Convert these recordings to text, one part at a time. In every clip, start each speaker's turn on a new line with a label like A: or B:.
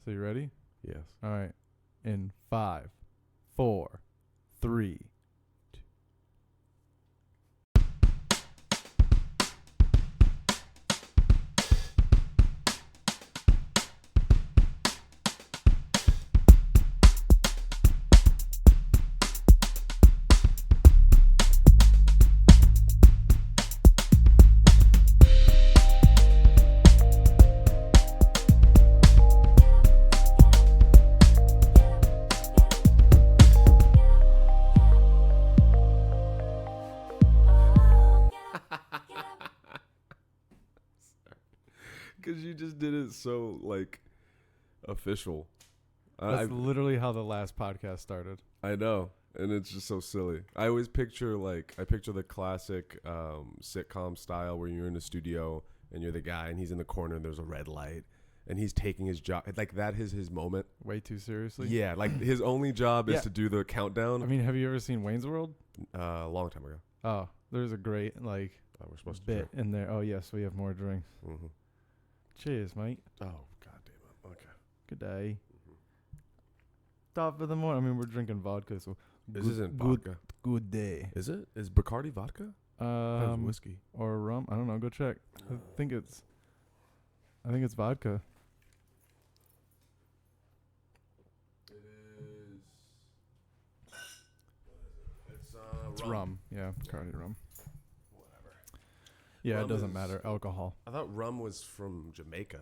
A: So you ready?
B: Yes.
A: All right. In 5, 4, 3.
B: Because you just did it so, like, official.
A: That's literally how the last podcast started.
B: I know. And it's just so silly. I always picture, the classic sitcom style where you're in a studio and you're the guy and he's in the corner and there's a red light and he's taking his job. Like, that is his moment.
A: Way too seriously?
B: Yeah, like, his only job is to do the countdown.
A: I mean, have you ever seen Wayne's World?
B: A long time ago.
A: Oh, there's a great,
B: We're supposed to
A: bit in there. Oh, yes, we have more drinks.
B: Mm-hmm.
A: Cheers, mate.
B: Oh, God damn it. Okay.
A: Good day. Top of the morning. I mean, we're drinking vodka, so
B: This isn't vodka.
A: Good day.
B: Is it? Is Bacardi vodka? Whiskey.
A: Or rum. I don't know. Go check. I think it's vodka.
B: It is.
A: It's rum. Yeah, Bacardi rum.
B: Whatever.
A: Yeah,
B: Rum
A: it doesn't
B: is-
A: matter. Alcohol.
B: I thought rum was from Jamaica.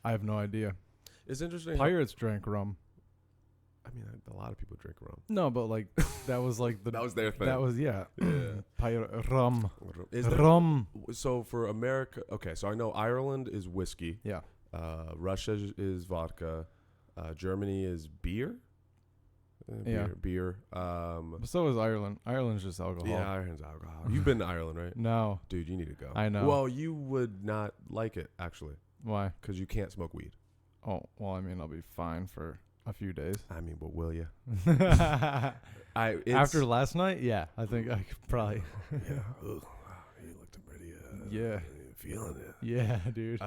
A: I have no idea.
B: It's interesting.
A: Pirates drank rum.
B: I mean, a lot of people drink rum.
A: No, but like that was like the
B: That was their thing.
A: that was
B: Yeah.
A: pirate rum.
B: Is there,
A: Rum.
B: so for America, okay, so I know Ireland is whiskey.
A: Yeah.
B: Russia is vodka. Germany is beer.
A: Yeah.
B: Beer.
A: But so is Ireland. Ireland's just alcohol.
B: Yeah, Ireland's alcohol. You've been to Ireland, right?
A: No.
B: Dude, you need to go.
A: I know.
B: Well, you would not like it, actually,
A: Why?
B: because you can't smoke weed.
A: Oh, well, I mean, I'll be fine for a few days.
B: I mean, but will you?
A: After last night, yeah, I think I could probably.
B: Yeah. Ugh. You looked pretty.
A: Yeah.
B: Feeling it.
A: Yeah, dude.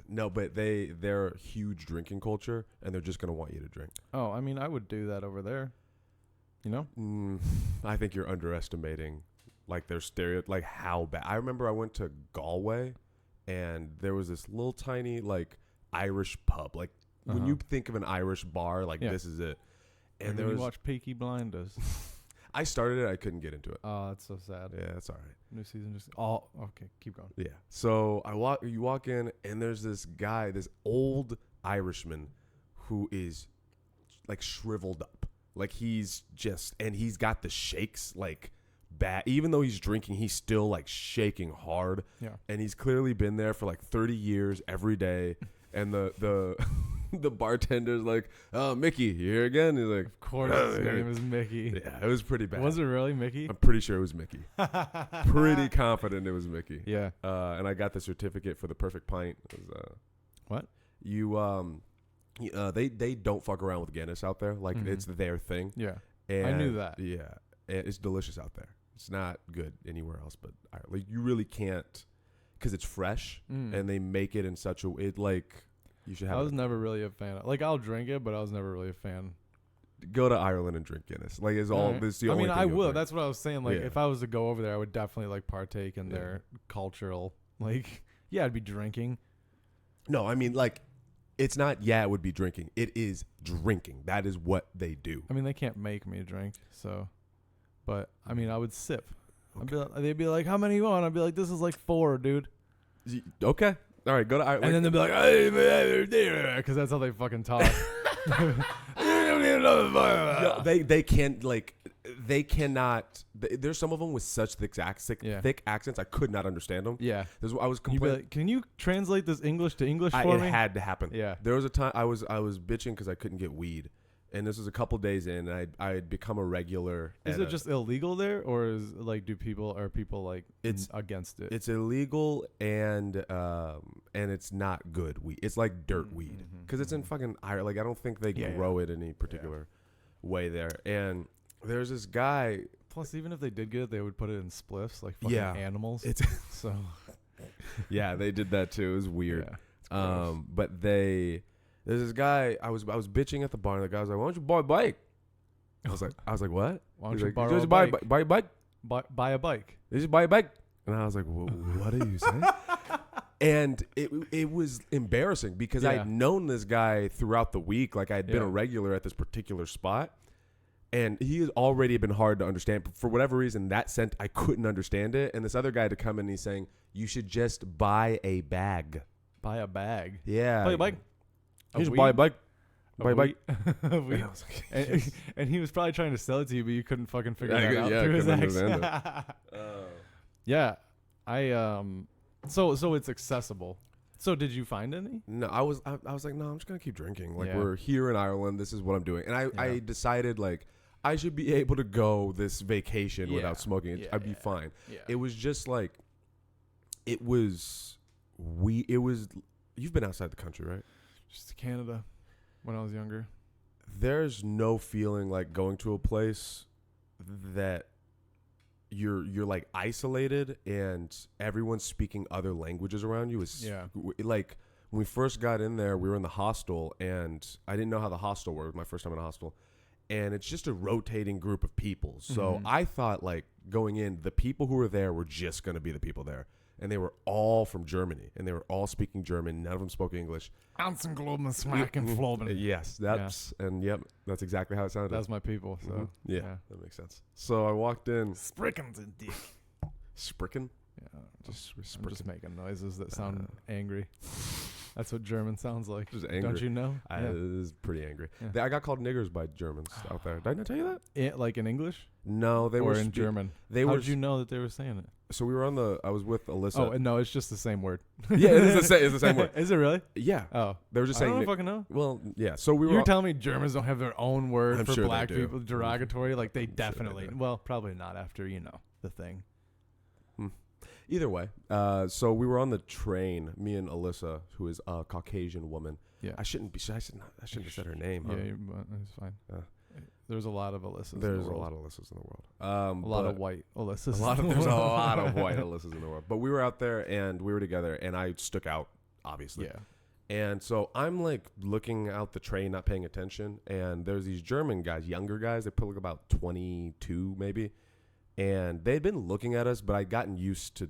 B: No, but they're a huge drinking culture, and they're just gonna want you to drink.
A: Oh, I mean, I would do that over there. You know?
B: I think you're underestimating, like, their like how bad. I remember I went to Galway, and there was this little tiny like Irish pub. Like when you think of an Irish bar, like this is it.
A: And then you watch Peaky Blinders.
B: I started it. I couldn't get into it.
A: Oh, that's so sad.
B: Yeah, that's all right.
A: New season just. Oh, okay. Keep going.
B: Yeah. So you walk in, and there's this guy, this old Irishman, who is like shriveled up. Like he's got the shakes like bad. Even though he's drinking, he's still like shaking hard.
A: Yeah.
B: And he's clearly been there for like 30 years every day. And the the bartender's like, "Oh, Mickey, you here again?" He's like,
A: Of course, his name is Mickey.
B: "Yeah, it was pretty bad."
A: Was it really Mickey?
B: I'm pretty sure it was Mickey. Pretty confident it was Mickey.
A: Yeah.
B: And I got the certificate for the perfect pint. It was,
A: What?
B: They don't fuck around with Guinness out there. Like it's their thing.
A: Yeah.
B: And
A: I knew that.
B: Yeah, and it's delicious out there. It's not good anywhere else, but like you really can't, because it's fresh and they make it in such a way. You should have.
A: I was never really a fan. Like I'll drink it, but I was never really a fan.
B: Go to Ireland and drink Guinness. Like it's all.
A: Right.
B: This the only
A: I mean,
B: thing
A: I
B: you'll
A: will.
B: drink.
A: That's what I was saying. Like
B: Yeah.
A: if I was to go over there, I would definitely like partake in their cultural. Like I'd be drinking.
B: No, I mean like. It's not, it would be drinking. It is drinking. That is what they do.
A: I mean, they can't make me drink, so. But I mean, I would sip.
B: Okay.
A: They'd be like, "How many you want?" I'd be like, "This is like 4, dude."
B: Okay. All right, go to Ireland.
A: And then they'd be like, because that's how they fucking talk.
B: No, they can't they cannot. There's some of them with such thick accents. I could not understand them.
A: Yeah.
B: I was
A: You'd be
B: complaining.
A: like, "Can you translate this English to English for
B: It
A: me?"
B: had to happen.
A: Yeah.
B: There was a time I was bitching because I couldn't get weed, and this was a couple days in. And I had become a regular.
A: Is it just illegal there, or is like are people like
B: It's
A: against it?
B: It's illegal and it's not good weed. It's like dirt weed because it's in fucking Ireland. Like I don't think they grow it any particular way there. And there's this guy.
A: Plus, even if they did get it, they would put it in spliffs like fucking animals.
B: So yeah, they did that too. It was weird.
A: Yeah,
B: But they There's this guy. I was bitching at the bar, and the guy was like, "Why don't you buy a bike?" I was like, "What?"
A: Why don't
B: He's
A: you
B: like,
A: borrow
B: "Just
A: a
B: buy
A: bike?
B: buy a bike.
A: Buy a bike.
B: They just buy a bike." And I was like, "What are you saying?" And it was embarrassing because
A: Yeah.
B: I'd known this guy throughout the week. Like I'd been
A: Yeah.
B: a regular at this particular spot. And he has already been hard to understand. But for whatever reason, that sent I couldn't understand it. And this other guy to come in and he's saying, "You should just buy a bag."
A: Buy a bag.
B: Yeah.
A: Buy a bike.
B: You just buy a bike. Buy a bike.
A: A weed.
B: And I was like,
A: and he was probably trying to sell it to you, but you couldn't fucking figure that out
B: yeah,
A: through his
B: couldn't
A: accent.
B: understand
A: Yeah. So it's accessible. So did you find any?
B: No, I was like, no, I'm just gonna keep drinking. Like
A: Yeah.
B: we're here in Ireland, this is what I'm doing. And I decided like I should be able to go this vacation
A: Yeah.
B: without smoking.
A: Yeah,
B: I'd be
A: yeah.
B: fine.
A: Yeah.
B: It was just like it was you've been outside the country, right?
A: Just to Canada when I was younger.
B: There's no feeling like going to a place that you're like isolated and everyone's speaking other languages around you. Is
A: Yeah.
B: like when we first got in there, we were in the hostel and I didn't know how the hostel worked. My first time in a hostel, and it's just a rotating group of people. So I thought like going in, the people who were there were just going to be the people there. And they were all from Germany, and they were all speaking German. None of them spoke English.
A: Ansen Globen Smack and Floben.
B: Yes, that's that's exactly how it sounded.
A: That's my people. So
B: Mhm. Yeah, that makes sense. So I walked in.
A: Sprickens and dick.
B: Spricken?
A: Yeah.
B: Just
A: I'm
B: spricken.
A: just making noises that sound angry. That's what German sounds like.
B: Just angry.
A: Don't you know?
B: I was pretty angry.
A: Yeah.
B: I got called niggers by Germans out there. Did I not tell you that?
A: Like in English?
B: No, they
A: or
B: were
A: in German?
B: They
A: How
B: were.
A: did you know that they were saying it?
B: So we were on the. I was with Alyssa.
A: Oh, and no, it's just the same word.
B: Yeah, it's the same word.
A: Is it really?
B: Yeah,
A: Oh.
B: they were just
A: I
B: saying.
A: don't fucking know.
B: Well, yeah. So we were.
A: You're telling me Germans don't have their own word
B: I'm
A: for
B: sure they
A: black
B: do.
A: people, derogatory? Like, they
B: I'm sure they
A: definitely.
B: do.
A: Well, probably not after, the thing.
B: Either way, so we were on the train. Me and Alyssa, who is a Caucasian woman.
A: Yeah.
B: I shouldn't have said her name.
A: Yeah,
B: Huh?
A: but it's fine.
B: Yeah.
A: There's a lot of Alyssas.
B: There's a lot of Alyssas in the world.
A: A lot of white Alyssas.
B: There's a lot of white Alyssas in the world. But we were out there and we were together, and I stuck out, obviously.
A: Yeah.
B: And so I'm like looking out the train, not paying attention, and there's these German guys, younger guys. They put like about 22 maybe, and they'd been looking at us, but I'd gotten used to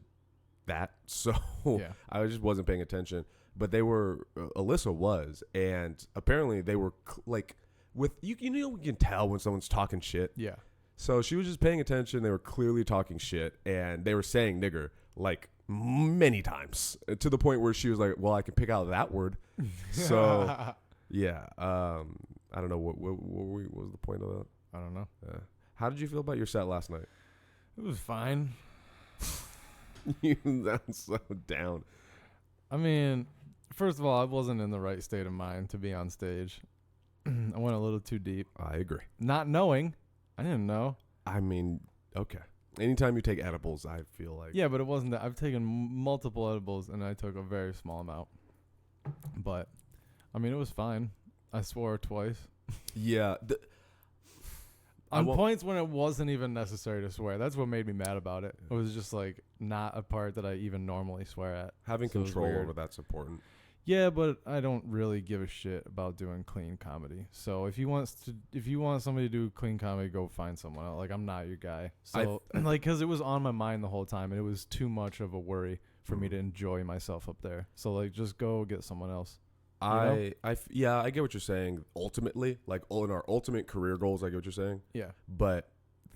B: that, so
A: Yeah.
B: I just wasn't paying attention. But they were, Alyssa was, and apparently they were like with you can tell when someone's talking shit.
A: Yeah.
B: So she was just paying attention. They were clearly talking shit, and they were saying nigger like many times to the point where she was like, "Well, I can pick out that word." So yeah, I don't know what was the point of that.
A: I don't know.
B: How did you feel about your set last night?
A: It was fine.
B: You sound so down.
A: I mean, first of all, I wasn't in the right state of mind to be on stage. I went a little too deep.
B: I agree.
A: Not knowing. I didn't know.
B: I mean, okay. Anytime you take edibles, I feel like
A: Yeah, but it wasn't that. I've taken multiple edibles, and I took a very small amount. But, I mean, it was fine. I swore twice.
B: yeah.
A: On points when it wasn't even necessary to swear. That's what made me mad about it. It was just, like, not a part that I even normally swear at.
B: Having
A: So it was
B: control
A: weird.
B: over that's important.
A: Yeah, but I don't really give a shit about doing clean comedy. So if you want somebody to do clean comedy, go find someone else. Like, I'm not your guy. So and like, because it was on my mind the whole time, and it was too much of a worry for me to enjoy myself up there. So like, just go get someone else.
B: I get what you're saying. Ultimately, like in our ultimate career goals, I get what you're saying.
A: Yeah.
B: But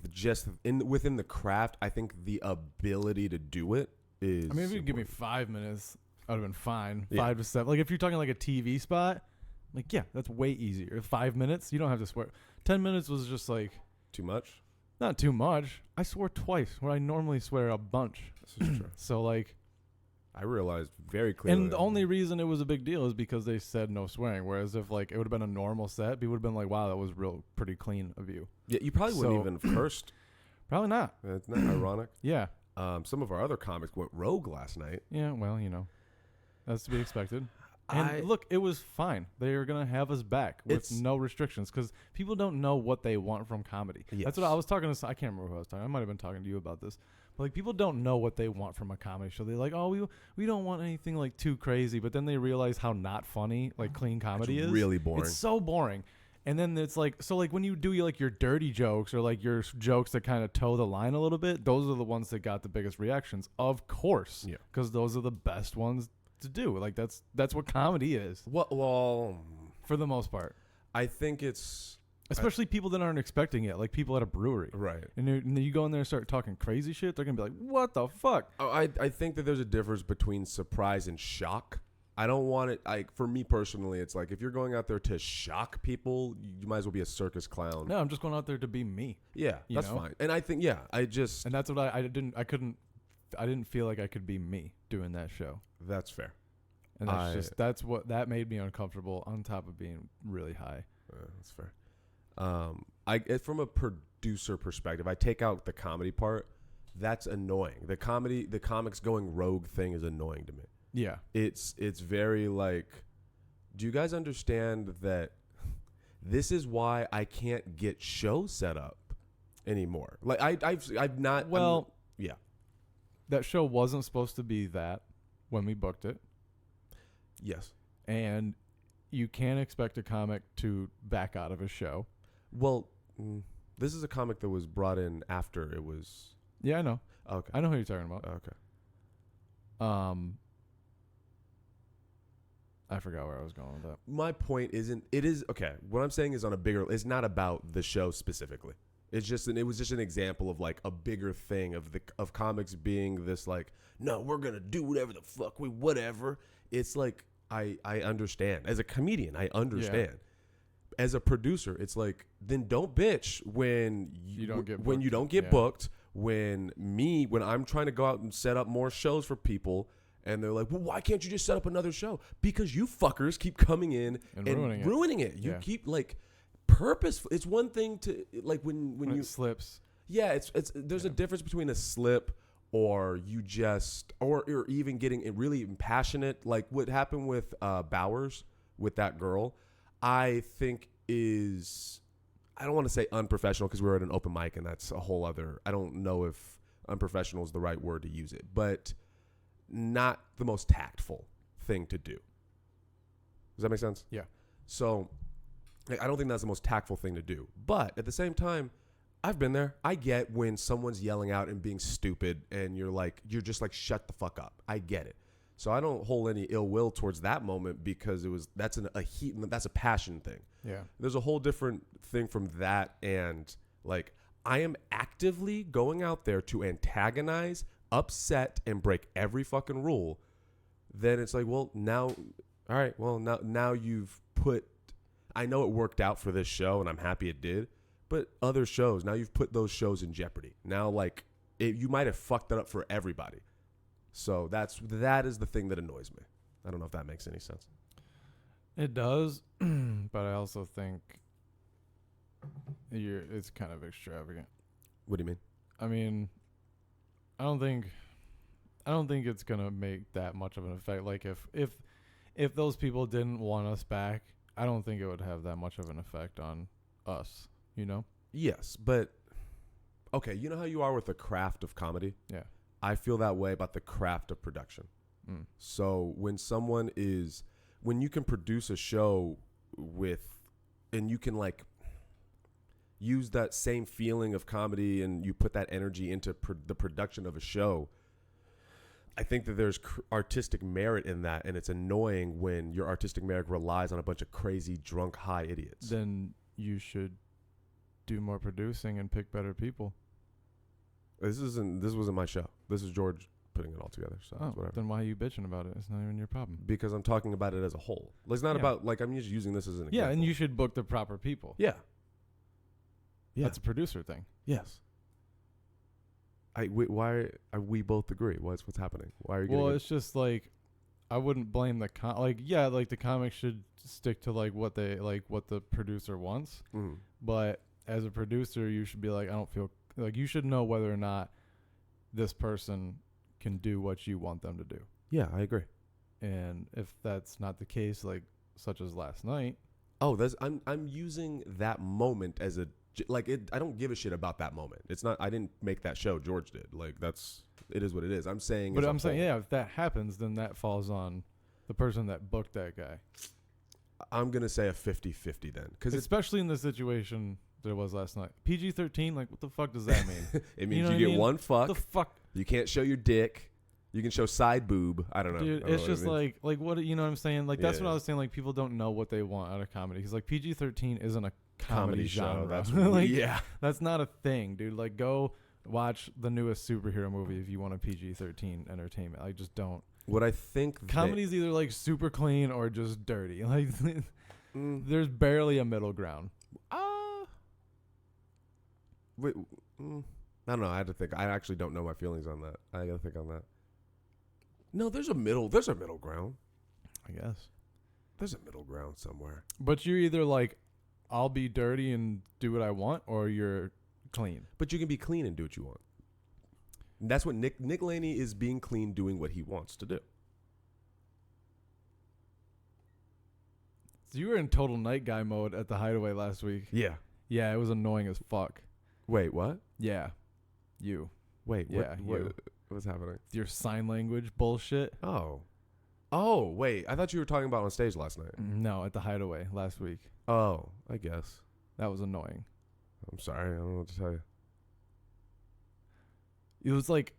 B: just within the craft, I think the ability to do it is.
A: I mean, if you give me 5 minutes, I would have been fine.
B: Yeah.
A: 5 to 7. Like, if you're talking like a TV spot, like, yeah, that's way easier. 5 minutes, you don't have to swear. 10 minutes was just like
B: Too much?
A: not too much. I swore twice where I normally swear a bunch.
B: This is true.
A: So like,
B: I realized very clearly.
A: and the only reason it was a big deal is because they said no swearing. Whereas if like it would have been a normal set, people would have been like, wow, that was pretty clean of you.
B: Yeah, you probably wouldn't
A: So-
B: even have cursed.
A: Probably not.
B: It's not ironic.
A: Yeah.
B: Some of our other comics went rogue last night.
A: Yeah. Well, that's to be expected. And look, it was fine. They are going to have us back with no restrictions because people don't know what they want from comedy.
B: Yes.
A: That's what I was talking to. I can't remember who I was talking. I might have been talking to you about this. Like, people don't know what they want from a comedy show. They're like, oh, we don't want anything like too crazy, but then they realize how not funny like clean comedy is.
B: Really boring.
A: It's so boring. And then it's like, so like when you do like your dirty jokes or like your jokes that kind of toe the line a little bit, those are the ones that got the biggest reactions, of course.
B: Yeah.
A: Because those are the best ones to do. Like that's what comedy is.
B: Well,
A: for the most part.
B: I think it's
A: especially people that aren't expecting it, like people at a brewery.
B: Right.
A: And you go in there and start talking crazy shit, they're gonna be like, "What the fuck?"
B: I think that there's a difference between surprise and shock. I don't want it. Like, for me personally, it's like if you're going out there to shock people, you might as well be a circus clown.
A: No, I'm just going out there to be me.
B: Yeah, that's fine. And I think,
A: and that's what I didn't feel like I could be me doing that show.
B: That's fair.
A: And that made me uncomfortable on top of being really high.
B: That's fair. From a producer perspective, I take out the comedy part. That's annoying. The comics going rogue thing is annoying to me.
A: Yeah.
B: It's very like, do you guys understand that this is why I can't get shows set up anymore? Like I've not.
A: Well,
B: yeah.
A: That show wasn't supposed to be that when we booked it.
B: Yes.
A: And you can't expect a comic to back out of a show.
B: Well, this is a comic that was brought in after it was.
A: Yeah, I know.
B: Okay.
A: I know who you're talking about.
B: Okay.
A: I forgot where I was going with that.
B: My point is okay. What I'm saying is on a bigger. It's not about the show specifically. It was just an example of like a bigger thing of comics being this like, no, we're gonna do whatever the fuck whatever. It's like I understand as a comedian. I understand. Yeah. As a producer, it's like, then don't bitch when you don't get booked. When I'm trying to go out and set up more shows for people. And they're like, well, why can't you just set up another show? Because you fuckers keep coming in and ruining it. You keep like purposeful. It's one thing to like when you
A: slips.
B: Yeah, there's a difference between a slip or you just or even getting really passionate. Like what happened with Bowers with that girl, I think is, I don't want to say unprofessional because we were at an open mic and that's a whole other. I don't know if unprofessional is the right word to use it, but not the most tactful thing to do. Does that make sense?
A: Yeah.
B: So I don't think that's the most tactful thing to do. But at the same time, I've been there. I get when someone's yelling out and being stupid and you're just like, shut the fuck up. I get it. So I don't hold any ill will towards that moment because that's a passion thing.
A: Yeah.
B: There's a whole different thing from that. And like, I am actively going out there to antagonize, upset, and break every fucking rule. Then it's like, well, now, all right, well, now you've put, I know it worked out for this show and I'm happy it did, but other shows, now you've put those shows in jeopardy. Now, like, you might have fucked it up for everybody. So that is the thing that annoys me. I don't know if that makes any sense.
A: It does, but I also think it's kind of extravagant.
B: What do you mean?
A: I mean, I don't think it's gonna make that much of an effect. Like if those people didn't want us back, I don't think it would have that much of an effect on us. You know?
B: Yes, but okay. You know how you are with the craft of comedy?
A: Yeah.
B: I feel that way about the craft of production. So when you can produce a show and you can like use that same feeling of comedy and you put that energy into the production of a show, I think that there's artistic merit in that, and it's annoying when your artistic merit relies on a bunch of crazy, drunk, high idiots.
A: Then you should do more producing and pick better people.
B: This wasn't my show. This is George putting it all together. So whatever.
A: Then why are you bitching about it? It's not even your problem.
B: Because I'm talking about it as a whole. It's not about like I'm just using this as an example.
A: Yeah, and you should book the proper people.
B: Yeah.
A: That's a producer thing.
B: Yes. We both agree. What's happening? Why are you?
A: Well, it's just like I wouldn't blame the the comic should stick to like what the producer wants.
B: Mm-hmm.
A: But as a producer, you should be like, I don't feel like you should know whether or not this person can do what you want them to do.
B: Yeah, I agree.
A: And if that's not the case, like such as last night.
B: Oh, I'm using that moment as a Like I don't give a shit about that moment. It's not. I didn't make that show. George did. Like it is what it is. I'm saying.
A: But I'm saying, yeah, if that happens, then that falls on the person that booked that guy.
B: I'm gonna say a 50-50 then, because
A: especially in the situation that it was last night. PG-13, like what the fuck does that mean?
B: it means you get one fuck.
A: The fuck.
B: You can't show your dick. You can show side boob. I don't know.
A: Dude, it's just like what, you know what I'm saying? Like that's what I was saying. Like people don't know what they want out of comedy. Because like PG-13 isn't a comedy genre.
B: That's
A: like, that's not a thing, dude. Like go watch the newest superhero movie if you want a PG-13 entertainment. Like just don't.
B: What I think
A: comedy's either like super clean or just dirty. Like there's barely a middle ground.
B: Wait, I don't know. I had to think. I actually don't know my feelings on that. I gotta think on that. No, there's a middle ground.
A: I guess
B: there's a middle ground somewhere.
A: But you're either like, I'll be dirty and do what I want, or you're clean.
B: But you can be clean and do what you want. And that's what Nick Laney is, being clean, doing what he wants to do.
A: So you were in total night guy mode at the Hideaway last week.
B: Yeah.
A: Yeah, it was annoying as fuck.
B: Wait, what?
A: Yeah. You.
B: Wait,
A: yeah,
B: what's happening?
A: Your sign language bullshit.
B: Oh, wait. I thought you were talking about on stage last night.
A: No, at the Hideaway last week.
B: Oh, I guess.
A: That was annoying.
B: I'm sorry. I don't know what to tell you.
A: It was like,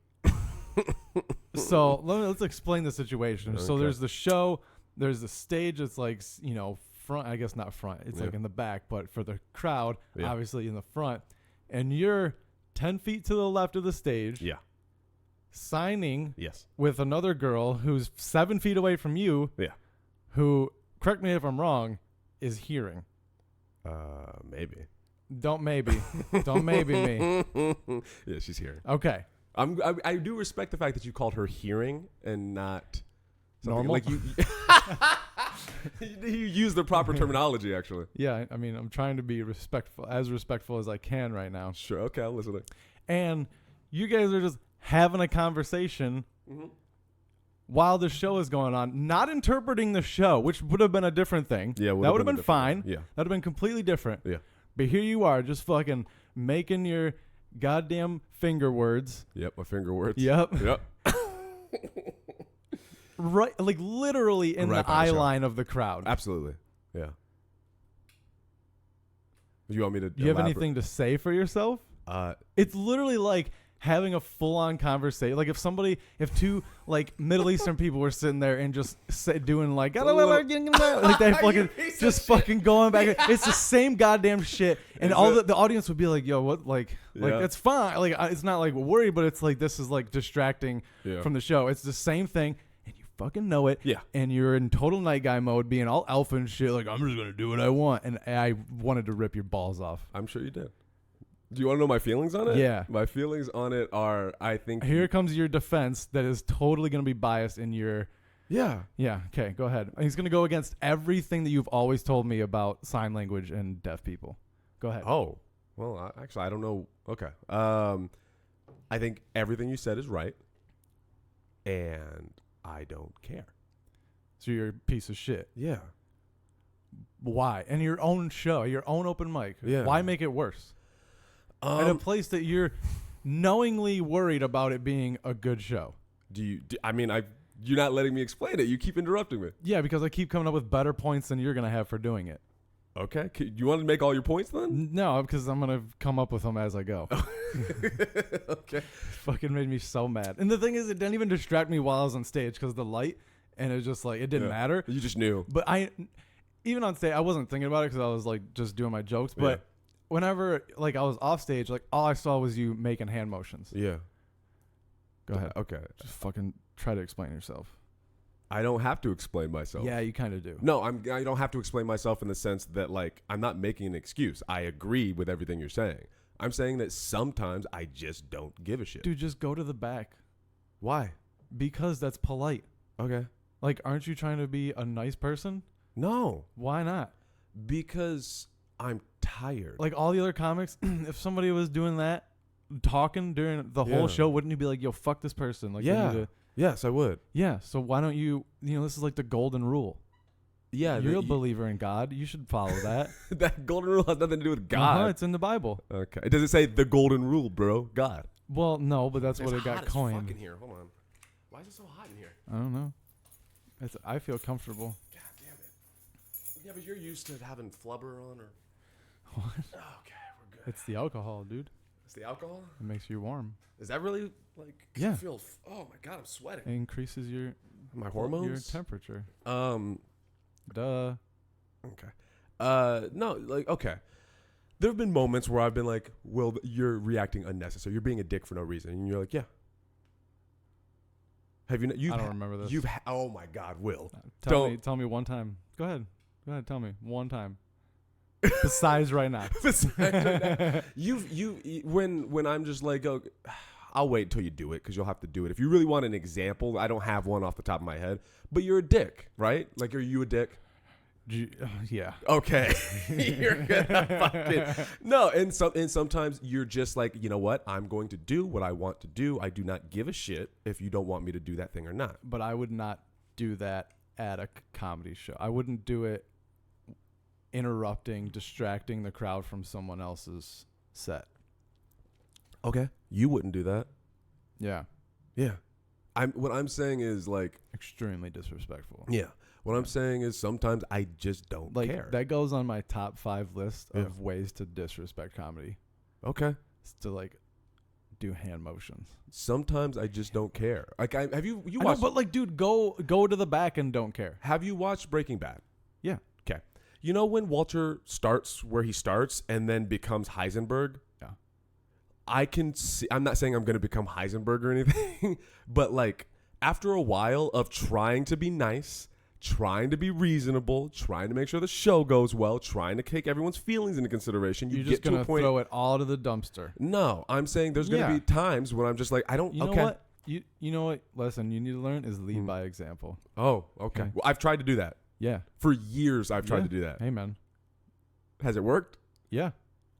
A: so let's explain the situation. Okay. So there's the show, there's the stage. It's like, you know, front, I guess not front. It's like in the back, but for the crowd, obviously in the front. And you're 10 feet to the left of the stage.
B: Yeah.
A: Signing.
B: Yes. With
A: another girl who's 7 feet away from you.
B: Yeah.
A: Who, correct me if I'm wrong, is hearing.
B: Maybe.
A: Don't maybe me.
B: Yeah, she's hearing.
A: Okay.
B: I do respect the fact that you called her hearing and not
A: normal.
B: Like you use the proper terminology, actually.
A: Yeah, I mean, I'm trying to be respectful as I can right now.
B: Sure. Okay, I'll listen to it.
A: And you guys are just having a conversation while the show is going on, not interpreting the show, which would have been a different thing. Yeah, that would have been fine. Yeah, that would have been completely different. Yeah. But here you are, just fucking making your goddamn finger words.
B: Yep, my finger words.
A: Yep. Right, like literally in the eye line of the crowd.
B: Absolutely. Yeah. You want me to?
A: Do you have anything to say for yourself? It's literally like having a full-on conversation. Like if two like Middle Eastern people were sitting there and just doing like that fucking just fucking going back. It's the same goddamn shit, and the audience would be like, "Yo, what?" Like it's fine. Like it's not like worried, but it's like this is like distracting from the show. It's the same thing, and you fucking know it. Yeah. And you're in total night guy mode, being all alpha and shit. Like I'm just gonna do what I want, and I wanted to rip your balls off.
B: I'm sure you did. Do you want to know my feelings on it?
A: Yeah.
B: My feelings on it are, I think...
A: Here comes your defense that is totally going to be biased in your...
B: Yeah.
A: Yeah, okay, go ahead. He's going to go against everything that you've always told me about sign language and deaf people. Go ahead.
B: Oh. Well, actually, I don't know. Okay. I think everything you said is right, and I don't care.
A: So you're a piece of shit.
B: Yeah.
A: Why? And your own show, your own open mic.
B: Yeah.
A: Why make it worse? At a place that you're knowingly worried about it being a good show.
B: You're not letting me explain it. You keep interrupting me.
A: Yeah, because I keep coming up with better points than you're going to have for doing it.
B: Okay. You want to make all your points then?
A: No, because I'm going to come up with them as I go.
B: Okay.
A: Fucking made me so mad. And the thing is, it didn't even distract me while I was on stage because of the light. And it was just like, it didn't matter.
B: You just knew.
A: But even on stage, I wasn't thinking about it because I was like just doing my jokes. But whenever like I was off stage, like all I saw was you making hand motions.
B: Yeah.
A: Go ahead.
B: Okay.
A: Just fucking try to explain yourself.
B: I don't have to explain myself.
A: Yeah, you kind of do.
B: No, I don't have to explain myself in the sense that like I'm not making an excuse. I agree with everything you're saying. I'm saying that sometimes I just don't give a shit.
A: Dude, just go to the back.
B: Why?
A: Because that's polite.
B: Okay.
A: Like, aren't you trying to be a nice person?
B: No.
A: Why not?
B: Because I'm tired.
A: Like all the other comics, if somebody was doing that, talking during the whole show, wouldn't you be like, yo, fuck this person? Like,
B: yes, I would.
A: Yeah, so why don't you, this is like the golden rule.
B: Yeah,
A: you're a believer in God. You should follow that.
B: That golden rule has nothing to do with God.
A: It's in the Bible.
B: Okay. Does it say the golden rule, bro? God.
A: Well, no, but that's what it got
B: hot as
A: coined.
B: fuck in here. Hold on. Why is it so hot in here?
A: I don't know. I feel comfortable.
B: God damn it. Yeah, but you're used to having flubber on or.
A: What?
B: Okay, we're good.
A: It's the alcohol, dude.
B: It's the alcohol?
A: It makes you warm.
B: Is that really like?
A: Yeah.
B: I feel. Oh my god, I'm sweating.
A: It increases your
B: hormones.
A: your temperature.
B: Duh. Okay. No, like okay. There have been moments where I've been like, "Will, you're reacting unnecessary. You're being a dick for no reason," and you're like, "Yeah." Have you?
A: I don't remember this.
B: Oh my God, Will.
A: Tell me one time. Go ahead. Tell me one time. Besides right now.
B: When I'm just like, oh, I'll wait until you do it because you'll have to do it. If you really want an example, I don't have one off the top of my head. But you're a dick, right? Like, are you a dick?
A: Yeah.
B: Okay. You're gonna fucking no. And sometimes you're just like, you know what? I'm going to do what I want to do. I do not give a shit if you don't want me to do that thing or not.
A: But I would not do that at a comedy show. I wouldn't do it distracting the crowd from someone else's set.
B: Okay. You wouldn't do that.
A: Yeah.
B: Yeah. What I'm saying is like
A: extremely disrespectful.
B: Yeah. What I'm saying is sometimes I just don't care.
A: That goes on my top 5 list of ways to disrespect comedy.
B: Okay.
A: It's to like do hand motions.
B: Sometimes I just don't care. Like have you watched?
A: Know, but like, dude, go to the back and don't care.
B: Have you watched Breaking Bad?
A: Yeah.
B: Okay. You know when Walter starts where he starts and then becomes Heisenberg?
A: Yeah.
B: I can see. I'm not saying I'm going to become Heisenberg or anything, but like after a while of trying to be nice, trying to be reasonable, trying to make sure the show goes well, trying to take everyone's feelings into consideration.
A: You're just going to throw it all to the dumpster.
B: No, I'm saying there's going to be times when I'm just like, I don't.
A: You know what? You know what lesson you need to learn is lead by example.
B: Oh, okay. Well, I've tried to do that.
A: Yeah.
B: For years, I've tried to do that.
A: Hey, man.
B: Has it worked?
A: Yeah.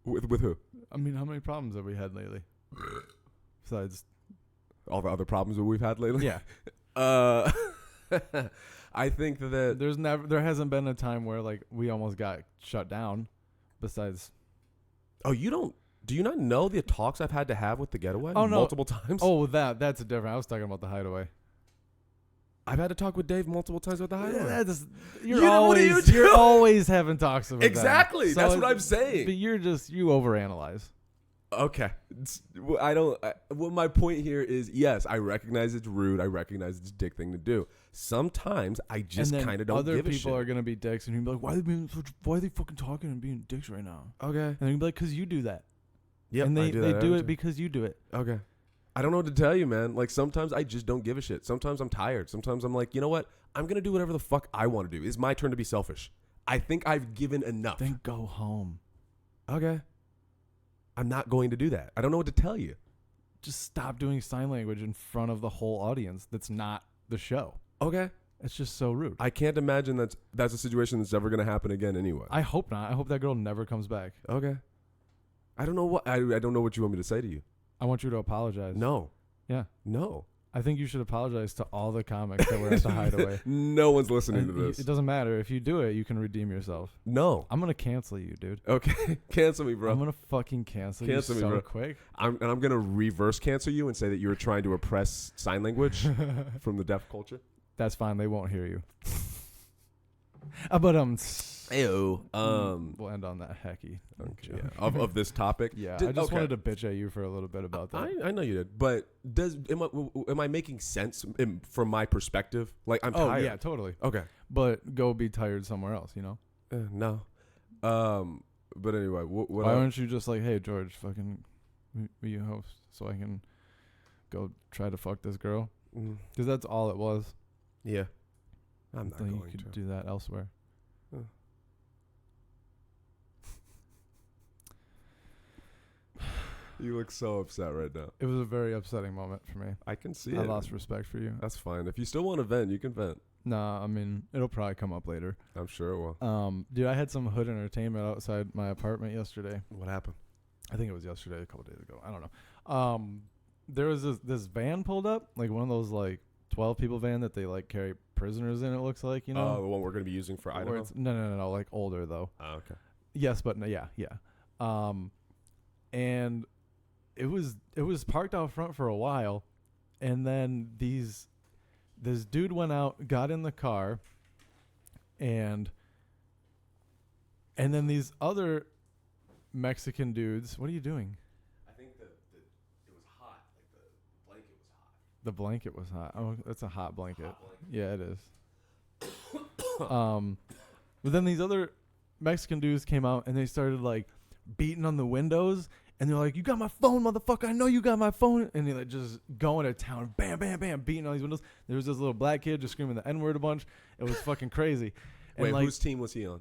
B: With who?
A: I mean, how many problems have we had lately? Besides
B: all the other problems that we've had lately?
A: Yeah.
B: I think that
A: there hasn't been a time where like we almost got shut down. Besides,
B: do you not know the talks I've had to have with the Getaway?
A: Oh no,
B: multiple times.
A: Oh, that's different. I was talking about the Hideaway.
B: I've had to talk with Dave multiple times about the Hideaway.
A: You're always having talks about
B: exactly.
A: So
B: that's what I'm saying.
A: But you overanalyze.
B: Okay. My point here is, yes, I recognize it's rude. I recognize it's a dick thing to do. Sometimes I just kind of don't give a shit.
A: Other people are going to be dicks and you'll be like, why are they fucking talking and being dicks right now?
B: Okay.
A: And you'll be like, because you do that.
B: Yeah.
A: And they do it because you do it.
B: Okay. I don't know what to tell you, man. Like sometimes I just don't give a shit. Sometimes I'm tired. Sometimes I'm like, you know what? I'm going to do whatever the fuck I want to do. It's my turn to be selfish. I think I've given enough.
A: Then go home.
B: Okay. I'm not going to do that. I don't know what to tell you.
A: Just stop doing sign language in front of the whole audience. That's not the show.
B: Okay.
A: It's just so rude.
B: I can't imagine that's a situation that's ever going to happen again anyway.
A: I hope not. I hope that girl never comes back.
B: Okay. I don't know what I don't know what you want me to say to you.
A: I want you to apologize.
B: No.
A: Yeah.
B: No.
A: I think you should apologize to all the comics that were at the Hideaway.
B: No one's listening to this.
A: It doesn't matter. If you do it, you can redeem yourself.
B: No.
A: I'm going to cancel you, dude.
B: Okay. Cancel me, bro.
A: I'm going to fucking cancel you so quick.
B: I'm going to reverse cancel you and say that you were trying to oppress sign language from the deaf culture.
A: That's fine. They won't hear you.
B: Ew.
A: We'll end on that hacky.
B: Okay, yeah. Of this topic.
A: Yeah. I just wanted to bitch at you for a little bit about that.
B: I know you did, but am I making sense from my perspective? Like I'm tired.
A: Oh yeah, totally.
B: Okay,
A: but go be tired somewhere else. You know.
B: No. But anyway,
A: why aren't you just like, hey George, fucking, be you host so I can go try to fuck this girl? Because that's all it was.
B: Yeah. I'm not going to.
A: You could do that elsewhere.
B: You look so upset right now.
A: It was a very upsetting moment for me.
B: I can see it.
A: I lost respect for you.
B: That's fine. If you still want to vent, you can vent.
A: Nah, I mean, it'll probably come up later.
B: I'm sure it will.
A: Dude, I had some hood entertainment outside my apartment yesterday.
B: What happened?
A: I think it was yesterday, a couple days ago. I don't know. There was this van pulled up, like one of those like 12 people van that they like carry prisoners in. It looks like, you know.
B: Oh, the one we're gonna be using for Idaho.
A: No, like older though.
B: Oh, okay.
A: Yes, but no, yeah. And it was parked out front for a while, and then this dude went out, got in the car, and then these other Mexican dudes. What are you doing?
B: I think it was hot. Like
A: The
B: the blanket was hot.
A: blanket was hot. Oh, that's a hot blanket. Yeah, it is. But then these other Mexican dudes came out and they started like beating on the windows, and they're like, "You got my phone, motherfucker! I know you got my phone!" And they like just going to town, bam, bam, bam, beating on these windows. There was this little black kid just screaming the N-word a bunch. It was fucking crazy. And
B: Wait,
A: like,
B: whose team was he on?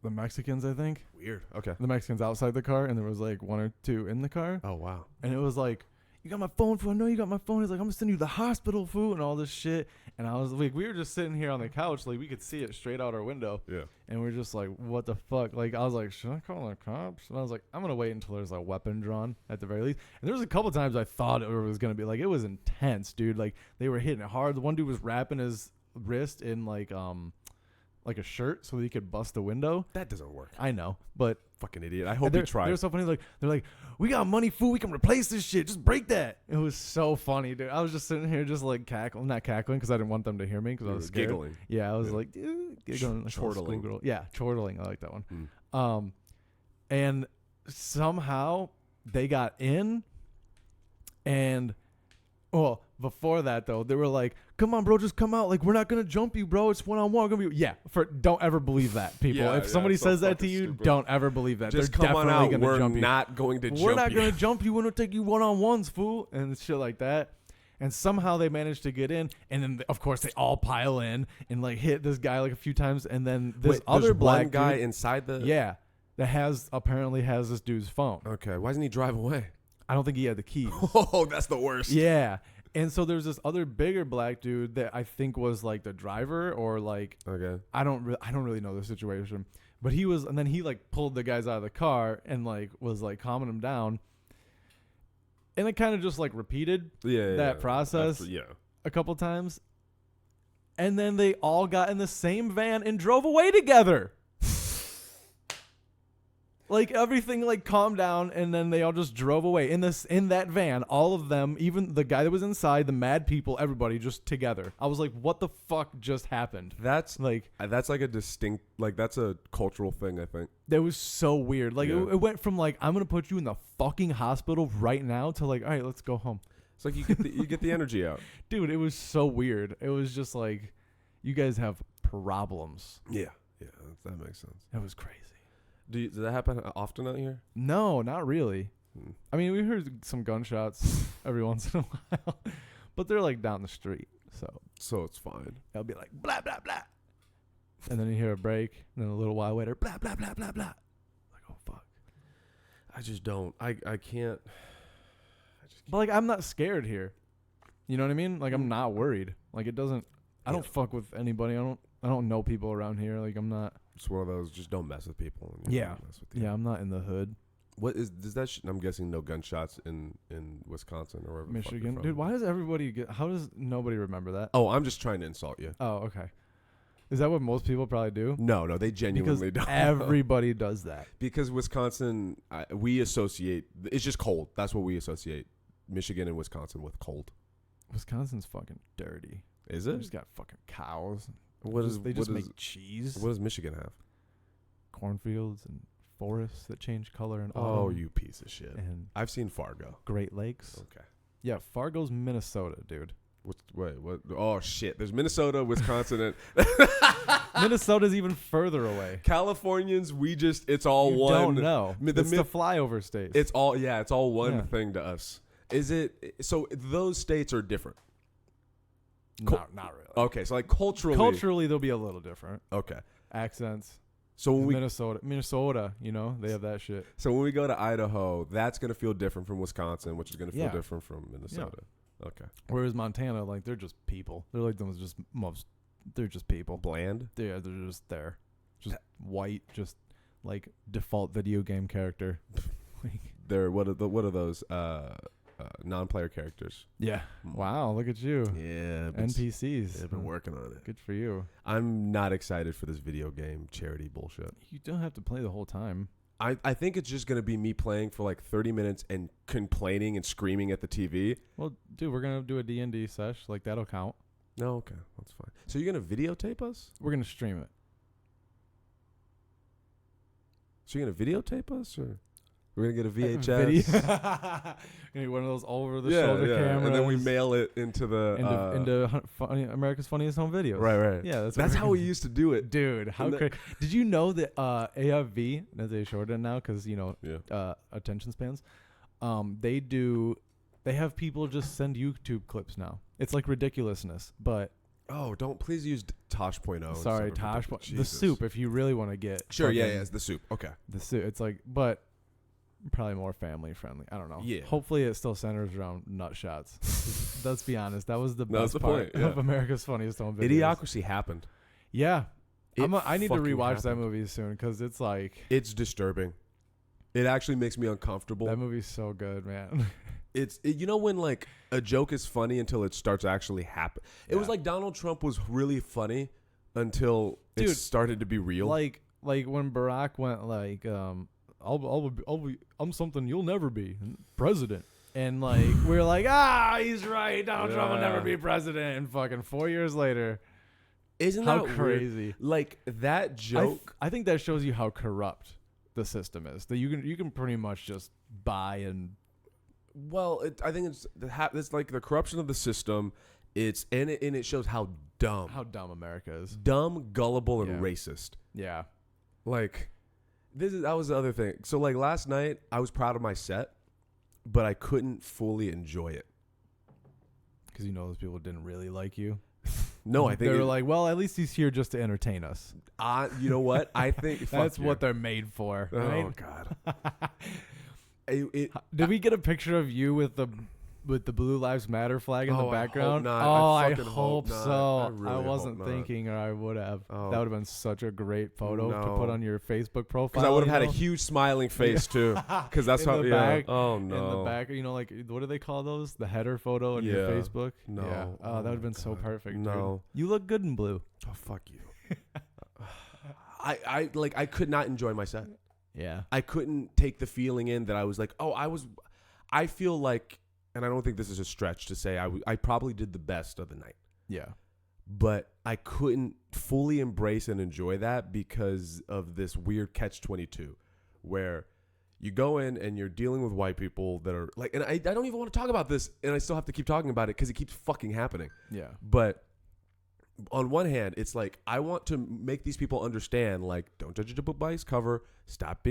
A: the Mexicans, I think.
B: Weird. Okay.
A: The Mexicans outside the car, and there was like one or two in the car.
B: Oh wow.
A: And it was like, "You got my phone, fool? I know you got my phone." He's like, "I'm gonna send you to the hospital, fool," and all this shit. And I was like, we were just sitting here on the couch, like we could see it straight out our window.
B: Yeah.
A: And we're just like, what the fuck? Like, I was like, should I call the cops? And I was like, I'm gonna wait until there's a weapon drawn at the very least. And there was a couple times I thought it was gonna be like, it was intense, dude. Like they were hitting it hard. The one dude was wrapping his wrist in like a shirt so that he could bust the window.
B: That doesn't work.
A: I know, but
B: Fucking idiot. I hope you tried.
A: They're so funny. Like they're like, "We got money, fool. We can replace this shit. Just break that." It was so funny, dude. I was just sitting here, just like not cackling, because I didn't want them to hear me, because I was scared.
B: Giggling.
A: Yeah, I was like, giggling, like
B: chortling.
A: girl. Yeah, chortling. I like that one. And somehow they got in, and well, before that though, they were like, "Come on, bro, just come out. Like, we're not gonna jump you, bro. It's one-on-one. We're gonna be don't ever believe that, people.
B: Yeah,
A: if somebody
B: it's so
A: says that to
B: fucking
A: you,
B: stupid.
A: don't ever believe that.
B: Just
A: They're
B: come on
A: definitely
B: out.
A: gonna
B: We're
A: jump you.
B: not going to jump you.
A: We're not gonna jump you. We're gonna take you one-on-ones, fool," and shit like that. And somehow they managed to get in, and then of course they all pile in and like hit this guy like a few times, and then this other black
B: guy
A: dude,
B: inside the.
A: yeah, that apparently has this dude's phone.
B: Okay. Why doesn't he drive away?
A: I don't think he had the keys.
B: Oh, that's the worst.
A: Yeah. And so there's this other bigger black dude that I think was like the driver, or like,
B: Okay.
A: I don't really know the situation, but he was, and then he like pulled the guys out of the car and like was like calming them down, and it kind of just like repeated that process a couple times, and then they all got in the same van and drove away together. Like everything like calmed down, and then they all just drove away in that van. All of them, even the guy that was inside, the mad people, everybody just together. I was like, what the fuck just happened?
B: That's like a distinct, like that's a cultural thing, I think.
A: That was so weird. Like
B: Yeah.
A: it went from like, I'm gonna put you in the fucking hospital right now to like, all right, let's go home.
B: It's like you get the energy out.
A: Dude, it was so weird. It was just like, you guys have problems.
B: Yeah. Yeah. That makes sense.
A: That was crazy.
B: Does that happen often out here?
A: No, not really. I mean, we heard some gunshots every once in a while, but they're like down the street,
B: So it's fine.
A: they'll be like blah blah blah, and then you hear a break, and then a little while later, blah blah blah blah blah. Like, oh fuck.
B: I just don't. I can't.
A: But like, I'm not scared here. You know what I mean? Like, I'm not worried. Like, it doesn't. I don't fuck with anybody. I don't know people around here. Like, I'm not.
B: It's one of those. Just don't mess with people. And
A: Yeah.
B: don't mess with you.
A: Yeah, I'm not in the hood.
B: What is that? I'm guessing no gunshots in Wisconsin or wherever the fuck you're
A: Michigan,
B: from.
A: dude. Why does everybody get? How does nobody remember that?
B: Oh, I'm just trying to insult you.
A: Oh, okay. Is that what most people probably do?
B: No, they genuinely
A: Because
B: don't.
A: everybody does that.
B: Because Wisconsin, we associate. It's just cold. That's what we associate Michigan and Wisconsin with, cold.
A: Wisconsin's fucking dirty.
B: Is
A: They
B: it?
A: just got fucking cows.
B: They
A: just make cheese.
B: What does Michigan have?
A: Cornfields and forests that change color and
B: Oh, you piece of shit.
A: and
B: I've seen Fargo.
A: Great Lakes.
B: Okay.
A: Yeah, Fargo's Minnesota, dude.
B: Wait, what? Oh, shit. There's Minnesota, Wisconsin, and
A: Minnesota's even further away.
B: Californians, it's all
A: You
B: one.
A: don't know. It's the flyover states.
B: It's all one
A: Yeah.
B: thing to us. Is it? So those states are different.
A: not really.
B: Okay, so like culturally.
A: Culturally, they'll be a little different.
B: Okay.
A: Accents.
B: So when
A: Minnesota, you know, they have that shit.
B: when we go to Idaho, that's going to feel different from Wisconsin, which is going to feel
A: Yeah.
B: different from Minnesota. Okay.
A: Whereas Montana, like, they're just people. They're like they're just people.
B: Bland?
A: Yeah, they're just there. Just white, just like default video game character. Like,
B: What are those? non-player characters.
A: Yeah. Wow, look at you.
B: Yeah,
A: NPCs.
B: I've been working on it.
A: Good for you.
B: I'm not excited for this video game charity bullshit.
A: You don't have to play the whole time.
B: I think it's just going to be me playing for like 30 minutes and complaining and screaming at the TV.
A: Well, dude, we're going to do a D&D sesh. Like, that'll count.
B: No, okay. That's fine. So you're going to videotape us?
A: We're going to stream it.
B: So you're going to videotape us? Or we're going to get a VHS?
A: One of those over-the-shoulder cameras.
B: And then we mail it into the...
A: into America's Funniest Home Videos.
B: Right.
A: Yeah,
B: that's how we used to do it.
A: Dude, how crazy. Did you know that AFV, as they shorten now because, attention spans, they have people just send YouTube clips now. It's like ridiculousness, but...
B: Oh, don't please use Tosh.0.
A: Sorry, Tosh. The soup, if you really want to get...
B: Sure, it's the soup. Okay.
A: The soup. It's like, but... Probably more family friendly. I don't know.
B: Yeah.
A: Hopefully it still centers around nut shots. Let's be honest. That was the best part
B: point,
A: of America's Funniest Home Videos.
B: Idiocracy happened.
A: Yeah. I need to rewatch
B: happened.
A: that movie soon because it's like...
B: It's disturbing. It actually makes me uncomfortable.
A: That movie's so good, man.
B: You know when like a joke is funny until it starts actually happen. It was like Donald Trump was really funny until it started to be real.
A: Like when Barack went like... I'm something you'll never be, president. And like we're like, he's right. Donald Trump will never be president. And fucking 4 years later,
B: isn't
A: how
B: that
A: crazy?
B: Weird? Like that joke.
A: I think that shows you how corrupt the system is. That you can pretty much just buy and.
B: Well, I think it's like the corruption of the system. And it shows how dumb
A: America is.
B: Dumb, gullible, and racist.
A: Yeah,
B: like. That was the other thing. So like last night, I was proud of my set, but I couldn't fully enjoy it
A: because those people didn't really like you.
B: No, I think
A: they were like, well, at least he's here just to entertain us.
B: You know what? I think
A: that's what they're made for. Right?
B: Oh God.
A: Did we get a picture of you with the Blue Lives Matter flag in the background?
B: I
A: hope so.
B: I
A: wasn't thinking, or I would have. That would have been such a great photo to put on your Facebook profile.
B: Because I would have had a huge smiling face too. Because that's how.
A: Back,
B: oh no.
A: In the back, like what do they call those? The header photo on your Facebook.
B: No.
A: Yeah. Oh, that would have been so perfect.
B: No.
A: Dude. You look good in blue.
B: Oh fuck you. I could not enjoy my set.
A: Yeah.
B: I couldn't take the feeling in that I was like, I feel like. And I don't think this is a stretch to say I probably did the best of the night.
A: Yeah.
B: But I couldn't fully embrace and enjoy that because of this weird catch-22 where you go in and you're dealing with white people that are like, and I don't even want to talk about this and I still have to keep talking about it because it keeps fucking happening.
A: Yeah.
B: But on one hand, it's like I want to make these people understand, like, don't judge a book by its cover. Stop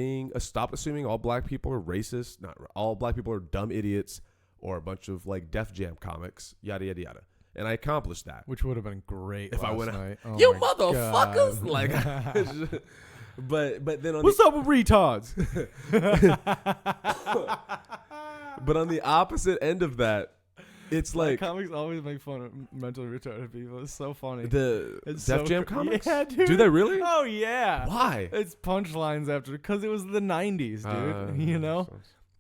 B: assuming all black people are racist. Not all black people are dumb idiots. Or a bunch of like Def Jam comics, yada yada yada, and I accomplished that,
A: which would have been great
B: if I went
A: out.
B: Oh you motherfuckers! Like, but then
A: what's up with retards?
B: But on the opposite end of that, it's like
A: comics always make fun of mentally retarded people. It's so funny.
B: It's Def Jam comics,
A: yeah, dude.
B: Do they really?
A: Oh yeah.
B: Why?
A: It's punchlines because it was the '90s, dude.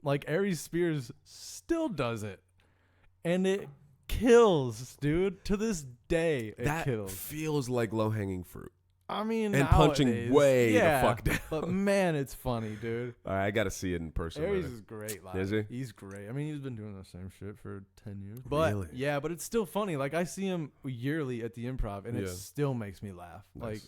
A: Like Aries Spears still does it, and it kills, dude. To this day, it kills.
B: Feels like low hanging fruit.
A: I mean,
B: and
A: nowadays,
B: punching way the fuck down.
A: But man, it's funny, dude.
B: All right, I got to see it in person.
A: Aries is great live.
B: Is he?
A: He's great. I mean, he's been doing the same shit for 10 years. But
B: really?
A: Yeah, but it's still funny. Like I see him yearly at the Improv, and it still makes me laugh.
B: Nice.
A: Like.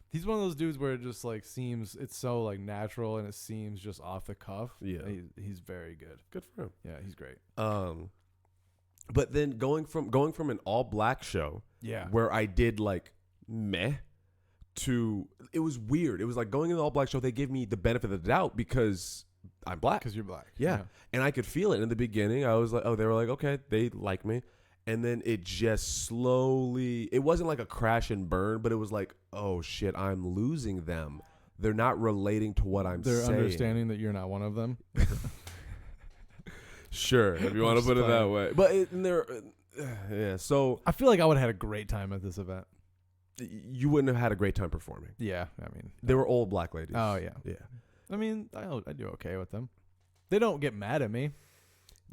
A: He's one of those dudes where it just like seems it's so like natural and it seems just off the cuff.
B: Yeah,
A: he's very good.
B: Good for him.
A: Yeah, he's great.
B: But then going from an all black show, where I did like meh, to it was weird. It was like going in the all black show. They gave me the benefit of the doubt because I'm black.
A: Because you're black.
B: Yeah, and I could feel it in the beginning. I was like, oh, they were like, okay, they like me. And then it just slowly, it wasn't like a crash and burn, but it was like, oh shit, I'm losing them. They're not relating to what I'm saying.
A: They're understanding that you're not one of them.
B: Sure, if you want to put it that way. But so.
A: I feel like I would have had a great time at this event.
B: You wouldn't have had a great time performing.
A: Yeah, I mean.
B: They were old black ladies.
A: Oh, yeah.
B: Yeah.
A: I mean, I do okay with them. They don't get mad at me.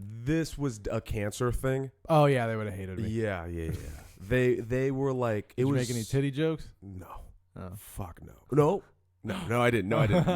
B: This was a cancer thing.
A: Oh yeah, they would have hated me.
B: Yeah. They were like,
A: Did you make any titty jokes?
B: No.
A: Oh.
B: Fuck no. No, I didn't. No, I didn't.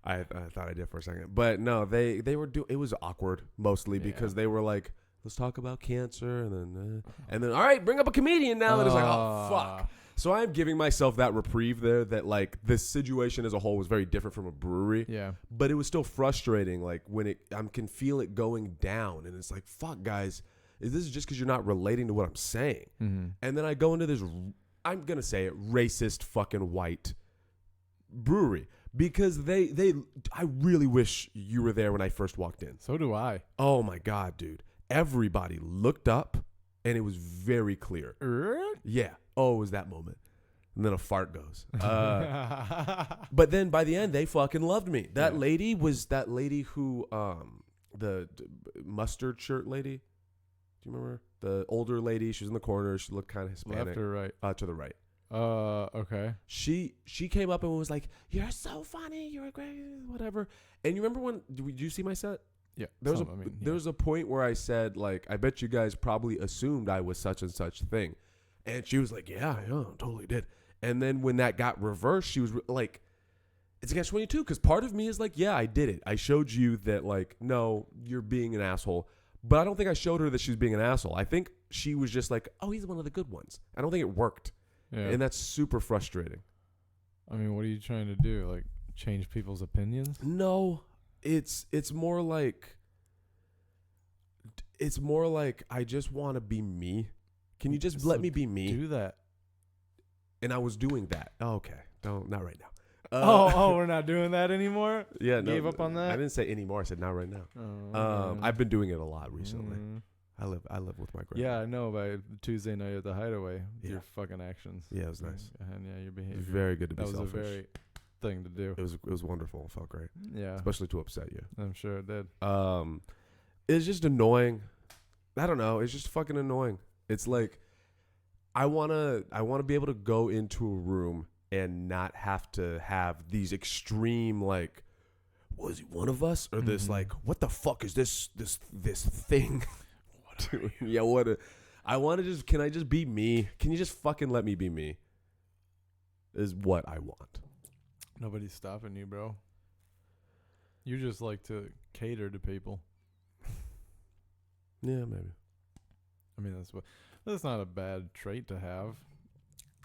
B: I thought I did for a second, but no, they were it was awkward mostly because they were like, let's talk about cancer, and then all right, bring up a comedian now. And it's like, oh fuck. So I'm giving myself that reprieve there that like this situation as a whole was very different from a brewery.
A: Yeah. But
B: it was still frustrating. Like when I can feel it going down, and it's like, fuck, guys, is this just because you're not relating to what I'm saying?
A: Mm-hmm.
B: And then I go into this, I'm gonna say it, racist fucking white brewery. Because I really wish you were there when I first walked in.
A: So do I.
B: Oh my God, dude. Everybody looked up and it was very clear. Yeah. Oh, it was that moment. And then a fart goes. But then by the end, they fucking loved me. That lady was that lady who, the mustard shirt lady. Do you remember? The older lady. She was in the corner. She looked kind of Hispanic.
A: Left or right?
B: To the right.
A: Okay.
B: She came up and was like, "You're so funny. You're a great whatever." And you remember when? Did you see my set?
A: Yeah.
B: There was a point where I said, like, I bet you guys probably assumed I was such and such thing. And she was like, yeah, totally did. And then when that got reversed, she was like, it's a catch-22 because part of me is like, yeah, I did it. I showed you that, like, no, you're being an asshole. But I don't think I showed her that she was being an asshole. I think she was just like, oh, he's one of the good ones. I don't think it worked. Yeah. And that's super frustrating.
A: I mean, what are you trying to do? Like, change people's opinions?
B: No. It's more like I just want to be me. Can you just let me be me?
A: Do that.
B: And I was doing that. Oh, okay. Not right now.
A: We're not doing that anymore?
B: Yeah,
A: Gave up on that?
B: I didn't say anymore. I said not right now. I've been doing it a lot recently. I live with my grandma.
A: Yeah, I know. By Tuesday night at the Hideaway, your fucking actions.
B: Yeah, it was nice.
A: And your behavior.
B: It was very good to be selfish.
A: That was a very thing to do.
B: It was wonderful. It felt great.
A: Yeah.
B: Especially to upset you.
A: I'm sure it did.
B: It's just annoying. I don't know. It's just fucking annoying. It's like I wanna be able to go into a room and not have to have these extreme like, was he one of us? Or this like, what the fuck is this thing? Yeah, I want to just, can I just be me? Can you just fucking let me be me? Is what I want.
A: Nobody's stopping you, bro. You just like to cater to people.
B: Yeah, maybe.
A: I mean, that's not a bad trait to have.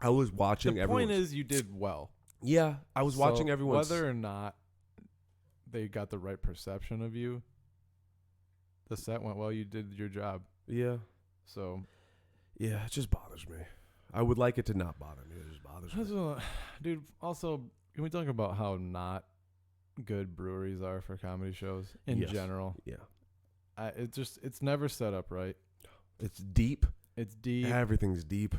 B: I was watching everyone.
A: The point is you did well.
B: Yeah, I was watching everyone.
A: Whether or not they got the right perception of you, the set went well. You did your job.
B: Yeah.
A: So.
B: Yeah, it just bothers me. I would like it to not bother me. It just bothers me.
A: Dude, also, can we talk about how not good breweries are for comedy shows in general?
B: Yeah.
A: It's never set up right.
B: It's deep.
A: It's deep.
B: Everything's deep.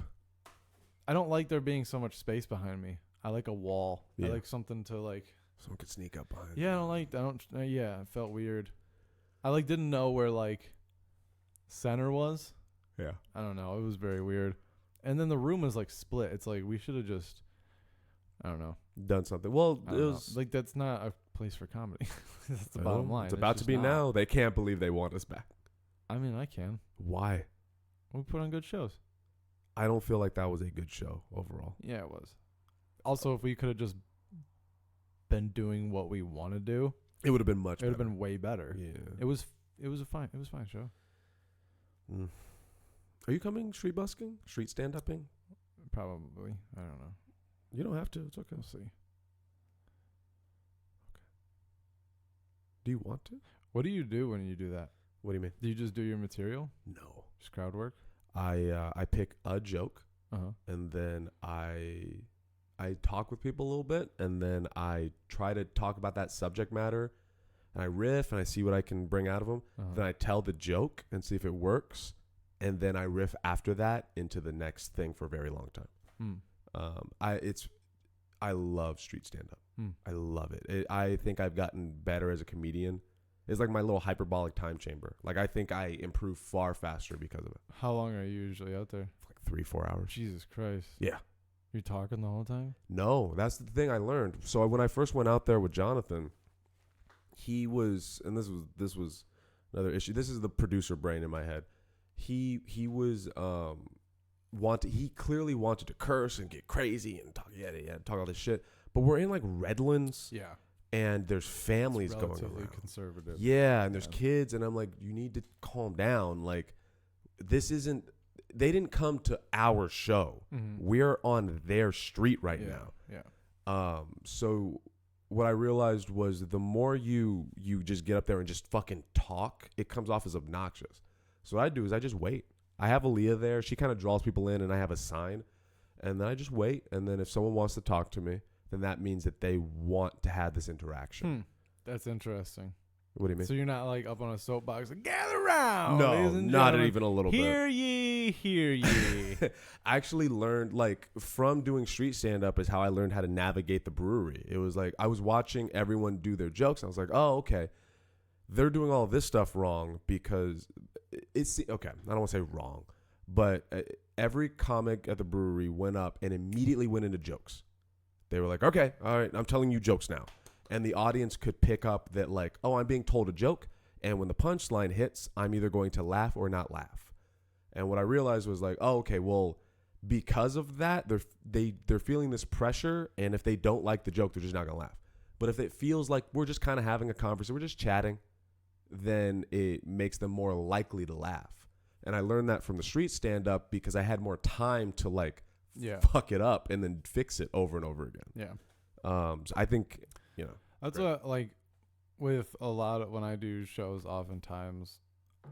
A: I don't like there being so much space behind me. I like a wall.
B: Yeah.
A: I like something to like.
B: Someone could sneak up behind.
A: Yeah, it felt weird. I didn't know where like center was.
B: Yeah.
A: I don't know. It was very weird. And then the room was like split. It's like we should have just, I don't know,
B: done something. Well, it was
A: like that's not a place for comedy. That's the bottom line.
B: It's about to be now. They can't believe they want us back.
A: I mean, I can.
B: Why?
A: We put on good shows.
B: I don't feel like that was a good show overall.
A: Yeah, it was. Also, if we could have just been doing what we want to do,
B: it would have been much better.
A: It would have been way better.
B: Yeah.
A: It was a fine show.
B: Mm. Are you coming street busking? Street stand-upping?
A: Probably. I don't know.
B: You don't have to. It's okay.
A: We'll see. Okay.
B: Do you want to?
A: What do you do when you do that?
B: What do you mean?
A: Do you just do your material?
B: No.
A: Just crowd work?
B: I pick a joke, and then I talk with people a little bit, and then I try to talk about that subject matter, and I riff, and I see what I can bring out of them. Then I tell the joke and see if it works, and then I riff after that into the next thing for a very long time. I love street stand-up. I love it. I think I've gotten better as a comedian. It's like my little hyperbolic time chamber. Like, I think I improve far faster because of it.
A: How long are you usually out there?
B: Like 3-4 hours.
A: Jesus Christ.
B: Yeah.
A: You're talking the whole time?
B: No, that's the thing I learned. So when I first went out there with Jonathan, he was, and this was another issue. This is the producer brain in my head. He was he clearly wanted to curse and get crazy and talk all this shit. But we're in like Redlands.
A: Yeah.
B: And there's families going
A: relatively
B: around.
A: Conservative.
B: Yeah, and there's kids, and I'm like, you need to calm down. Like, this isn't. They didn't come to our show.
A: Mm-hmm.
B: We're on their street right now.
A: Yeah.
B: So what I realized was the more you just get up there and just fucking talk, it comes off as obnoxious. So what I do is I just wait. I have Aaliyah there. She kind of draws people in, and I have a sign, and then I just wait. And then if someone wants to talk to me, then that means that they want to have this interaction.
A: That's interesting.
B: What do you mean?
A: So you're not like up on a soapbox like, gather around.
B: No, not even a little bit.
A: Hear ye, hear ye.
B: I actually learned, like, from doing street stand-up is how I learned how to navigate the brewery. It was like I was watching everyone do their jokes. And I was like, oh, okay. They're doing all this stuff wrong because it's, okay, I don't want to say wrong, but every comic at the brewery went up and immediately went into jokes. They were like, okay, all right, I'm telling you jokes now. And the audience could pick up that, like, oh, I'm being told a joke. And when the punchline hits, I'm either going to laugh or not laugh. And what I realized was like, oh, okay, well, because of that, they're feeling this pressure. And if they don't like the joke, they're just not going to laugh. But if it feels like we're just kind of having a conversation, we're just chatting, then it makes them more likely to laugh. And I learned that from the street stand-up because I had more time to, like, fuck it up and then fix it over and over again.
A: Yeah.
B: So I think,
A: that's what, like, with a lot of when I do shows, oftentimes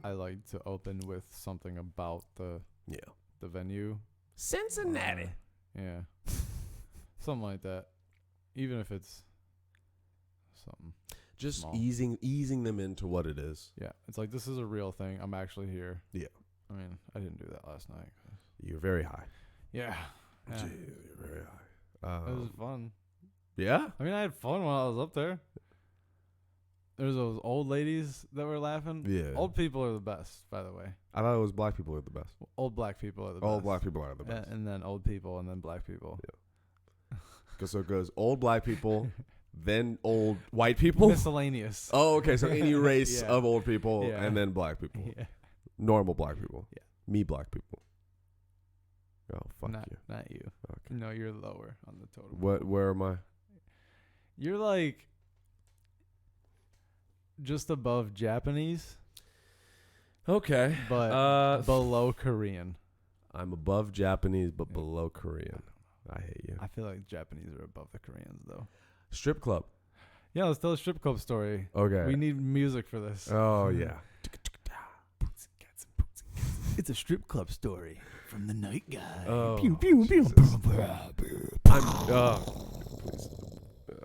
A: I like to open with something about the venue.
B: Cincinnati.
A: Yeah. Something like that. Even if it's something
B: just
A: small.
B: easing them into what it is.
A: Yeah. It's like, this is a real thing. I'm actually here.
B: Yeah.
A: I mean, I didn't do that last night.
B: You're very high.
A: Yeah.
B: Dude, you're very high.
A: It was fun.
B: Yeah?
A: I mean, I had fun while I was up there. There's those old ladies that were laughing.
B: Yeah.
A: Old people are the best, by the way.
B: I thought it was black people are the best.
A: Old black people are the best.
B: Old black people are the best.
A: And then old people, and then black people.
B: Yeah. So it goes old black people, then old white people.
A: Miscellaneous.
B: Oh, okay. So any race of old people, and then black people.
A: Yeah.
B: Normal black people.
A: Yeah.
B: Me black people. Oh, fuck you.
A: Not you.
B: Okay.
A: No, you're lower on the totem.
B: Where am I?
A: You're like just above Japanese.
B: Okay.
A: But below Korean.
B: I'm above Japanese, but below Korean. I hate you.
A: I feel like Japanese are above the Koreans, though.
B: Strip club.
A: Yeah, let's tell a strip club story.
B: Okay.
A: We need music for this.
B: Oh, yeah.
A: It's a strip club story from the night guy.
B: Oh,
A: pew, pew, pew.
B: Please.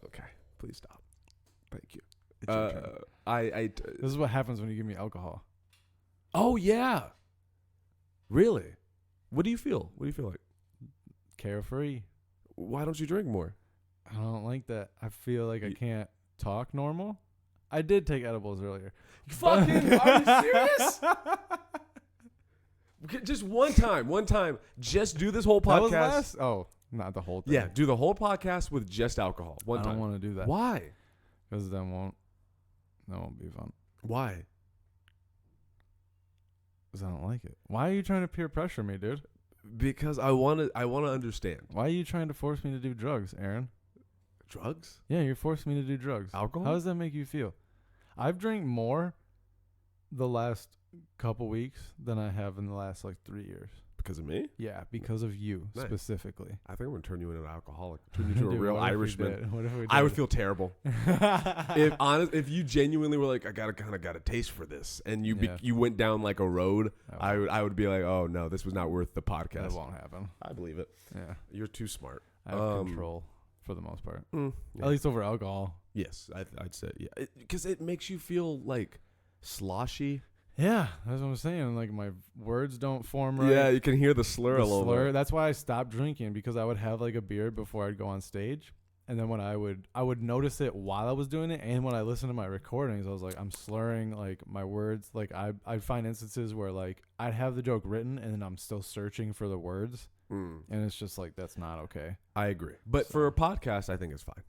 B: Okay. Please stop. Thank you.
A: It's your turn.
B: This
A: is what happens when you give me alcohol.
B: Oh, yeah. Really? What do you feel? What do you feel like?
A: Carefree.
B: Why don't you drink more?
A: I don't like that. I feel like I can't talk normal. I did take edibles earlier.
B: Fucking, are you serious? Just one time. Just do this whole podcast.
A: That was last? Oh, not the whole thing.
B: Yeah, do the whole podcast with just alcohol. One time.
A: I don't want to do that.
B: Why?
A: Because that won't be fun.
B: Why?
A: Because I don't like it. Why are you trying to peer pressure me, dude?
B: Because I want to understand.
A: Why are you trying to force me to do drugs, Aaron?
B: Drugs?
A: Yeah, you're forcing me to do drugs.
B: Alcohol?
A: How does that make you feel? I've drank more the last couple weeks than I have in the last 3 years.
B: Because of me?
A: Yeah, because of you specifically.
B: I think I'm going to turn you into an alcoholic. Turn you into a real
A: what
B: Irishman.
A: What if we did?
B: I would feel terrible. If you genuinely were like, I got a taste for this, and you went down like a road, I would be like, oh no, this was not worth the podcast.
A: That won't happen.
B: I believe it.
A: Yeah.
B: You're too smart.
A: I have control for the most part.
B: Yeah.
A: At least over alcohol.
B: Yes, I'd say, yeah. Because it makes you feel like sloshy.
A: Yeah, that's what I'm saying. Like, my words don't form right.
B: Yeah, you can hear the slur a little bit.
A: That's why I stopped drinking, because I would have like a beer before I'd go on stage. And then when I would notice it while I was doing it, and when I listened to my recordings, I was like, I'm slurring like my words. Like I'd find instances where like I'd have the joke written and then I'm still searching for the words. And it's just like, that's not okay.
B: I agree. But for a podcast, I think it's fine.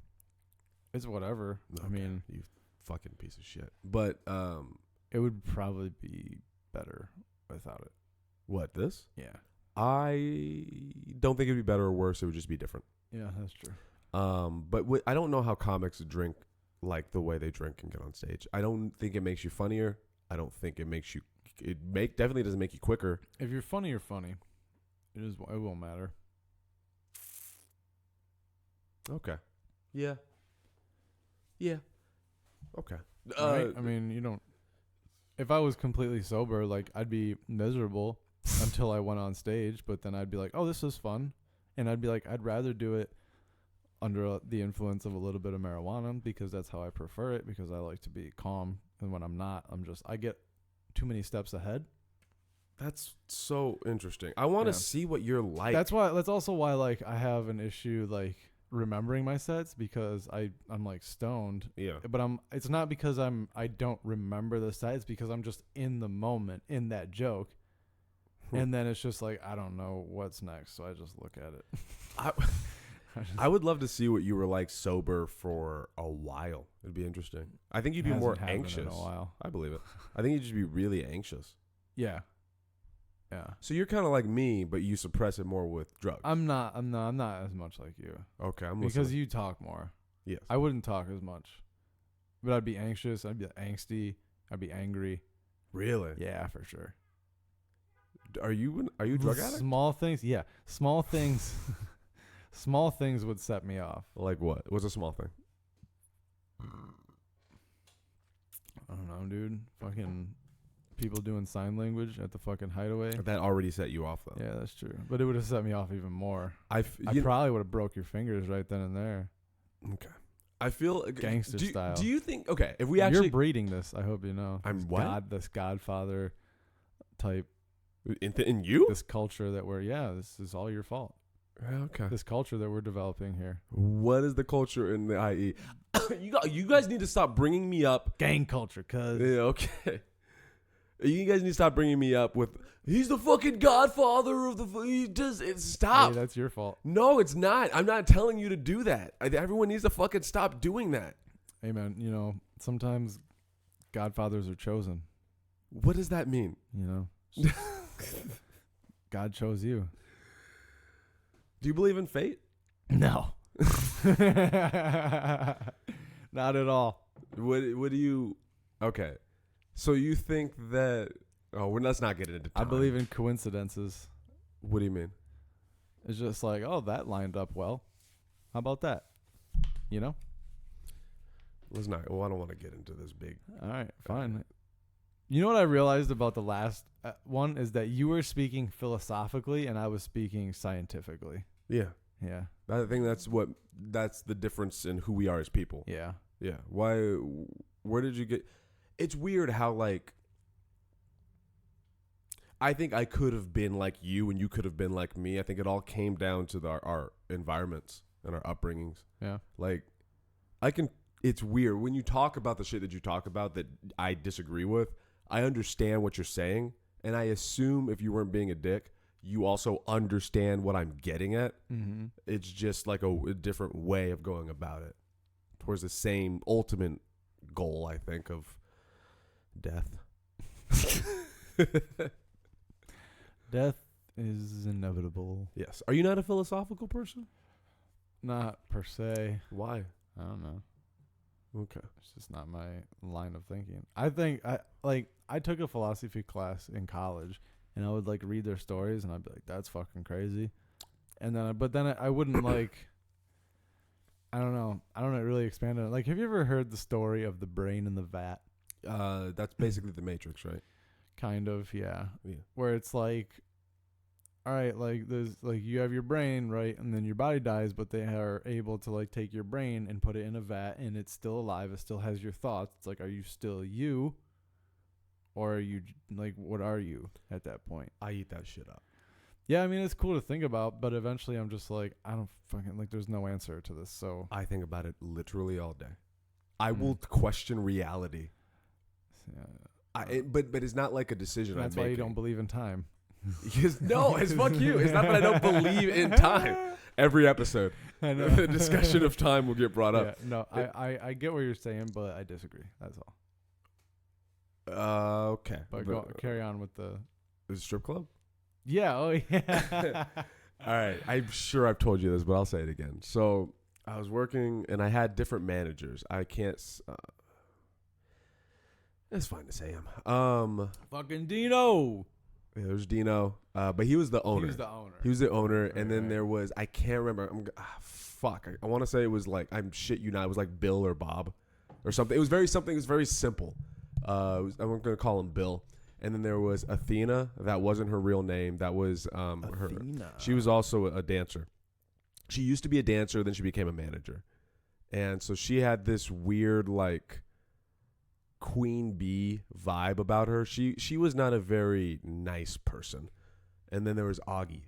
A: It's whatever. Okay. I mean,
B: you fucking piece of shit. But
A: It would probably be better without it.
B: What, this?
A: Yeah.
B: I don't think it'd be better or worse. It would just be different.
A: Yeah, that's true.
B: But I don't know how comics drink like the way they drink and get on stage. I don't think it makes you funnier. I don't think it makes you. Definitely doesn't make you quicker.
A: If you're funny, you're funny. It won't matter.
B: Okay. Yeah. Yeah. Okay.
A: Right? I mean, you don't. If I was completely sober, like I'd be miserable until I went on stage. But then I'd be like, "Oh, this is fun," and I'd be like, "I'd rather do it under the influence of a little bit of marijuana because that's how I prefer it. Because I like to be calm, and when I'm not, I get too many steps ahead."
B: That's so interesting. I want to see what you're like.
A: That's also why like I have an issue like remembering my sets because I'm like stoned.
B: Yeah.
A: But it's not because I don't remember the set, it's because I'm just in the moment in that joke. And then it's just like I don't know what's next, so I just look at it.
B: I would love to see what you were like sober for a while. It'd be interesting. I think you'd be more anxious.
A: In a while.
B: I believe it. I think you'd just be really anxious.
A: Yeah. Yeah.
B: So you're kind of like me, but you suppress it more with drugs.
A: I'm not as much like you.
B: Okay, I'm
A: because
B: listening.
A: you talk more.
B: Yes.
A: I wouldn't talk as much, but I'd be anxious. I'd be angsty. I'd be angry.
B: Really?
A: Yeah, for sure.
B: Are you a drug addict?
A: Small things. Yeah, small things. Small things would set me off.
B: Like what? What's a small thing?
A: I don't know, dude. Fucking people doing sign language at the fucking hideaway.
B: That already set you off, though.
A: Yeah, that's true. But it would have set me off even more. I
B: probably
A: would have broke your fingers right then and there.
B: Okay. I feel
A: gangster style.
B: Do you think? Okay, if we actually
A: you're breeding this, I hope you know.
B: I'm
A: this
B: what?
A: This Godfather type.
B: In you?
A: This culture that this is all your fault.
B: Okay.
A: This culture that we're developing here.
B: What is the culture in the IE? You guys need to stop bringing me up.
A: Gang culture, cuz.
B: Yeah, okay. You guys need to stop bringing me up with, he's the fucking godfather of stop.
A: Hey, that's your fault.
B: No, it's not. I'm not telling you to do that. Everyone needs to fucking stop doing that.
A: Hey, man, sometimes godfathers are chosen.
B: What does that mean?
A: God chose you.
B: Do you believe in fate?
A: No. Not at all.
B: What do you... Okay. So you think that... Oh, let's not get into time.
A: I believe in coincidences.
B: What do you mean?
A: It's just like, oh, that lined up well. How about that?
B: Let's not... Well, I don't want to get into this big...
A: All right, fine. You know what I realized about the last one is that you were speaking philosophically and I was speaking scientifically.
B: Yeah.
A: Yeah.
B: I think that's the difference in who we are as people.
A: Yeah.
B: Yeah. Where did you get... It's weird how, like... I think I could have been like you and you could have been like me. I think it all came down to our environments and our upbringings.
A: Yeah.
B: Like, it's weird. When you talk about the shit that you talk about that I disagree with, I understand what you're saying. And I assume if you weren't being a dick, you also understand what I'm getting at.
A: Mm-hmm. It's
B: just like a different way of going about it towards the same ultimate goal, I think, of death.
A: Death is inevitable.
B: Yes. Are you not a philosophical person?
A: Not per se.
B: Why?
A: I don't know.
B: Okay.
A: It's just not my line of thinking. I think I took a philosophy class in college and I would like read their stories and I'd be like, that's fucking crazy. And then I wouldn't like, I don't know really expand on it. Like, have you ever heard the story of the brain in the vat?
B: That's basically the Matrix, right?
A: Kind of, yeah.
B: Yeah.
A: Where it's like, all right, like there's like you have your brain, right, and then your body dies, but they are able to like take your brain and put it in a vat, and it's still alive. It still has your thoughts. It's like, are you still you, or are you like, what are you at that point?
B: I eat that shit up.
A: Yeah, I mean it's cool to think about, but eventually I'm just like, I don't fucking like. There's no answer to this, so
B: I think about it literally all day. I will question reality.
A: Yeah.
B: But it's not like a decision.
A: That's why you don't believe in time.
B: No, it's fuck you. It's not that I don't believe in time. Every episode,
A: I know.
B: the discussion of time will get brought up.
A: Yeah, no, I get what you're saying, but I disagree. That's all.
B: Okay.
A: But carry on with the.
B: It was a strip club?
A: Yeah. Oh, yeah.
B: All right. I'm sure I've told you this, but I'll say it again. So I was working, and I had different managers. I can't. It's fine to say him.
A: Fucking Dino.
B: Yeah, there's Dino, but he was the owner. He was the owner, and then there was, I can't remember. Fuck. I want to say it was like, I'm shit you not. It was like Bill or Bob or something. It was very simple. I'm going to call him Bill. And then there was Athena. That wasn't her real name. That was her. She was also a dancer. She used to be a dancer, then she became a manager. And so she had this weird, like, queen bee vibe about her. She was not a very nice person. And then there was Augie.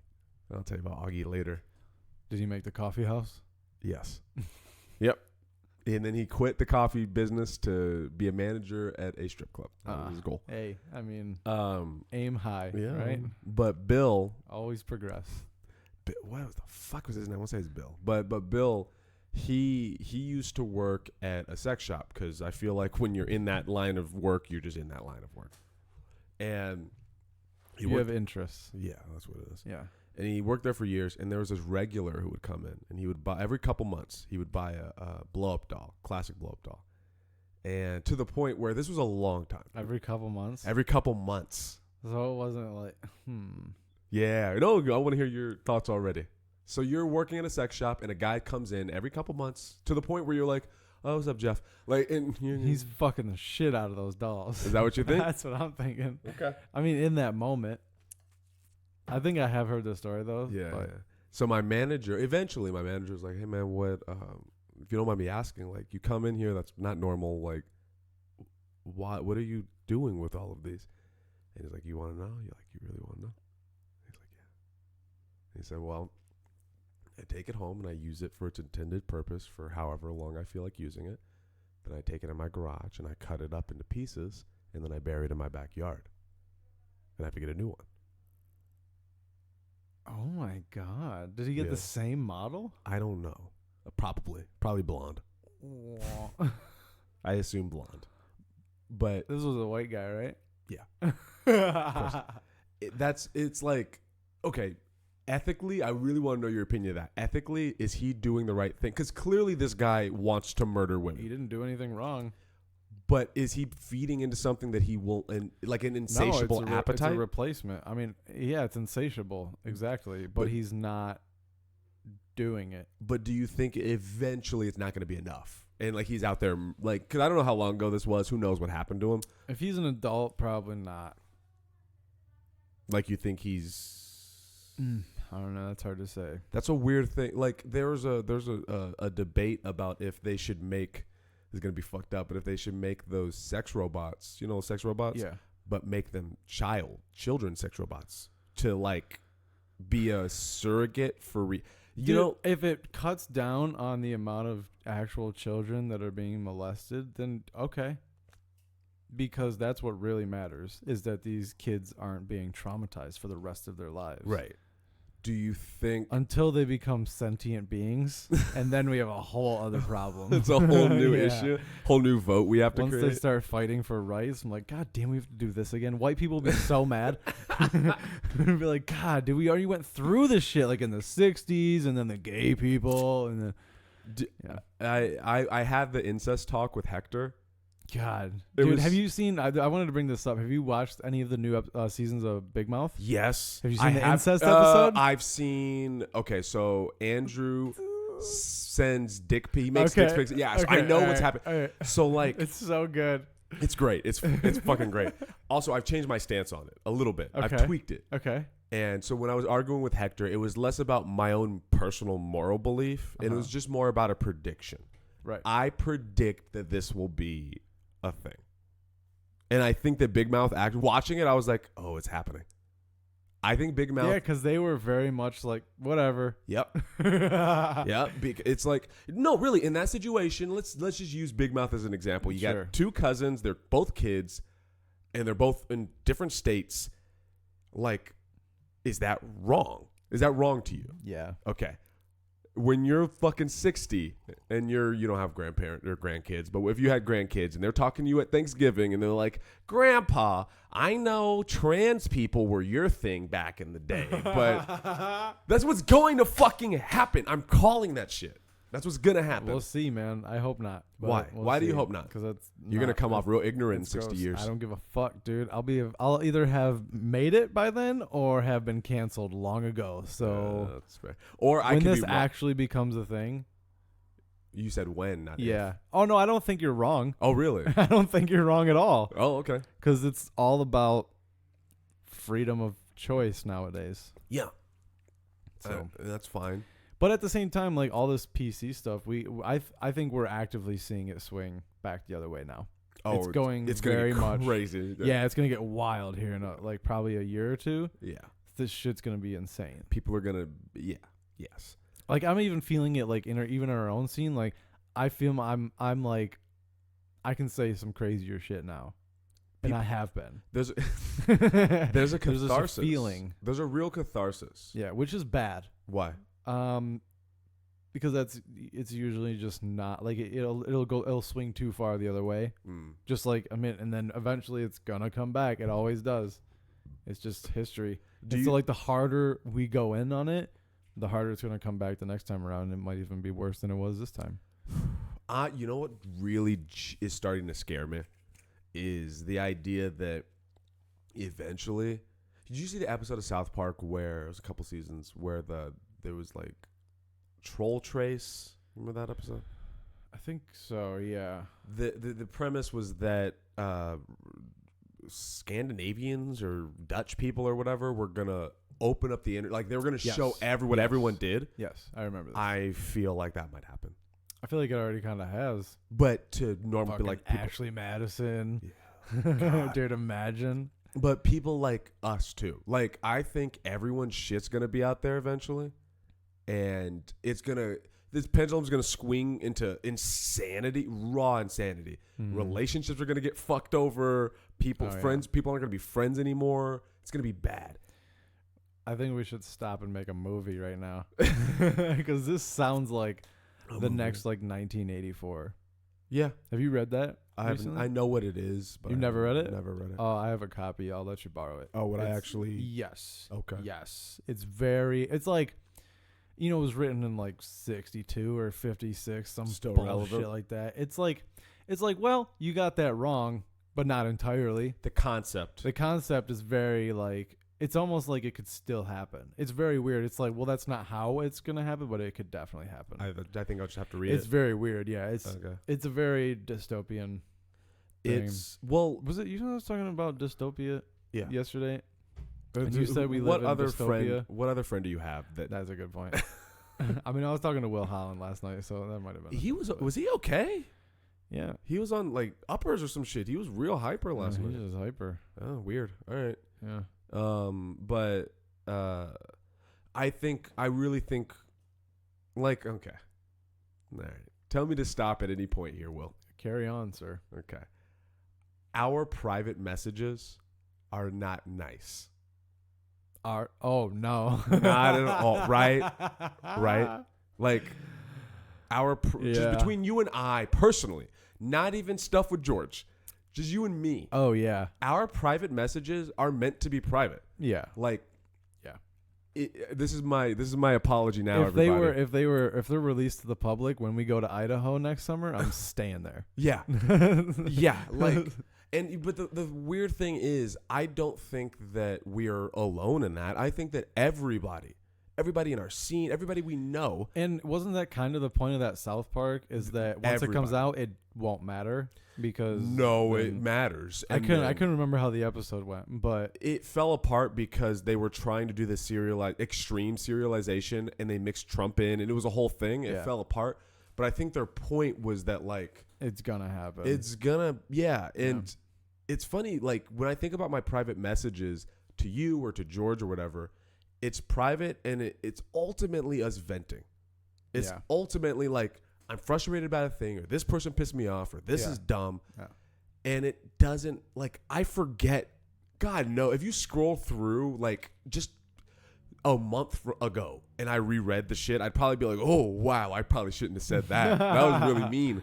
B: I'll tell you about Augie later.
A: Did he make the coffee house?
B: Yes. Yep. And then he quit the coffee business to be a manager at a strip club. That was his goal.
A: Hey, I mean, aim high,
B: yeah,
A: right?
B: But Bill,
A: always progress.
B: What the fuck was his name? I won't say it's Bill. But Bill, he used to work at a sex shop, because I feel like when you're in that line of work, you're just in that line of work. And
A: you have interests.
B: Yeah, that's what it is.
A: Yeah.
B: And he worked there for years, and there was this regular who would come in, and he would buy, every couple months, he would buy a blow-up doll, classic blow-up doll. And to the point where this was a long time.
A: Every couple months?
B: Every couple months.
A: So it wasn't like,
B: Yeah. No, I want to hear your thoughts already. So you're working in a sex shop, and a guy comes in every couple months, to the point where you're like, oh, what's up, Jeff? Like, and
A: he's fucking the shit out of those dolls.
B: Is that what you think?
A: That's what I'm thinking.
B: Okay.
A: I mean, in that moment. I think I have heard this story, though.
B: Yeah,
A: but.
B: Yeah. So eventually my manager was like, hey, man, what, if you don't mind me asking, like, you come in here, that's not normal. Like, what are you doing with all of these? And he's like, you want to know? You really want to know? He's like, yeah. And he said, well, I take it home and I use it for its intended purpose for however long I feel like using it. Then I take it in my garage and I cut it up into pieces, and then I bury it in my backyard. And I have to get a new one.
A: Oh my God. Did he get the same model?
B: I don't know. Probably blonde. I assume blonde. But
A: this was a white guy, right?
B: Yeah. Of course. It's like, okay, ethically, I really want to know your opinion of that. Ethically, is he doing the right thing? Because clearly this guy wants to murder women.
A: He didn't do anything wrong.
B: But is he feeding into something that he won't, like an insatiable appetite?
A: It's a replacement. I mean, yeah, it's insatiable, exactly. But he's not doing it.
B: But do you think eventually it's not going to be enough? And like he's out there, like, because I don't know how long ago this was. Who knows what happened to him?
A: If he's an adult, probably not.
B: Like, you think he's?
A: I don't know. That's hard to say.
B: That's a weird thing. Like, there's a debate about if they should make. Is going to be fucked up, but if they should make those sex robots, sex robots,
A: yeah,
B: but make them children sex robots to like be a surrogate for
A: if it cuts down on the amount of actual children that are being molested, then okay, because that's what really matters, is that these kids aren't being traumatized for the rest of their lives,
B: right? Do you think
A: until they become sentient beings, and then we have a whole other problem?
B: It's a whole new issue, whole new vote we have to create.
A: Once they start fighting for rights, I'm like, God damn, we have to do this again. White people will be so mad. They'll be like, God, dude, we already went through this shit like in the 60s, and then the gay people, and then
B: I had the incest talk with Hector.
A: God, dude, have you seen? I wanted to bring this up. Have you watched any of the new seasons of Big Mouth?
B: Yes.
A: Have you seen the incest episode?
B: I've seen. Okay, so Andrew sends dick pics. He makes dick pics. Yeah, so I know what's happening. So like,
A: it's so good.
B: It's great. It's fucking great. Also, I've changed my stance on it a little bit.
A: Okay.
B: I've tweaked it.
A: Okay.
B: And so when I was arguing with Hector, it was less about my own personal moral belief, and it was just more about a prediction.
A: Right.
B: I predict that this will be a thing. And I think that Big Mouth, watching it, I was like, oh, it's happening. I think Big Mouth.
A: Yeah, because they were very much like, whatever.
B: Yep. Yeah. It's like, no, really, in that situation, let's just use Big Mouth as an example. You got two cousins, they're both kids, and they're both in different states. Like, is that wrong? Is that wrong to you?
A: Yeah.
B: Okay. when you're fucking 60 and you don't have grandparents or grandkids, but if you had grandkids and they're talking to you at Thanksgiving and they're like, Grandpa, I know trans people were your thing back in the day, but that's what's going to fucking happen. I'm calling that shit. That's what's going to happen.
A: We'll see, man. I hope not.
B: Why? Why do you hope not?
A: Because that's
B: you're going to come off real ignorant in 60
A: gross.
B: years.
A: I don't give a fuck, dude. I'll either have made it by then or have been canceled long ago. So
B: that's fair. Or
A: when this actually becomes a thing.
B: You said when, not
A: yeah.
B: if.
A: Oh, no, I don't think you're wrong.
B: Oh, really?
A: I don't think you're wrong at all.
B: Oh, okay.
A: Because it's all about freedom of choice nowadays.
B: Yeah.
A: So
B: that's fine.
A: But at the same time, like all this PC stuff, I think we're actively seeing it swing back the other way now. Oh, it's very much
B: crazy.
A: Yeah, it's gonna get wild here in like probably a year or two.
B: Yeah,
A: this shit's gonna be insane.
B: People are gonna, yes.
A: Like I'm even feeling it like even in our own scene. Like I feel I'm like I can say some crazier shit now. And I have been.
B: There's a catharsis.
A: There's a feeling.
B: There's a real catharsis.
A: Yeah, which is bad.
B: Why?
A: Because it's usually just not like it'll swing too far the other way. Just like a minute, and then eventually it's gonna come back. It always does. It's just history. So like the harder we go in on it, the harder it's gonna come back the next time around. And it might even be worse than it was this time.
B: You know what really is starting to scare me is the idea that eventually. Did you see the episode of South Park where it was a couple seasons where there was like troll trace? Remember that episode?
A: I think so. Yeah.
B: The premise was that Scandinavians or Dutch people or whatever were gonna open up the internet, like they were gonna show what everyone did.
A: Yes, I remember that.
B: I feel like that might happen.
A: I feel like it already kind of has.
B: But to normally be like people,
A: Ashley Madison, yeah. Dude, imagine.
B: But people like us too. Like I think everyone's shit's gonna be out there eventually, and this pendulum's gonna swing into insanity, raw insanity. Relationships are gonna get fucked over. People aren't gonna be friends anymore. It's gonna be bad.
A: I think we should stop and make a movie right now because this sounds like the next like 1984.
B: Yeah.
A: Have you read that?
B: I know what it is, but
A: you've never read it?
B: Never read it.
A: Oh, I have a copy. I'll let you borrow it.
B: Oh, I actually?
A: Yes.
B: Okay.
A: Yes. It's like, it was written in like 62 or 56, some
B: still
A: bullshit
B: relevant
A: like that. It's like, well, you got that wrong, but not entirely.
B: The concept
A: is very like, it's almost like it could still happen. It's very weird. It's like, well, that's not how it's going to happen, but it could definitely happen.
B: I think I'll just have to read it.
A: It's very weird. Yeah. It's a very dystopian thing.
B: Was
A: it, I was talking about dystopia yesterday?
B: And you said we live in dystopia. What other friend do you have? That's
A: a good point. I mean, I was talking to Will Holland last night, so that might have been.
B: Was he okay?
A: Yeah.
B: He was on like uppers or some shit. He was real hyper last night.
A: He was hyper.
B: Oh, weird. All right.
A: Yeah.
B: But I really think like, okay. All right. Tell me to stop at any point here, Will.
A: Carry on, sir.
B: Okay. Our private messages are not nice.
A: Oh no.
B: Not at all. Right? Like just between you and I personally, not even stuff with George. Just you and me.
A: Oh yeah.
B: Our private messages are meant to be private.
A: Yeah.
B: Like,
A: yeah.
B: This is my apology now.
A: If they're released to the public when we go to Idaho next summer, I'm staying there.
B: Yeah. Yeah. Like, but the weird thing is, I don't think that we're alone in that. I think that everybody in our scene, everybody we know.
A: And wasn't that kind of the point of that South Park? Is that once it comes out, it won't matter because
B: it matters.
A: I couldn't remember how the episode went, but
B: it fell apart because they were trying to do the extreme serialization, and they mixed Trump in, and it was a whole thing. It fell apart. But I think their point was that like
A: it's gonna happen.
B: And it's funny, like when I think about my private messages to you or to George or whatever. It's private, and it's ultimately us venting. It's ultimately like, I'm frustrated about a thing, or this person pissed me off, or this is dumb. Yeah. And it doesn't, like, I forget. God, no. If you scroll through, like, just a month ago and I reread the shit, I'd probably be like, oh, wow, I probably shouldn't have said that. That was really mean.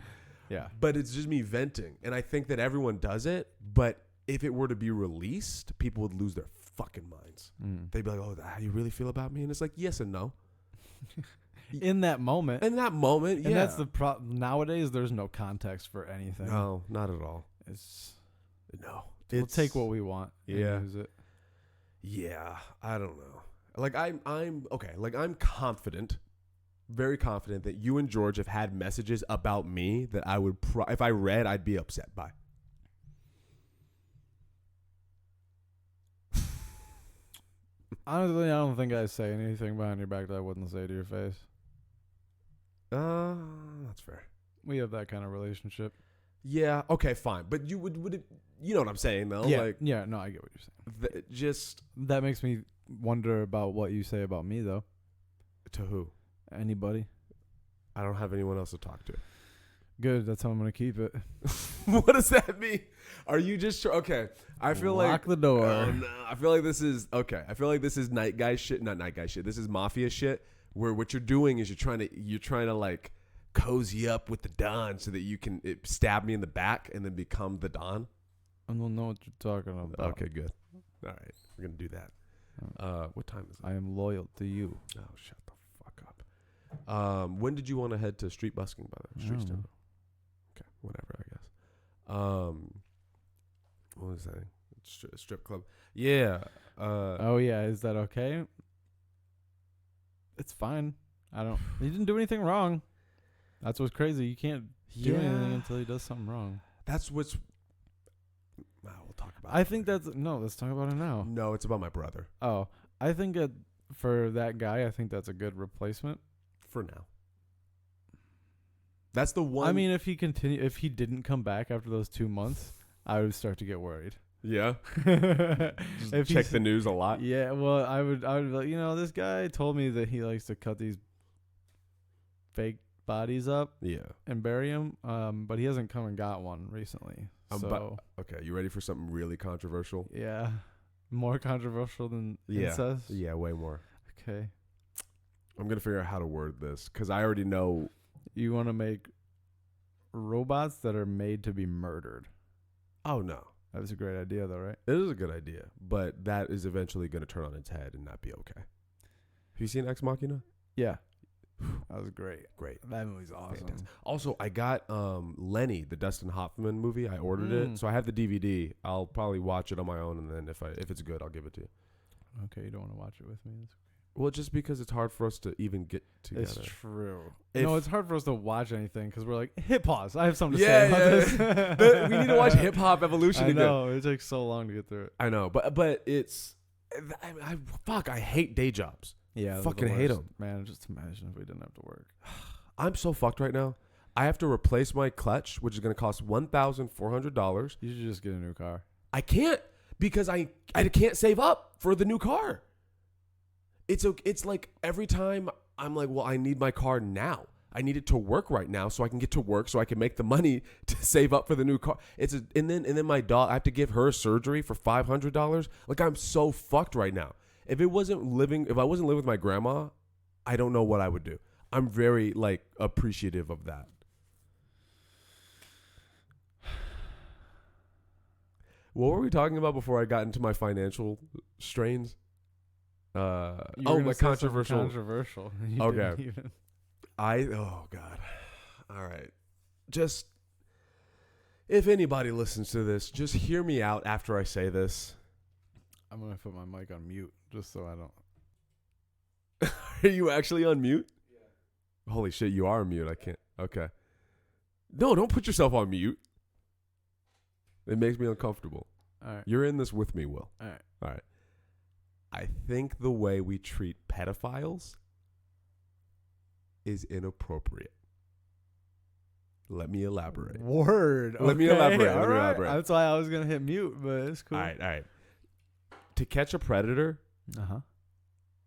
A: Yeah.
B: But it's just me venting. And I think that everyone does it. But if it were to be released, people would lose their fucking minds. They'd be like, oh, how you really feel about me? And it's like, yes and no.
A: In that moment.
B: In that moment, yeah.
A: And that's the problem. Nowadays, there's no context for anything.
B: No, not at all.
A: We'll take what we want.
B: Yeah.
A: And use it.
B: Yeah, I don't know. Like I'm okay. Like I'm confident, very confident that you and George have had messages about me that I would, if I read, I'd be upset by.
A: Honestly, I don't think I say anything behind your back that I wouldn't say to your face.
B: That's fair.
A: We have that kind of relationship.
B: Yeah. Okay. Fine. But you would it, you know what I'm saying though?
A: Yeah.
B: Like,
A: yeah. No, I get what you're saying.
B: That
A: makes me wonder about what you say about me, though.
B: To who?
A: Anybody.
B: I don't have anyone else to talk to.
A: Good. That's how I'm gonna keep it.
B: What does that mean? Are you just okay? I feel like
A: lock the door.
B: Oh, no. I feel like this is okay. I feel like this is night guy shit. Not night guy shit. This is mafia shit. Where what you're doing is you're trying to like cozy up with the Don so that you can stab me in the back and then become the Don.
A: I don't know what you're talking about.
B: Okay, good. All right, we're gonna do that. What time is it?
A: I am loyal to you.
B: Oh, shut the fuck up. When did you want to head to street busking? By the way, street. Okay, whatever. I guess. What was that? Strip club. Yeah.
A: Oh yeah, is that okay? It's fine. He didn't do anything wrong. That's what's crazy. You can't do anything until he does something wrong.
B: That's what's. We'll talk about.
A: I think let's talk about it now.
B: No, it's about my brother.
A: Oh, I think for that guy, I think that's a good replacement
B: for now. That's the one.
A: I mean, if he didn't come back after those 2 months, I would start to get worried.
B: Yeah.
A: If
B: check the news a lot.
A: Yeah, well, I would be like, this guy told me that he likes to cut these fake bodies up, and bury them, but he hasn't come and got one recently.
B: Okay, you ready for something really controversial?
A: Yeah, more controversial than incest.
B: Yeah, way more.
A: Okay,
B: I'm gonna figure out how to word this because I already know.
A: You want to make robots that are made to be murdered?
B: Oh no.
A: That was a great idea, though, right?
B: It is a good idea, but that is eventually going to turn on its head and not be okay. Have you seen Ex Machina?
A: Yeah. That was great.
B: Great.
A: That movie's awesome.
B: Fantastic. Also, I got Lenny, the Dustin Hoffman movie. I ordered it, so I have the DVD. I'll probably watch it on my own, and then if it's good, I'll give it to you.
A: Okay, you don't want to watch it with me?
B: Well, just because it's hard for us to even get together.
A: It's true. It's hard for us to watch anything because we're like, hit pause. I have something to say about this.
B: We need to watch Hip Hop Evolution again.
A: I know. It takes so long to get through it.
B: I know. But it's... I hate day jobs.
A: Yeah.
B: Fucking hate them.
A: Man, just imagine if we didn't have to work.
B: I'm so fucked right now. I have to replace my clutch, which is going to cost $1,400.
A: You should just get a new car.
B: I can't because I can't save up for the new car. It's like every time I'm like, well, I need my car now. I need it to work right now so I can get to work so I can make the money to save up for the new car. And then my dog, I have to give her surgery for $500. Like I'm so fucked right now. If I wasn't living with my grandma, I don't know what I would do. I'm very appreciative of that. What were we talking about before I got into my financial strains? My controversial.
A: Controversial.
B: Okay. Oh God. All right. Just if anybody listens to this, just hear me out after I say this.
A: I'm gonna put my mic on mute just so I don't.
B: Are you actually on mute? Yeah. Holy shit, you are on mute. I can't. Okay. No, don't put yourself on mute. It makes me uncomfortable.
A: All right.
B: You're in this with me, Will.
A: All right.
B: All right. I think the way we treat pedophiles is inappropriate. Let me elaborate.
A: Word.
B: Let me elaborate.
A: That's why I was going to hit mute, but it's cool.
B: All right. To Catch a Predator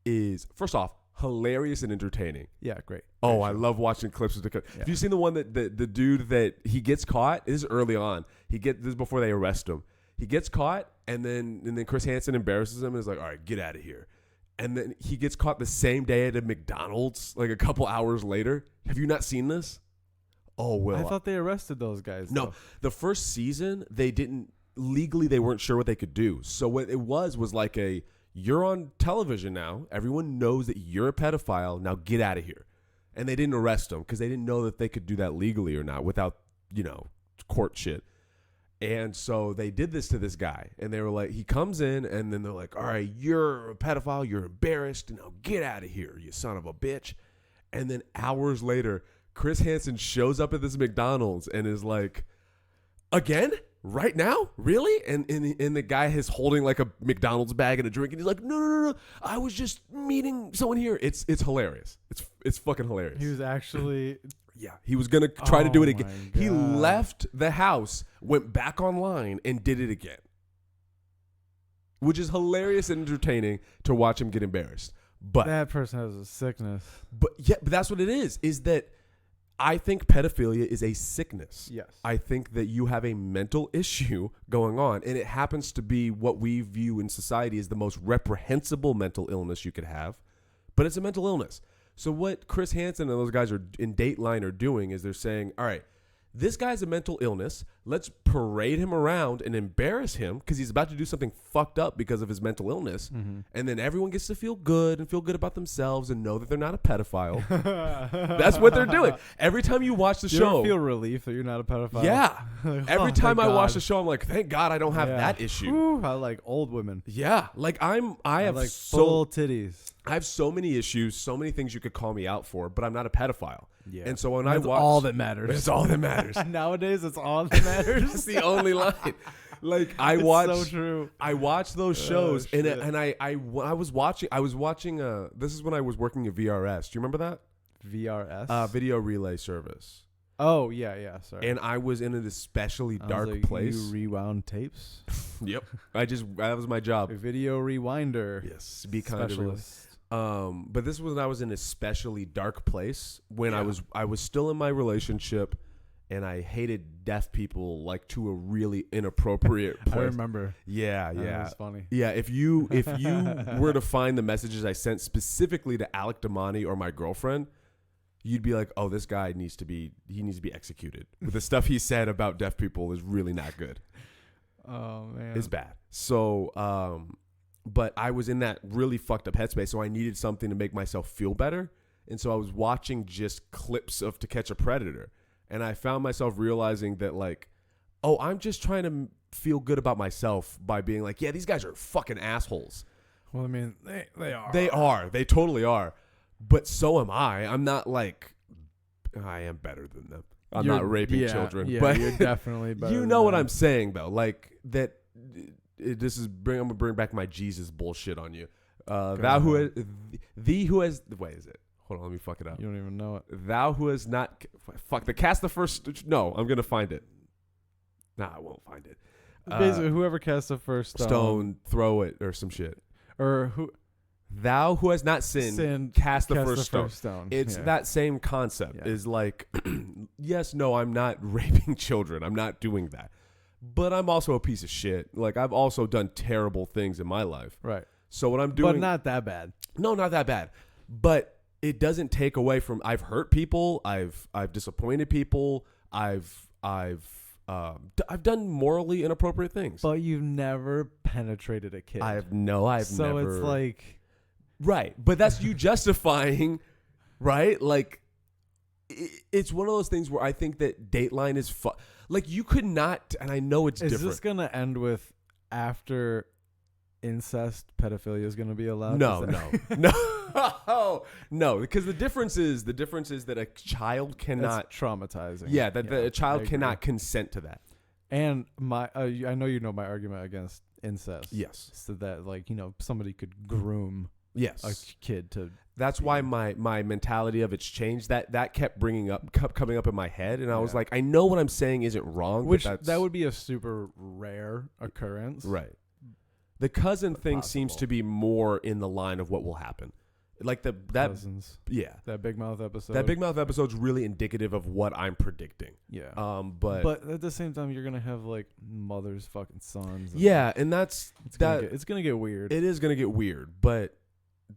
B: is, first off, hilarious and entertaining.
A: Yeah, great.
B: Oh, I love watching clips of the. Have you seen the one that the dude that he gets caught? This is early on. This is before they arrest him. He gets caught, and then Chris Hansen embarrasses him and is like, "All right, get out of here." and then he gets caught the same day at a McDonald's, like a couple hours later. Have you not seen this? Oh, well.
A: I thought they arrested those guys.
B: No,
A: though.
B: the first season, they didn't, legally, they weren't sure what they could do. So what it was like you're on television now. Everyone knows that you're a pedophile. Now get out of here. And they didn't arrest him because they didn't know that they could do that legally or not without, court shit. And so they did this to this guy. And they were like, he comes in and then they're like, all right, you're a pedophile. You're embarrassed. Now get out of here, you son of a bitch. And then hours later, Chris Hansen shows up at this McDonald's and is like, again? Right now? Really? And the guy is holding like a McDonald's bag and a drink, and he's like, no. I was just meeting someone here. It's hilarious. It's fucking hilarious.
A: He was actually
B: yeah. He was gonna try to do it again.
A: God.
B: He left the house, went back online, and did it again, which is hilarious and entertaining to watch him get embarrassed. But
A: that person has a sickness.
B: But that's what it is. Is that I think pedophilia is a sickness.
A: Yes.
B: I think that you have a mental issue going on, and it happens to be what we view in society as the most reprehensible mental illness you could have, but it's a mental illness. So what Chris Hansen and those guys are in Dateline are doing is they're saying, all right, this guy's a mental illness. Let's parade him around and embarrass him because he's about to do something fucked up because of his mental illness. Mm-hmm. And then everyone gets to feel good about themselves and know that they're not a pedophile. That's what they're doing. Every time you watch the show.
A: You feel relief that you're not a pedophile?
B: Yeah.
A: Like,
B: Every time I watch the show, I'm like, thank God I don't have that issue.
A: Whew, I like old women.
B: Yeah. Like I have
A: like full titties.
B: I have so many issues, so many things you could call me out for, but I'm not a pedophile.
A: Yeah.
B: And so when
A: that's
B: I watch,
A: all that matters.
B: It's all that matters.
A: Nowadays, it's all that matters.
B: It's the only line. Like
A: so true.
B: I watch those shows,
A: shit.
B: and I was watching. This is when I was working at VRS. Do you remember that?
A: VRS.
B: Video relay service.
A: Oh yeah. Sorry.
B: And I was in an especially dark
A: like,
B: place.
A: You rewound tapes.
B: Yep. That was my job.
A: A video rewinder.
B: Yes. Be kind of
A: specialist.
B: But this was when I was in an especially dark place when I was still in my relationship, and I hated deaf people like to a really inappropriate point.
A: I remember.
B: Yeah.
A: That was funny.
B: Yeah, if you were to find the messages I sent specifically to Alec Damani or my girlfriend, you'd be like, "Oh, this guy needs to be executed." The stuff he said about deaf people is really not good.
A: Oh man.
B: It's bad. So, but I was in that really fucked up headspace, so I needed something to make myself feel better. And so I was watching just clips of To Catch a Predator. And I found myself realizing that, like, oh, I'm just trying to feel good about myself by being like, yeah, these guys are fucking assholes.
A: Well, I mean, they are.
B: They are. They totally are. But so am I. I'm not like, I am better than them. I'm not raping children.
A: Yeah,
B: but
A: you're definitely better.
B: You know what I'm saying, though. Like, that. I'm gonna bring back my Jesus bullshit on you. Thou who has, wait, is it? Hold on, let me fuck it up.
A: You don't even know it.
B: Thou who has not, cast the first. No, I'm gonna find it. Nah, I won't find it.
A: Basically, whoever casts the first
B: stone, throw it or some shit.
A: Or who?
B: Thou who has not sinned, cast the first stone. It's that same concept. Yeah. Is like, yes, no, I'm not raping children. I'm not doing that. But I'm also a piece of shit. Like, I've also done terrible things in my life.
A: Right.
B: So what I'm doing...
A: But not that bad.
B: No, not that bad. But it doesn't take away from... I've hurt people. I've disappointed people. I've done morally inappropriate things.
A: But you've never penetrated a kid.
B: I've never...
A: So it's like...
B: Right. But that's you justifying, right? Like, it's one of those things where I think that Dateline is... Like, you could not, and I know it's different.
A: Is this going to end with after incest, pedophilia is going to be allowed?
B: No. No, because the difference is that a child cannot...
A: It's traumatizing.
B: Yeah, that a child cannot consent to that.
A: And I know you know my argument against incest.
B: Yes.
A: So that, like, somebody could groom a kid to...
B: That's why my mentality of it's changed. That kept coming up in my head, and I was like, I know what I'm saying isn't wrong.
A: Which
B: but
A: that would be a super rare occurrence,
B: right? The cousin thing seems to be more in the line of what will happen, like that
A: cousins.
B: Yeah,
A: that Big Mouth episode.
B: That Big Mouth episode's really indicative of what I'm predicting.
A: Yeah.
B: But
A: at the same time, you're gonna have like mothers fucking sons.
B: And that's
A: it's gonna get weird.
B: It is gonna get weird, but.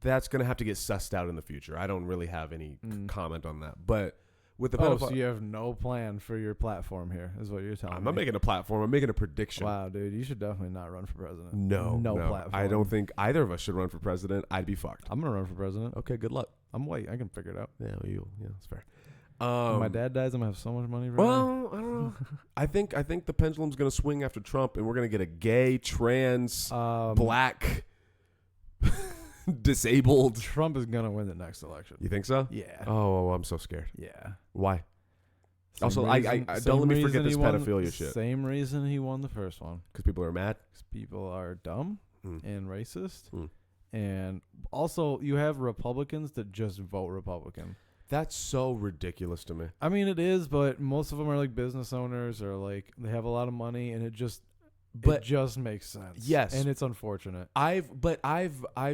B: that's going to have to get sussed out in the future. I don't really have any comment on that. But with the pedophile...
A: so you have no plan for your platform here, is what you're telling me.
B: I'm not making a platform. I'm making a prediction.
A: Wow, dude. You should definitely not run for president.
B: No
A: platform.
B: I don't think either of us should run for president. I'd be fucked.
A: I'm going to run for president.
B: Okay, good luck.
A: I'm white. I can figure it out.
B: Yeah, that's fair.
A: When my dad dies, I'm going to have so much money.
B: Well, I don't know. I think the pendulum's going to swing after Trump, and we're going to get a gay, trans, black... disabled.
A: Trump is gonna win the next election.
B: You think so?
A: Yeah.
B: Oh, I'm so scared.
A: Yeah.
B: Why? Also, I don't let me forget this pedophilia shit.
A: Same reason he won the first one.
B: Because people are mad.
A: Because people are dumb and racist, and also you have Republicans that just vote Republican.
B: That's so ridiculous to me. I
A: mean, it is, but most of them are like business owners or like they have a lot of money, and it just makes sense.
B: Yes,
A: and it's unfortunate.
B: I've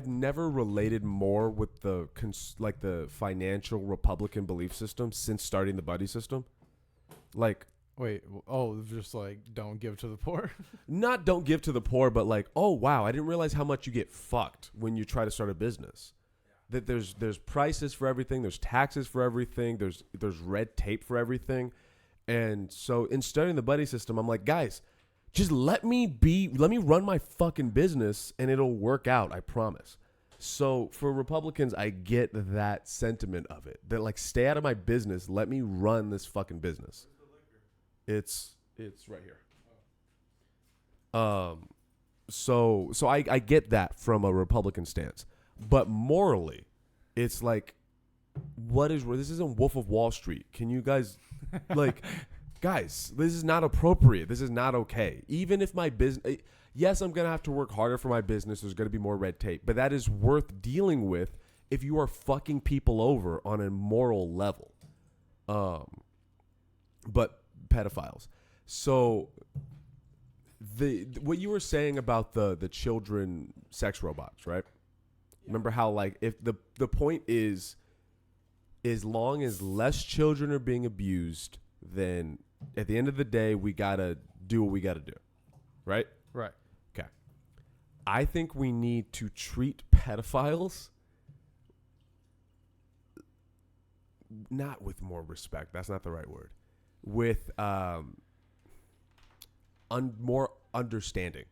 B: never related more with the financial Republican belief system since starting the buddy system. Like,
A: wait, just like don't give to the poor.
B: Not don't give to the poor, but like, oh wow, I didn't realize how much you get fucked when you try to start a business. That there's prices for everything, there's taxes for everything, there's red tape for everything, and so in starting the buddy system, I'm like, guys. Just let me run my fucking business and it'll work out, I promise. So for Republicans, I get that sentiment of it. That like, stay out of my business, let me run this fucking business. It's right here. So I get that from a Republican stance. But morally, it's like, this isn't Wolf of Wall Street. Can you guys like guys, this is not appropriate. This is not okay. Even if my business, yes, I'm going to have to work harder for my business. There's going to be more red tape, but that is worth dealing with if you are fucking people over on a moral level. But pedophiles. So what you were saying about the children sex robots, right? Yeah. Remember how like if the point is, as long as less children are being abused, then at the end of the day, we got to do what we got to do. Right?
A: Right.
B: Okay. I think we need to treat pedophiles not with more respect. That's not the right word. With more understanding.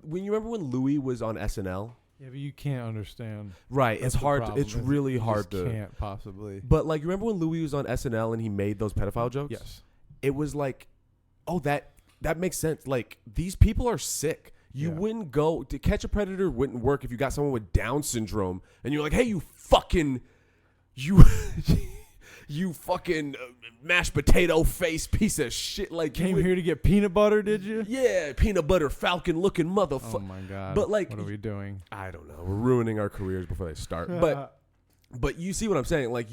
B: When you remember when Louis was on SNL?
A: Yeah, but you can't understand.
B: Right. It's hard. It's really hard to.
A: Can't possibly.
B: But like, you remember when Louis was on SNL and he made those pedophile jokes?
A: Yes.
B: It was like, oh, that makes sense. Like, these people are sick. You wouldn't go to Catch a Predator. Wouldn't work if you got someone with Down syndrome and you're like, hey, you fucking mashed potato face piece of shit. Like,
A: came here to get peanut butter, did you?
B: Yeah, peanut butter falcon looking motherfucker.
A: Oh my god!
B: But like,
A: what are we doing?
B: I don't know. We're ruining our careers before they start. But you see what I'm saying? Like,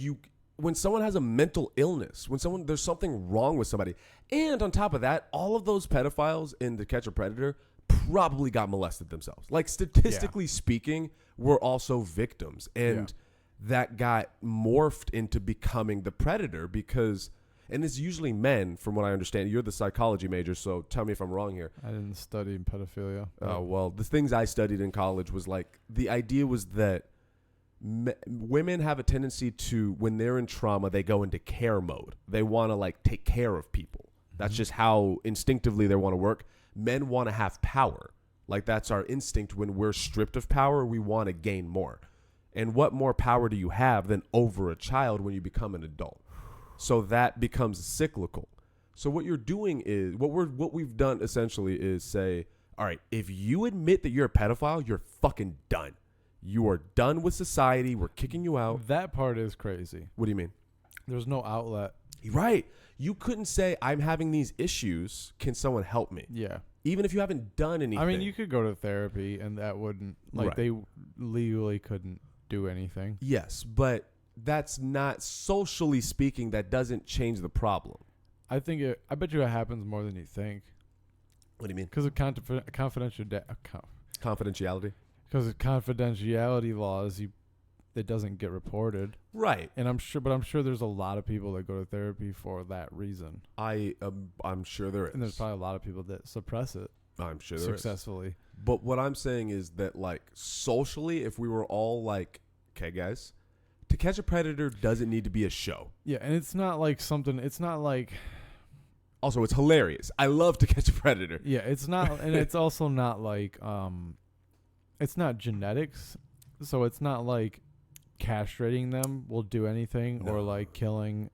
B: when someone has a mental illness, there's something wrong with somebody, and on top of that, all of those pedophiles in To Catch a Predator probably got molested themselves. Like, statistically speaking, we're also victims, and that got morphed into becoming the predator because, and it's usually men, from what I understand. You're the psychology major, so tell me if I'm wrong here.
A: I didn't study pedophilia.
B: Oh, well, the things I studied in college was like, the idea was that women have a tendency to, when they're in trauma, they go into care mode. They want to like take care of people. That's just how instinctively they want to work. Men want to have power. Like, that's our instinct. When we're stripped of power, we want to gain more. And what more power do you have than over a child when you become an adult? So that becomes cyclical. So what you're doing is, what we've done essentially is say, all right, if you admit that you're a pedophile, you're fucking done. You are done with society. We're kicking you out.
A: That part is crazy.
B: What do you mean?
A: There's no outlet.
B: Right. You couldn't say, I'm having these issues. Can someone help me?
A: Yeah.
B: Even if you haven't done anything.
A: I mean, you could go to therapy and that wouldn't, like, they legally couldn't do anything.
B: Yes, but that's not, socially speaking, that doesn't change the problem.
A: I bet you it happens more than you think.
B: What do you mean?
A: Because of confidentiality. Because of confidentiality laws, it doesn't get reported.
B: Right.
A: And I'm sure there's a lot of people that go to therapy for that reason.
B: I'm sure there is.
A: And there's probably a lot of people that suppress it.
B: I'm sure there is.
A: successfully.
B: But what I'm saying is that, like, socially, if we were all like, okay, guys, To Catch a Predator doesn't need to be a show.
A: Yeah, and it's not like something. It's not like.
B: Also, it's hilarious. I love To Catch a Predator.
A: Yeah, it's not, and it's also not like it's not genetics, so it's not like castrating them will do anything or like killing.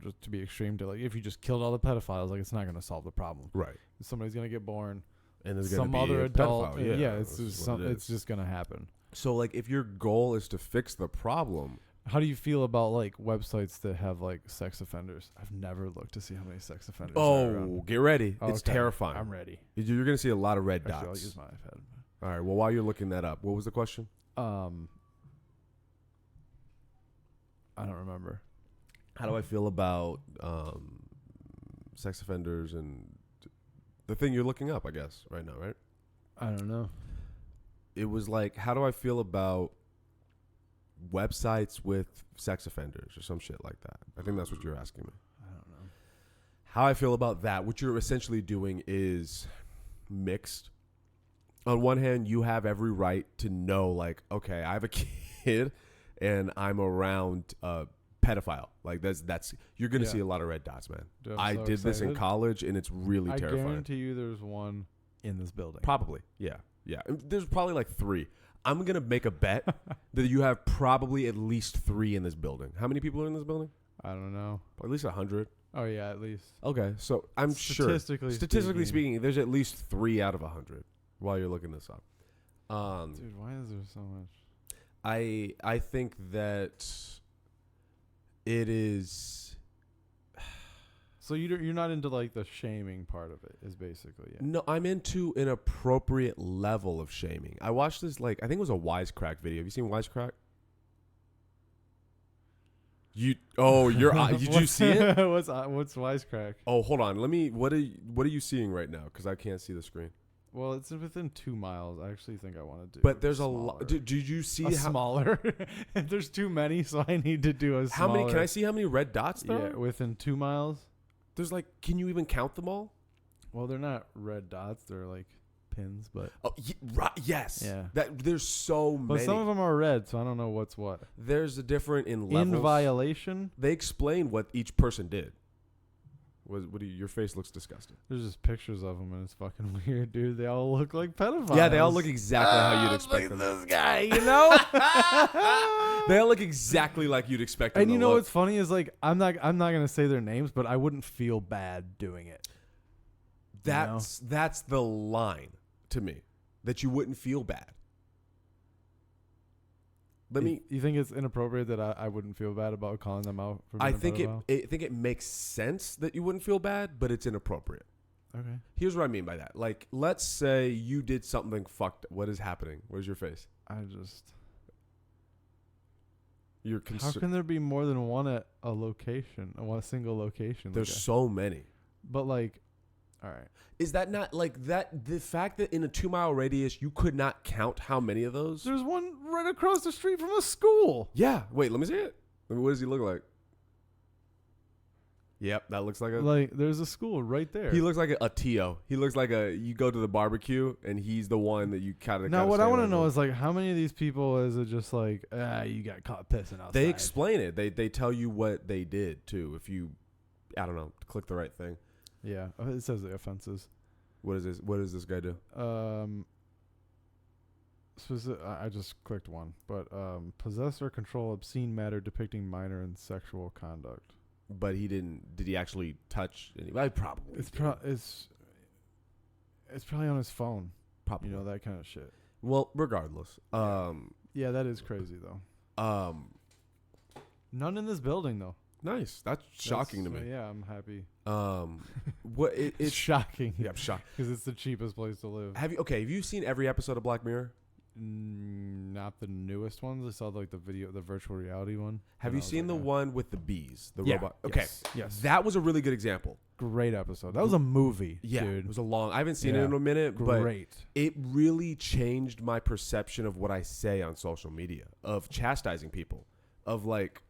A: Just to be extreme, to like if you just killed all the pedophiles, like it's not going to solve the problem.
B: Right.
A: Somebody's going to get born,
B: And there's
A: some
B: gonna be
A: other
B: a
A: adult.
B: pedophile.
A: Yeah, it's just it's just going to happen.
B: So, like, if your goal is to fix the problem,
A: How do you feel about like websites that have like sex offenders? I've never looked to see how many sex offenders. There are around.
B: get ready. It's
A: Okay,
B: terrifying.
A: I'm ready.
B: You're going to see a lot of red
A: Actually, I'll
B: dots.
A: use my iPad.
B: All right. Well, while you're looking that up, what was the question?
A: I don't remember.
B: How do I feel about sex offenders and the thing you're looking up, I guess, right now, right?
A: I don't know.
B: It was like, how do I feel about websites with sex offenders or some shit like that? I think that's what you're asking me.
A: I don't know.
B: How I feel about that, what you're essentially doing is mixed. On one hand, you have every right to know, like, okay, I have a kid and I'm around a pedophile. Like, that's you're going to see a lot of red dots, man.
A: Dude,
B: I
A: so
B: did this in
A: excited.
B: college and it's really
A: I
B: terrifying.
A: guarantee you there's one in this building.
B: Probably. Yeah. Yeah. And there's probably like 3. I'm going to make a bet that you have probably at least 3 in this building. How many people are in this building?
A: I don't know.
B: At least 100.
A: Oh yeah, at least.
B: Okay. So I'm sure. Statistically speaking, there's at least 3 out of 100 while you're looking this up.
A: Dude, why is there so much?
B: I think that it is.
A: So you're not into like the shaming part of it, is basically it.
B: No, I'm into an appropriate level of shaming. I watched this, like, I think it was a Wisecrack video. Have you seen Wisecrack? Did you see it?
A: What's Wisecrack?
B: Oh, hold on. What are you seeing right now? Because I can't see the screen.
A: Well, it's within 2 miles. I actually think I want to do.
B: But there's a lot. Did you see how
A: smaller? There's too many, so I need to do a smaller.
B: How many? Can I see how many red dots there are?
A: Within 2 miles.
B: There's like, can you even count them all?
A: Well, they're not red dots. They're like pins, but.
B: Oh, right, yes.
A: Yeah.
B: There's so many.
A: But some of them are red, so I don't know what's what.
B: There's a different in levels.
A: In violation.
B: They explain what each person did. Your face looks disgusting.
A: There's just pictures of them, and it's fucking weird, dude. They all look like pedophiles.
B: Yeah, they all look exactly how you'd expect them.
A: This guy, you know.
B: They all look exactly like you'd expect them.
A: And you
B: to
A: know
B: look.
A: what's funny is like I'm not gonna say their names, but I wouldn't feel bad doing it.
B: That's the line to me, that you wouldn't feel bad.
A: You think it's inappropriate that I wouldn't feel bad about calling them out? For being
B: I think
A: a pedophile?
B: I think it makes sense that you wouldn't feel bad, but it's inappropriate.
A: Okay.
B: Here's what I mean by that. Like, let's say you did something fucked. What is happening? Where's your face?
A: How can there be more than one at a location, one single location?
B: There's so many.
A: But like, all right.
B: Is that not like that? The fact that in a 2-mile radius you could not count how many of those?
A: There's one right across the street from a school.
B: Yeah. Wait, let me see it. What does he look like? Yep, that looks like
A: there's a school right there.
B: He looks like a Tio. He looks like you go to the barbecue and he's the one that you kind of.
A: Now, what I want to know is like, how many of these people is it just like, you got caught pissing outside?
B: They explain it. They tell you what they did too. If you, I don't know, click the right thing.
A: Yeah, it says the offenses.
B: What is this? What does this guy do?
A: I just clicked one, but possess or control obscene matter depicting minor and sexual conduct.
B: But he didn't. Did he actually touch anybody? Probably.
A: It's probably on his phone.
B: Probably.
A: You know, that kind of shit.
B: Well, regardless.
A: Yeah, that is crazy though. None in this building though.
B: Nice. That's shocking to me.
A: Yeah, I'm happy.
B: What it's
A: shocking.
B: Yeah, I'm shocked
A: because it's the cheapest place to live.
B: Have you seen every episode of Black Mirror?
A: Not the newest ones. I saw like the virtual reality one.
B: Have you seen the one with the bees, the
A: yeah,
B: robot? Okay,
A: yes.
B: That was a really good example.
A: Great episode. That was a movie.
B: Yeah,
A: dude.
B: It was a long. I haven't seen it in a minute,
A: Great.
B: But it really changed my perception of what I say on social media, of chastising people, of like,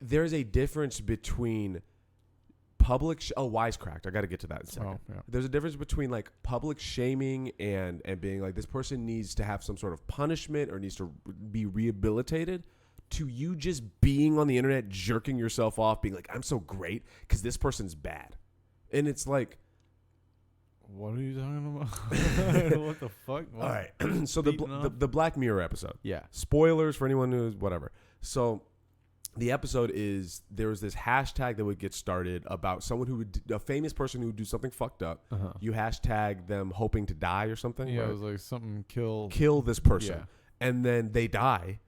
B: there's a difference between wisecracked. I got to get to that in a second.
A: Oh, yeah.
B: There's a difference between like public shaming and being like, this person needs to have some sort of punishment or needs to be rehabilitated, to you just being on the internet, jerking yourself off, being like, I'm so great because this person's bad. And it's like,
A: what are you talking about? What the fuck? What?
B: All right. So the Black Mirror episode.
A: Yeah.
B: Spoilers for anyone who's whatever. So the episode is, there was this hashtag that would get started about someone who would, a famous person who would do something fucked up.
A: Uh-huh.
B: You hashtag them hoping to die or something.
A: Yeah,
B: right?
A: it was like something kill
B: this person.
A: Yeah.
B: And then they die.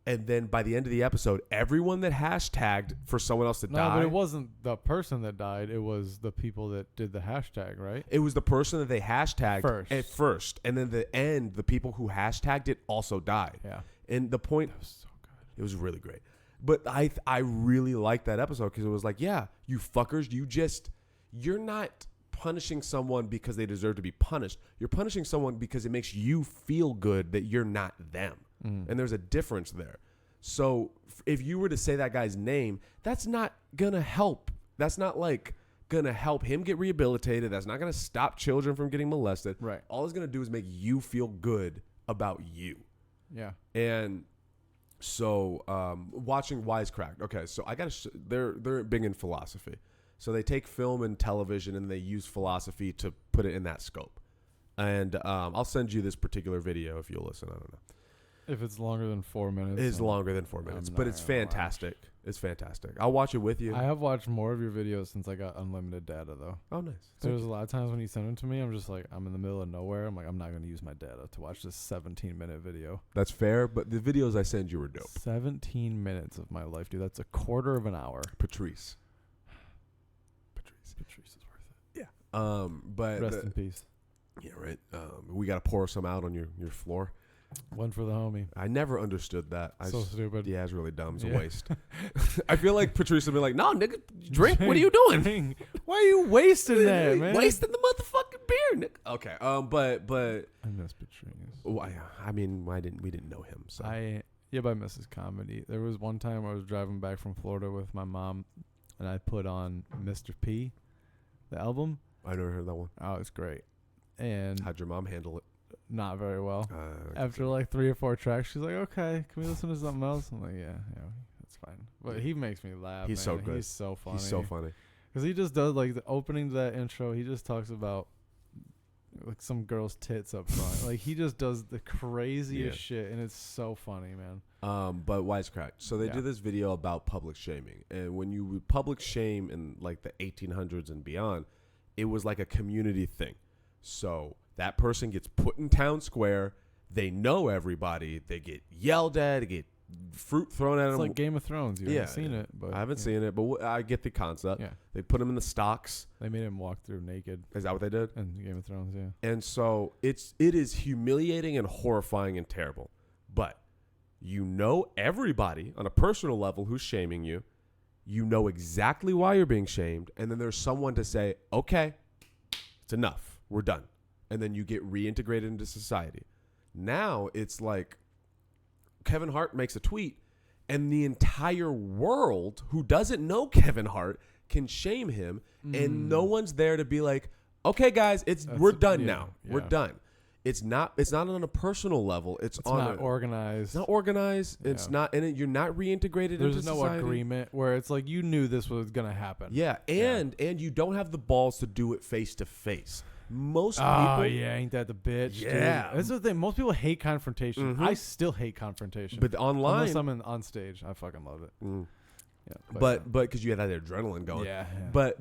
B: And then by the end of the episode, everyone that hashtagged for someone else to die.
A: No, but it wasn't the person that died. It was the people that did the hashtag, right?
B: It was the person that they hashtagged
A: First.
B: at first. And then the end, the people who hashtagged it also died.
A: Yeah.
B: And the point,
A: That was so good.
B: it was really great. But I really liked that episode because it was like, yeah, you fuckers, you're not punishing someone because they deserve to be punished. You're punishing someone because it makes you feel good that you're not them.
A: Mm.
B: And there's a difference there. So if you were to say that guy's name, that's not going to help. That's not like going to help him get rehabilitated. That's not going to stop children from getting molested.
A: Right.
B: All it's going to do is make you feel good about you.
A: Yeah.
B: And so watching Wisecracked. Okay, so I got to they're big in philosophy. So they take film and television and they use philosophy to put it in that scope. And I'll send you this particular video if you'll listen. I don't know.
A: If it's longer than 4 minutes.
B: It is longer than 4 minutes,
A: I'm
B: but
A: not
B: it's
A: gonna
B: fantastic. It's fantastic. I'll watch it with you.
A: I have watched more of your videos since I got unlimited data, though.
B: Oh, nice.
A: There's a lot of times when you send them to me, I'm just like, I'm in the middle of nowhere. I'm like, I'm not going to use my data to watch this 17-minute video.
B: That's fair, but the videos I send you are dope.
A: 17 minutes of my life, dude. That's a quarter of an hour.
B: Patrice
A: Patrice is worth it.
B: Yeah. But
A: Rest in peace.
B: yeah, right. We got to pour some out on your floor.
A: One for the homie.
B: I never understood that.
A: So stupid.
B: Yeah, it's really dumb. It's a
A: Yeah.
B: waste. I feel like Patrice would be like, "No, nigga, drink. What are you doing?
A: Why are you wasting that, man?
B: Wasting the motherfucking beer, nigga." Okay. But
A: I miss Patrice.
B: I mean, we didn't know him, so
A: I miss his comedy. There was one time I was driving back from Florida with my mom, and I put on Mr. P, the album.
B: I never heard that one.
A: Oh, it's great. And
B: How'd your mom handle it?
A: not very well.
B: Uh,
A: After like 3 or 4 tracks, she's like, "Okay, can we listen to something else?" I'm like, "Yeah, that's fine." But he makes me laugh.
B: He's
A: man.
B: so good.
A: He's so funny.
B: He's so funny.
A: Because he just does like the opening to that intro. He just talks about like some girl's tits up front. Like he just does the craziest shit, and it's so funny, man.
B: But Wisecrack. So they did this video about public shaming, and when you would public shame in like the 1800s and beyond, it was like a community thing. So that person gets put in town square. They know everybody. They get yelled at. They get fruit thrown at them.
A: It's like Game of Thrones. You haven't seen
B: yeah.
A: it, but
B: I haven't seen it, but I get the concept.
A: Yeah,
B: They put him in the stocks.
A: they made him walk through naked
B: Is that what they did?
A: in Game of Thrones. Yeah,
B: And so it is humiliating and horrifying and terrible. But you know everybody on a personal level who's shaming you. You know exactly why you're being shamed. And then there's someone to say, okay, it's enough. We're done. And then you get reintegrated into society. Now it's like Kevin Hart makes a tweet and the entire world who doesn't know Kevin Hart can shame him. And no one's there to be like, okay, guys, we're done now.
A: Yeah.
B: We're done. It's not on a personal level. It's on
A: not organized.
B: It's not organized.
A: Yeah.
B: It's not, and you're not reintegrated into
A: There's no
B: society.
A: agreement where it's like you knew this was gonna happen.
B: Yeah, and you don't have the balls to do it face to face. Most people.
A: Oh yeah, ain't that the bitch?
B: Yeah.
A: dude? That's the thing. Most people hate confrontation.
B: Mhm.
A: I still hate confrontation.
B: But online,
A: unless I'm on stage, I fucking love it. Yeah,
B: but because you had that adrenaline going.
A: yeah.
B: But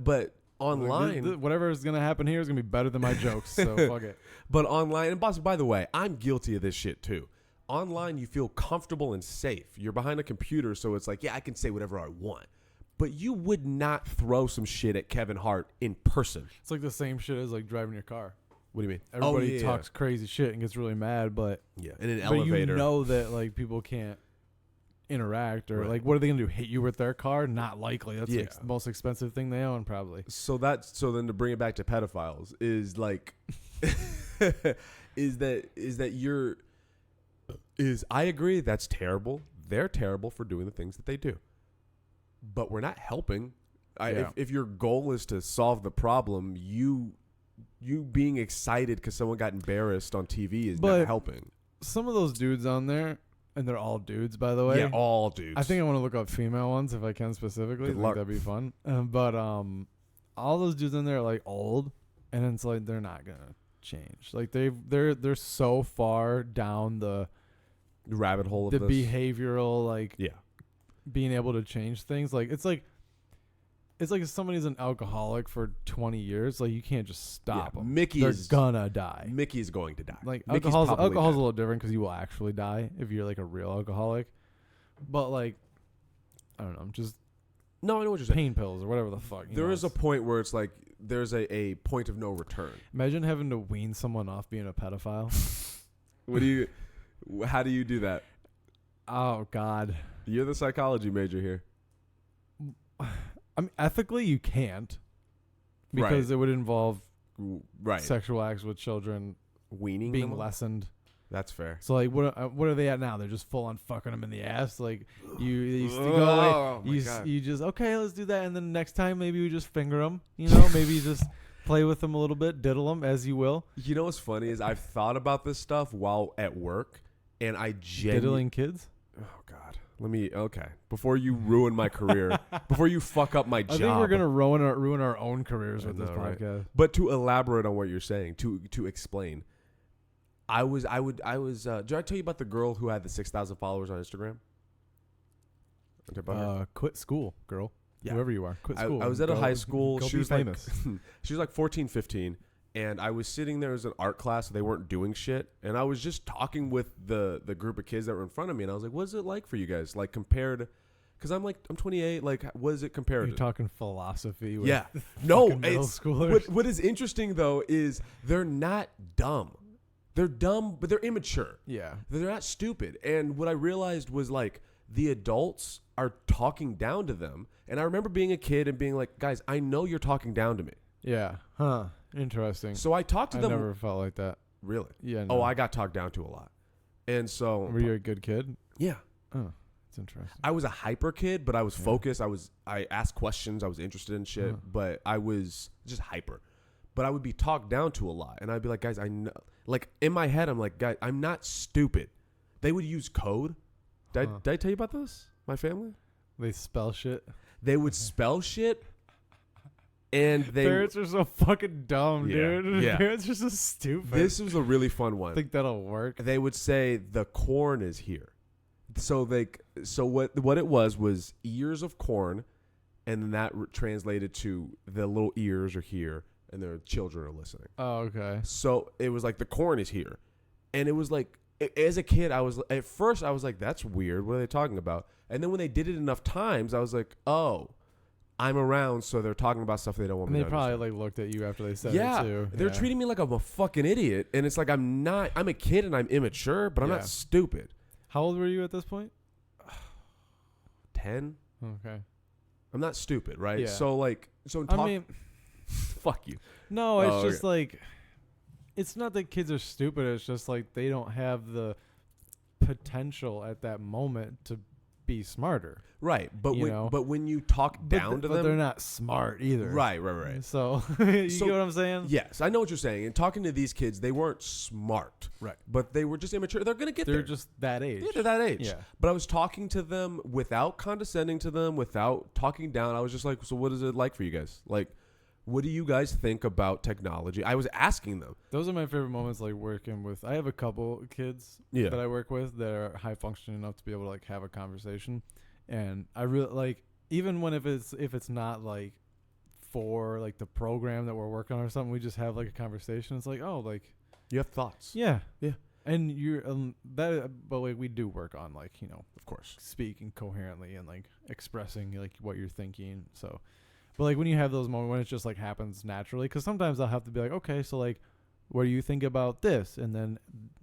B: online,
A: whatever is gonna happen here is gonna be better than my jokes. So fuck it.
B: But online, and by the way, I'm guilty of this shit too. Online, you feel comfortable and safe. You're behind a computer, so it's like, yeah, I can say whatever I want. But you would not throw some shit at Kevin Hart in person.
A: It's like the same shit as like driving your car.
B: What do you mean?
A: Everybody talks crazy shit and gets really mad, but
B: in an
A: but
B: elevator.
A: you know that like people can't interact or like what are they gonna do? Hit you with their car? Not likely. That's the the most expensive thing they own, probably.
B: So then to bring it back to pedophiles is like I agree that's terrible. They're terrible for doing the things that they do. But we're not helping if your goal is to solve the problem, you being excited because someone got embarrassed on TV is not helping.
A: Some of those dudes on there, and they're all dudes, by the way.
B: Yeah, all dudes.
A: I think I want to look up female ones if I can specifically. I think that'd be fun. But all those dudes in there are like old, and it's like they're not gonna change. Like they're so far down the
B: rabbit hole of
A: the
B: this.
A: Behavioral, like being able to change things. Like it's like if somebody's an alcoholic for 20 years, like you can't just stop them. They're gonna die.
B: Mickey is going to die.
A: Like alcohol's a little different because you will actually die if you're like a real alcoholic. But like, I don't know, just
B: I know what you're saying.
A: Pain pills or whatever the fuck.
B: There is a point where it's like there's a point of no return.
A: Imagine having to wean someone off being a pedophile.
B: How do you do that?
A: Oh God.
B: You're the psychology major here.
A: I mean, ethically, you can't, because it would involve sexual acts with children,
B: weaning
A: being
B: them
A: lessened.
B: That's fair.
A: So like, what are they at now? They're just full on fucking them in the ass. Like you go away. You just okay, let's do that, and then next time maybe we just finger them. You know, maybe you just play with them a little bit, diddle them as you will.
B: You know what's funny is I've thought about this stuff while at work, and I
A: diddling kids.
B: Oh God. Before you ruin my career, before you fuck up my job.
A: I think we're gonna ruin our own careers with this podcast.
B: Right? But to elaborate on what you're saying, to explain, did I tell you about the girl who had the 6,000 followers on Instagram?
A: Quit school, girl. Yeah. Whoever you are, quit school.
B: I was at a high school.
A: She was famous.
B: She was like 14, 15. And I was sitting there as an art class. So they weren't doing shit. And I was just talking with the group of kids that were in front of me. And I was like, what is it like for you guys? Like compared, because I'm 28. Like, what is it compared to?
A: You're talking philosophy with middle schoolers.
B: What is interesting, though, is they're not dumb. They're dumb, but they're immature.
A: Yeah.
B: They're not stupid. And what I realized was, like, the adults are talking down to them. And I remember being a kid and being like, guys, I know you're talking down to me.
A: Yeah. Huh. Interesting.
B: So I talked to them.
A: I never felt like that.
B: Really?
A: Yeah.
B: No. Oh, I got talked down to a lot. And so.
A: Were you a good kid?
B: Yeah.
A: Oh, that's interesting.
B: I was a hyper kid, but I was focused. I asked questions. I was interested in shit, but I was just hyper. But I would be talked down to a lot. And I'd be like, guys, I know. Like, in my head, I'm like, guys, I'm not stupid. They would use code. Did I tell you about this? My family?
A: They spell shit.
B: They would spell shit. And
A: parents are so fucking dumb, dude.
B: Yeah.
A: Parents are so stupid.
B: This was a really fun one.
A: I think that'll work.
B: They would say the corn is here. So what it was ears of corn, and then that translated to the little ears are here, and their children are listening.
A: Oh, okay.
B: So it was like the corn is here, and it was like as a kid, at first I was like, that's weird. What are they talking about? And then when they did it enough times, I was like, oh. I'm around, so they're talking about stuff they don't want me to understand.
A: They probably like looked at you after they said it too.
B: They're treating me like I'm a fucking idiot, and it's like I'm a kid and I'm immature, but I'm not stupid.
A: How old were you at this point?
B: 10.
A: Okay.
B: I'm not stupid, right?
A: Yeah.
B: So
A: I mean,
B: fuck you.
A: No, it's just like, it's not that kids are stupid. It's just like they don't have the potential at that moment to be smarter.
B: Right, but when you talk down to them,
A: they're not smart either.
B: Right.
A: So you get what I'm saying?
B: Yes, I know what you're saying. And talking to these kids, they weren't smart,
A: right?
B: But they were just immature. They're gonna get there.
A: They're just that age.
B: Yeah, they're that age.
A: Yeah.
B: But I was talking to them without condescending to them, without talking down. I was just like, so what is it like for you guys? Like, what do you guys think about technology? I was asking them.
A: Those are my favorite moments, like working with. I have a couple kids that I work with that are high functioning enough to be able to like have a conversation. And I really like, even when if it's not like for like the program that we're working on or something, we just have like a conversation. It's like, oh, like
B: you have thoughts.
A: Yeah. And you're but like we do work on like, you know,
B: of course, speaking
A: coherently and like expressing like what you're thinking. So, but like when you have those moments when it just like happens naturally, because sometimes I'll have to be like, okay, so like, what do you think about this? And then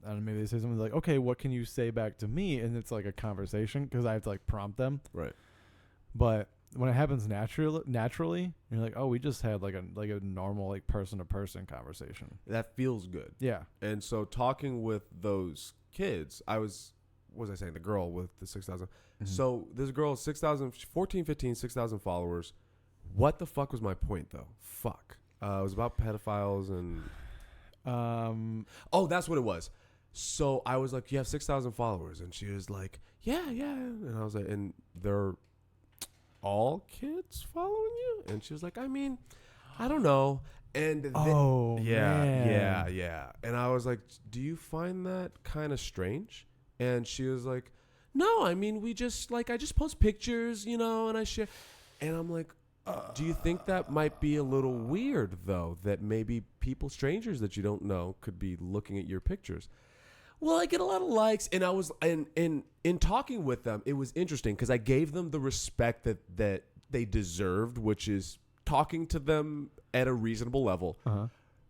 A: I don't know, maybe they say something like, okay, what can you say back to me? And it's like a conversation because I have to like prompt them.
B: Right.
A: But when it happens naturally, you're like, oh, we just had like a normal like person to person conversation.
B: That feels good.
A: Yeah.
B: And so talking with those kids, what was I saying? The girl with the 6,000. Mm-hmm. So this girl, 6,000, 14, 15, 6,000 followers. What the fuck was my point though? Fuck. It was about pedophiles and. Oh, that's what it was. So I was like, you have 6,000 followers, and she was like, yeah, and I was like, and they're all kids following you, and she was like, I mean, I don't know. And yeah. And I was like, do you find that kind of strange? And she was like, no, I mean, we just like, I just post pictures, you know, and I share. And I'm like, do you think that might be a little weird though, that maybe people, strangers that you don't know, could be looking at your pictures? Well, I get a lot of likes, and I was in talking with them, it was interesting because I gave them the respect that they deserved, which is talking to them at a reasonable level.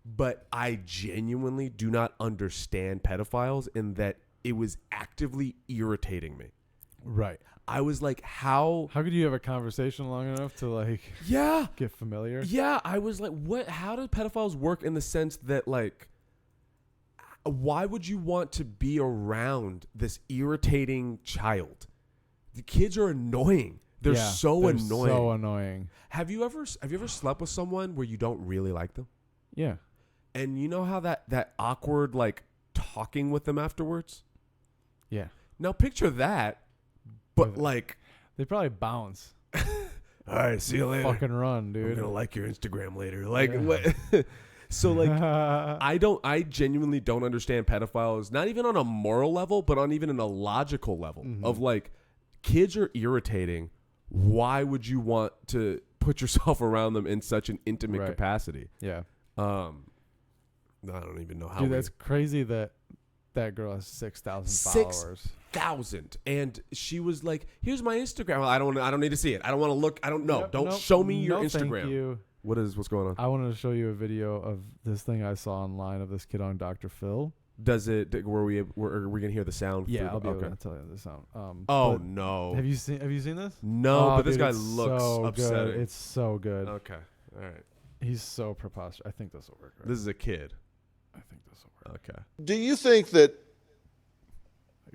B: But I genuinely do not understand pedophiles in that it was actively irritating me.
A: Right.
B: I was like, how
A: could you have a conversation long enough to like get familiar?
B: Yeah, I was like, what? How do pedophiles work in the sense that like, why would you want to be around this irritating child? The kids are annoying. They're so annoying. Have you ever slept with someone where you don't really like them?
A: Yeah.
B: And you know how that awkward like talking with them afterwards?
A: Yeah.
B: Now picture that, but like
A: they probably bounce.
B: All right, see you later.
A: Fucking run, dude.
B: I'm gonna like your Instagram later. Like what? So like I genuinely don't understand pedophiles, not even on a moral level, but on even a logical level of like, kids are irritating. Why would you want to put yourself around them in such an intimate capacity?
A: Yeah.
B: I don't even know how.
A: Dude, that's crazy that girl has 6,000 followers.
B: 6,000. And she was like, here's my Instagram. Well, I don't need to see it. I don't want to look. I don't know.
A: Nope,
B: don't show me your Instagram.
A: Thank you.
B: What's going on?
A: I wanted to show you a video of this thing I saw online of this kid on Dr. Phil.
B: Does it? Were we gonna hear the sound?
A: Yeah, I'll be able to tell you the sound.
B: Oh no!
A: Have you seen this?
B: No, but this
A: dude,
B: guy looks
A: so
B: upsetting.
A: Good. It's so good.
B: Okay, all right.
A: He's so preposterous. I think this will work. Right?
B: This is a kid.
A: I think this will work.
B: Okay.
C: Do you think that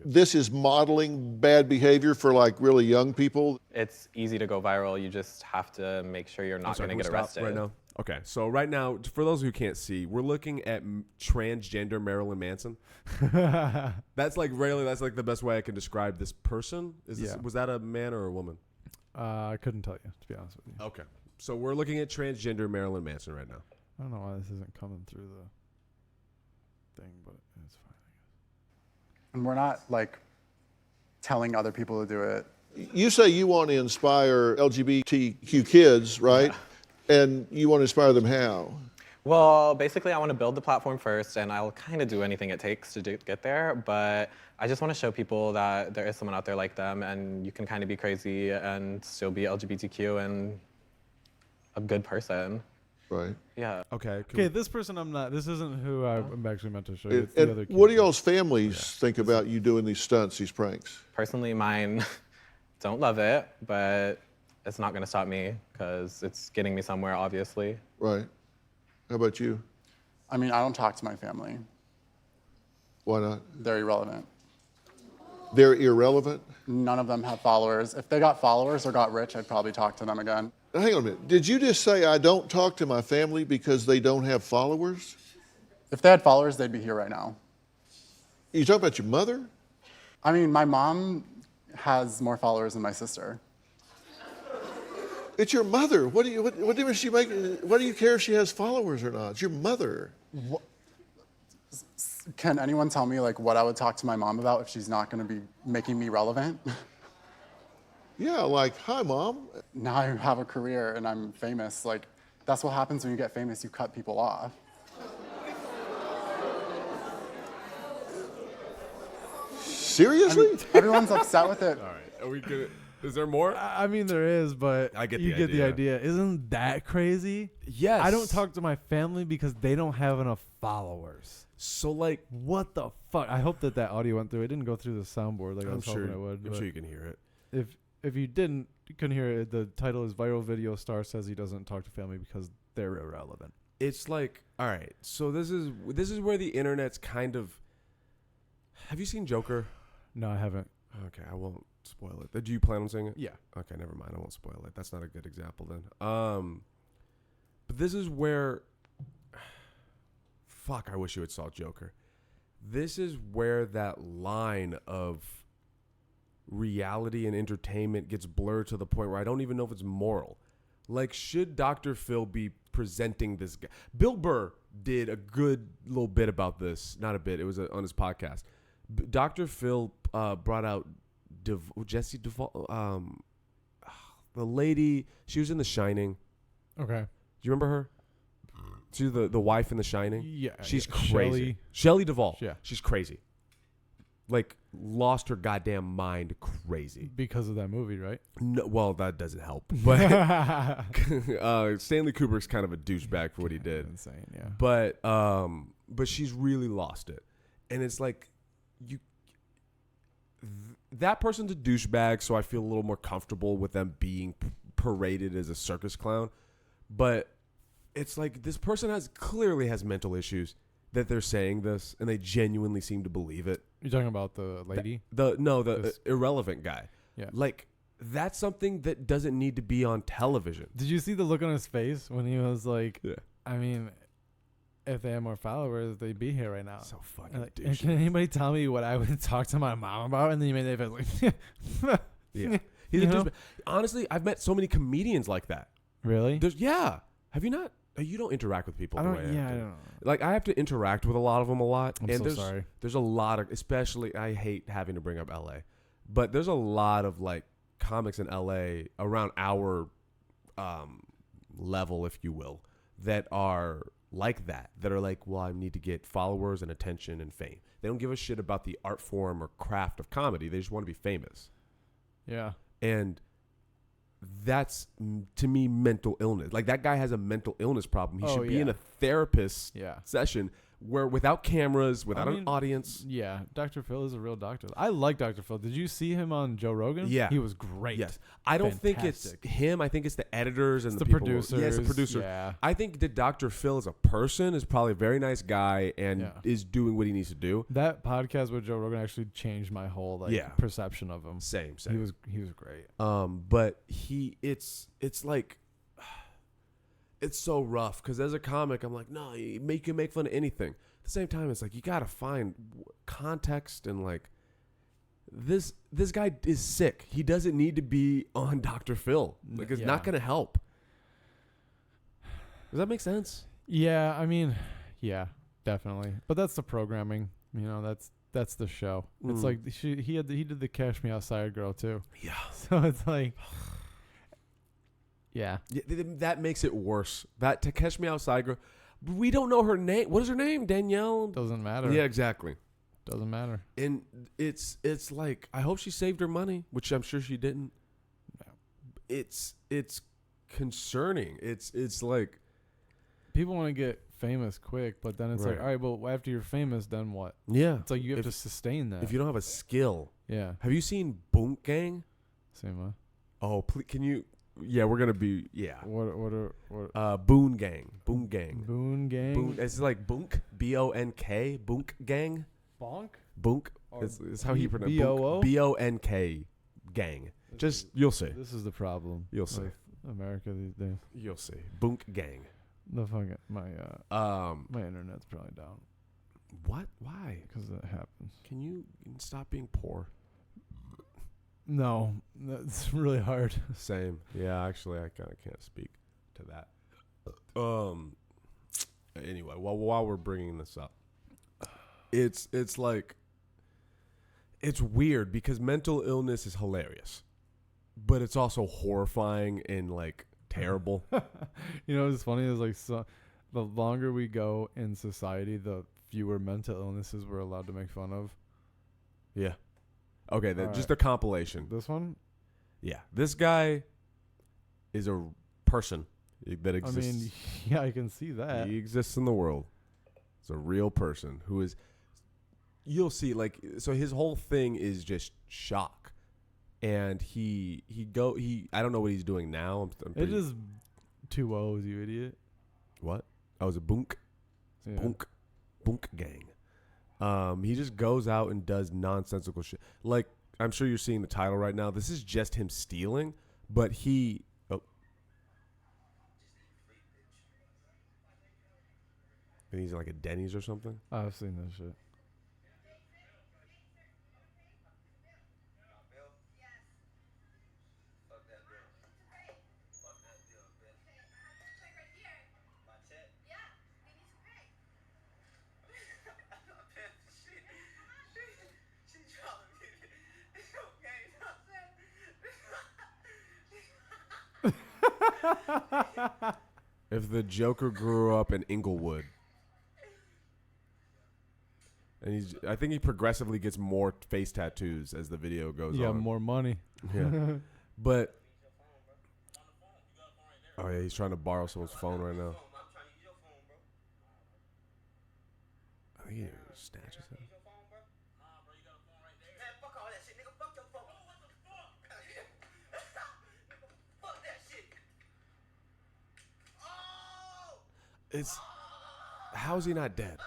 C: this is modeling bad behavior for like really young people?
D: It's easy to go viral. You just have to make sure you're not going to get arrested.
B: Right now? Okay, so right now, for those who can't see, we're looking at transgender Marilyn Manson. That's like the best way I can describe this person. Was that a man or a woman?
A: I couldn't tell you, to be honest with you.
B: Okay, so we're looking at transgender Marilyn Manson right now.
A: I don't know why this isn't coming through the thing, but it's fine, I guess.
E: And we're not like telling other people to do it.
C: You say you want to inspire LGBTQ kids, right? Yeah. And you want to inspire them how?
D: Well, basically, I want to build the platform first, and I'll kind of do anything it takes to get there. But I just want to show people that there is someone out there like them, and you can kind of be crazy and still be LGBTQ and a good person.
C: Right.
D: Yeah.
B: Okay.
A: Okay, this person I'm not. This isn't who I'm actually meant to show you. It's the
C: and
A: other kid.
C: What do y'all's families think about you doing these stunts, these pranks?
D: Personally, mine don't love it, but it's not going to stop me because it's getting me somewhere, obviously.
C: Right. How about you?
E: I mean, I don't talk to my family.
C: Why not?
E: They're irrelevant.
C: They're irrelevant?
E: None of them have followers. If they got followers or got rich, I'd probably talk to them again.
C: Now, hang on a minute. Did you just say I don't talk to my family because they don't have followers?
E: If they had followers, they'd be here right now.
C: You talking about your mother?
E: I mean, my mom has more followers than my sister.
C: It's your mother. What difference does she make? What do you care if she has followers or not? It's your mother.
E: What? Can anyone tell me like what I would talk to my mom about if she's not going to be making me relevant?
C: Yeah, like, hi, Mom.
E: Now I have a career and I'm famous. Like, that's what happens when you get famous. You cut people off.
C: Seriously?
E: I mean, everyone's upset with it.
B: All right. Are we good? Is there more?
A: I mean, there is, but
B: I get
A: you get the idea. Isn't that crazy?
B: Yes.
A: I don't talk to my family because they don't have enough followers.
B: So, like,
A: what the fuck? I hope that audio went through. It didn't go through the soundboard like I was hoping it would.
B: I'm sure you can hear it.
A: If you didn't, you couldn't hear it. The title is Viral Video Star Says He Doesn't Talk to Family Because They're Irrelevant.
B: It's like, all right, so this is where the internet's kind of. Have you seen Joker?
A: No, I haven't.
B: Okay, I won't spoil it. Do you plan on saying it?
A: Yeah.
B: Okay, never mind. I won't spoil it. That's not a good example then. But this is where, fuck, I wish you had saw Joker. This is where that line of reality and entertainment gets blurred to the point where I don't even know if it's moral. Like, should Dr. Phil be presenting this guy? Bill Burr did a good little bit about this. Not a bit. It was on his podcast. Dr. Phil brought out Jesse Duvall, the lady. She was in The Shining.
A: Okay.
B: Do you remember her? She's the wife in The Shining.
A: Yeah.
B: She's
A: yeah.
B: crazy. Shelley Duvall.
A: Yeah.
B: She's crazy. Like, lost her goddamn mind crazy.
A: Because of that movie, right?
B: No, well, that doesn't help. But Stanley Kubrick's kind of a douchebag for what he did.
A: Insane, yeah.
B: But she's really lost it. And it's like, that person's a douchebag, so I feel a little more comfortable with them being paraded as a circus clown. But it's like, this person clearly has mental issues that they're saying this, and they genuinely seem to believe it.
A: You're talking about the lady?
B: The irrelevant guy.
A: Yeah.
B: Like, that's something that doesn't need to be on television.
A: Did you see the look on his face when he was like,
B: Yeah.
A: I mean, if they had more followers, they'd be here right now.
B: So fucking
A: Like,
B: douchey.
A: can anybody tell me what I would talk to my mom about? And then you made that face like,
B: Yeah. He's
A: You
B: a
A: know?
B: douchebag. Honestly, I've met so many comedians like that.
A: Really?
B: Yeah. Have you not? You don't interact with people
A: I
B: the
A: don't.
B: way
A: Yeah,
B: I
A: I
B: do.
A: don't know.
B: Like, I have to interact with a lot of them a lot.
A: I'm
B: and
A: so
B: there's,
A: sorry.
B: There's a lot of, especially, I hate having to bring up LA, but there's a lot of like comics in LA around our level, if you will, that are like that are like, well, I need to get followers and attention and fame. They don't give a shit about the art form or craft of comedy. They just want to be famous.
A: Yeah.
B: And that's, to me, mental illness. Like, that guy has a mental illness problem. He should be in a therapist session where, without cameras, without an audience.
A: Yeah, Dr. Phil is a real doctor. I like Dr. Phil. Did you see him on Joe Rogan?
B: Yeah.
A: He was great.
B: Yes. I don't think it's
A: Fantastic.
B: him. I think it's the editors and
A: It's
B: the
A: the
B: people.
A: producers.
B: Yeah, it's the producer.
A: Yeah.
B: I think that Dr. Phil as a person is probably a very nice guy and
A: Yeah.
B: is doing what he needs to do.
A: That podcast with Joe Rogan actually changed my whole perception of him.
B: Same.
A: He was great.
B: But it's like, it's so rough because as a comic, I'm like, no, you can make fun of anything. At the same time, it's like, you got to find context and like, this guy is sick. He doesn't need to be on Dr. Phil. Like, it's not going to help. Does that make sense?
A: Yeah, I mean, yeah, definitely. But that's the programming. You know, that's the show. It's like he did the Cash Me Outside girl too.
B: Yeah.
A: So it's like, yeah.
B: That makes it worse. That to Catch Me Outside girl, we don't know her name. What is her name? Danielle?
A: Doesn't matter.
B: Yeah, exactly.
A: Doesn't matter.
B: And it's like, I hope she saved her money, which I'm sure she didn't.
A: No.
B: It's concerning. It's like,
A: People want to get famous quick, but then it's like,
B: Right.
A: all right, well, after you're famous, then what?
B: yeah.
A: It's like you have to sustain that.
B: If you don't have a skill.
A: Yeah.
B: Have you seen Boonk Gang?
A: Same way.
B: Oh, please, can you? Yeah, we're gonna be. Yeah.
A: What?
B: Boon Gang. Boon Gang.
A: Boon Gang.
B: Boon. It's like Boonk. B-O-N-K. Boonk Gang.
A: Bonk.
B: Boonk.
A: Or
B: It's how he pronounced
A: B-O-O?
B: B-O-N-K. Gang. Just you'll see.
A: This is the problem.
B: You'll see.
A: with America these days.
B: You'll see. Boonk Gang.
A: The fucking my internet's probably down
B: What? Why?
A: because that happens.
B: Can you stop being poor?
A: No, that's really hard.
B: Same. Yeah, actually, I kind of can't speak to that. Anyway, while we're bringing this up, it's like, it's weird because mental illness is hilarious, but it's also horrifying and like terrible.
A: You know what's funny is like, so the longer we go in society, the fewer mental illnesses we're allowed to make fun of.
B: Yeah. Okay,
A: All
B: just
A: right.
B: a compilation.
A: This one,
B: Yeah, this guy is a person that exists.
A: I mean, yeah, I can see that.
B: He exists in the world. It's a real person who is. You'll see, like, so his whole thing is just shock, and he I don't know what he's doing now. I'm
A: It
B: pretty,
A: is 2 O's, you idiot.
B: what? I was a Boonk
A: Yeah.
B: Boonk Gang. He just goes out and does nonsensical shit. Like, I'm sure you're seeing the title right now. This is just him stealing, but he. Oh. And he's like a Denny's or something.
A: I've seen this shit.
B: If the Joker grew up in Inglewood, and I think he progressively gets more face tattoos as the video goes on.
A: Yeah, more money.
B: Yeah, but oh yeah, he's trying to borrow someone's phone right now. I think he snatches it. It's how's he not dead?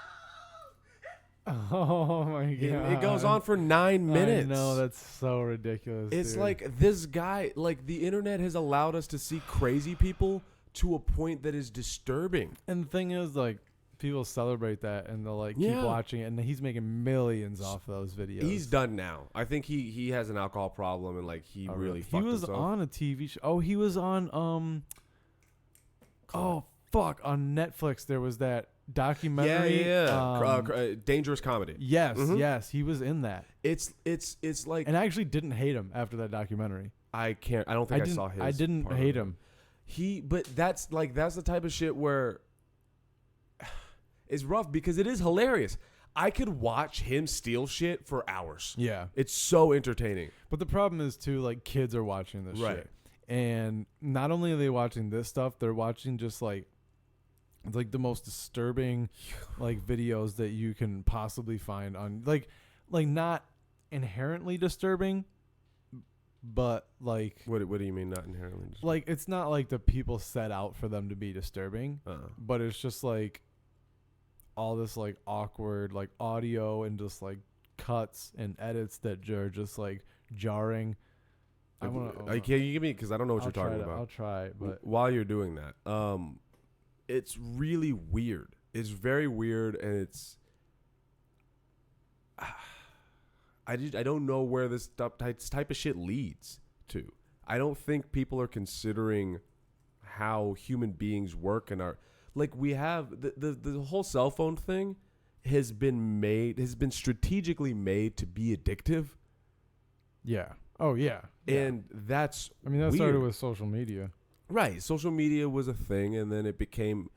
A: Oh my god!
B: It goes on for 9 minutes.
A: I know, that's so ridiculous.
B: It's
A: dude.
B: like this guy. Like the internet has allowed us to see crazy people to a point that is disturbing.
A: And the thing is, like, people celebrate that and they'll like keep
B: Yeah.
A: watching it, and he's making millions off those videos.
B: He's done now. I think he has an alcohol problem and like he really fucked
A: He was
B: himself.
A: on a TV show. Oh, he was on oh fuck, on Netflix there was that documentary.
B: Dangerous comedy.
A: Yes,
B: Mhm.
A: yes, he was in that.
B: It's like
A: And I actually didn't hate him after that documentary.
B: I don't think I saw his.
A: I didn't
B: part of
A: hate
B: it.
A: him.
B: But that's the type of shit where it's rough because it is hilarious. I could watch him steal shit for hours.
A: Yeah.
B: It's so entertaining.
A: But the problem is too, like, kids are watching this
B: Right.
A: shit. And not only are they watching this stuff, they're watching just like the most disturbing like videos that you can possibly find on like not inherently disturbing, but like
B: What do you mean not inherently?
A: like it's not like the people set out for them to be disturbing, but it's just like all this like awkward like audio and just like cuts and edits that are just like jarring. I want to.
B: Can you give me, because I don't know what you're talking about.
A: I'll try, but
B: while you're doing that, it's really weird. It's very weird, and it's. I don't know where this type of shit leads to. I don't think people are considering how human beings work and are like we have the whole cell phone thing has been strategically made to be addictive.
A: yeah. Oh yeah.
B: And that's
A: I mean, that
B: weird.
A: started with social media.
B: Right. Social media was a thing, and then it became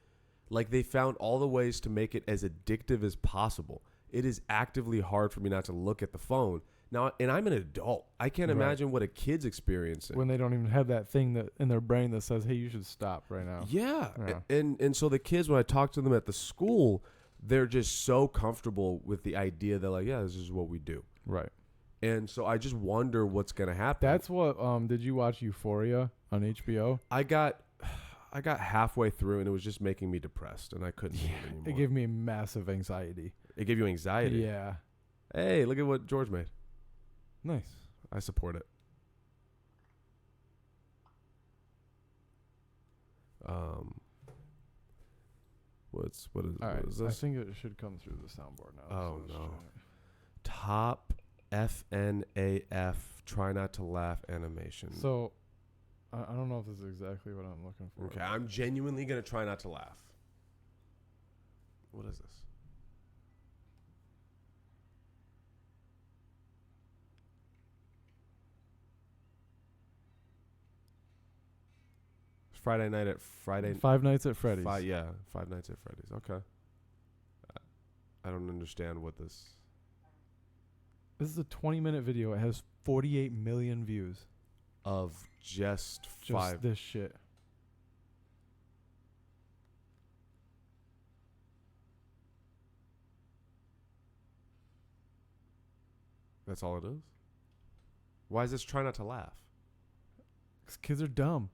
B: like they found all the ways to make it as addictive as possible. It is actively hard for me not to look at the phone. Now, and I'm an adult. I can't
A: Right.
B: imagine what a kid's experiencing.
A: When they don't even have that thing that in their brain that says, hey, you should stop right now.
B: Yeah.
A: Yeah.
B: And so the kids, when I talk to them at the school, they're just so comfortable with the idea that, like, yeah, this is what we do.
A: Right.
B: And so I just wonder what's going to happen.
A: That's what, did you watch Euphoria on HBO?
B: I got halfway through, and it was just making me depressed, and I couldn't do it anymore.
A: It gave me massive anxiety.
B: It gave you anxiety?
A: Yeah.
B: Hey, look at what George made.
A: Nice.
B: I support it. What is
A: All right.
B: what is
A: I
B: this?
A: think it should come through the soundboard now.
B: Oh,
A: let's
B: no.
A: try it.
B: Top FNAF Try Not to Laugh animation.
A: So, I don't know if this is exactly what I'm looking for.
B: Okay, I'm genuinely going to try not to laugh. What is this? It's Friday night at Friday.
A: Five Nights at Freddy's.
B: Five Nights at Freddy's. Okay. I don't understand what this.
A: This is a 20-minute video. It has 48 million views.
B: Of just
A: Just
B: five.
A: this shit.
B: That's all it is? Why is this Try Not to Laugh?
A: 'Cause kids are dumb.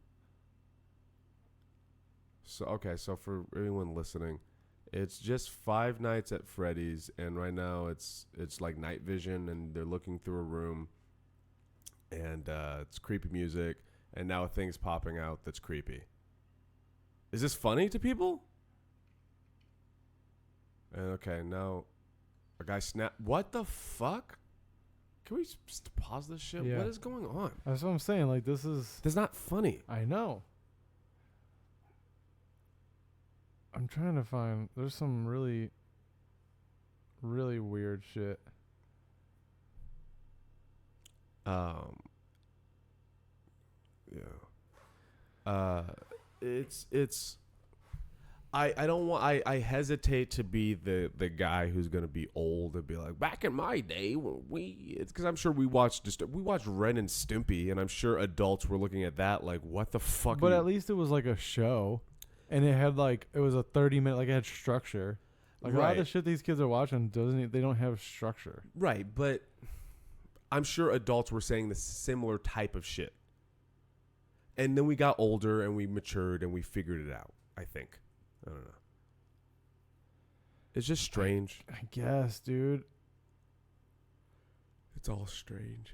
B: So okay, so for everyone listening, it's just Five Nights at Freddy's, and right now it's like night vision, and they're looking through a room, and it's creepy music, and now a thing's popping out that's creepy. Is this funny to people? And okay, now a guy snap. What the fuck? Can we just pause this shit?
A: Yeah.
B: What is going on?
A: That's what I'm saying. Like, this is.
B: That's not funny.
A: I know. I'm trying to find. There's some really, really weird shit.
B: Yeah. It's. I don't want. I hesitate to be the guy who's gonna be old and be like, back in my day when it's because I'm sure we watched Ren and Stimpy, and I'm sure adults were looking at that like, what the fuck?
A: But at least it was like a show, and it had like it was a 30-minute, like it had structure. Like a lot of the shit these kids are watching they don't have structure.
B: Right, but I'm sure adults were saying the similar type of shit. And then we got older and we matured and we figured it out, I think. I don't know. It's just strange.
A: I guess, dude.
B: It's all strange.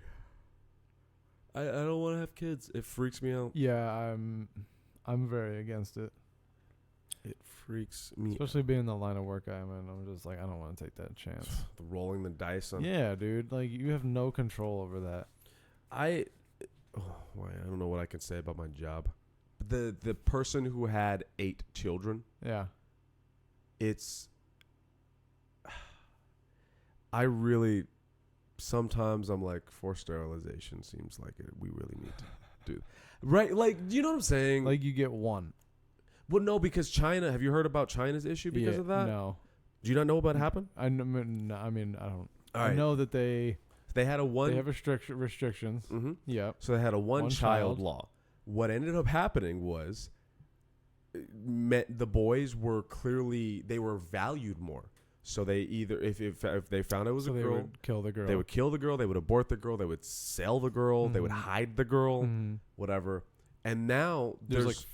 B: I don't want to have kids. It freaks me out.
A: Yeah, I'm very against it.
B: It freaks me
A: Especially being the line of work I'm in. I'm just like, I don't want to take that chance.
B: The rolling the dice on.
A: Yeah, dude. Like, you have no control over that.
B: I don't know what I can say about my job. The person who had 8 children.
A: Yeah.
B: I really, sometimes I'm like, forced sterilization seems like we really need to do. Right? Like, you know what I'm saying?
A: Like, you get one.
B: Well, no, because China, have you heard about China's issue because of that?
A: No.
B: Do you not know what happened?
A: I mean, I don't.
B: All
A: I
B: right.
A: know that they
B: had a one.
A: They have restrictions.
B: Mm-hmm.
A: Yep.
B: So they had a one child
A: child
B: law. What ended up happening was, the boys were they were valued more. So they either, if they found it was a
A: they
B: girl,
A: would kill the girl.
B: they would kill the girl, they would abort the girl, they would sell the girl, they would hide the girl, whatever. And now
A: there's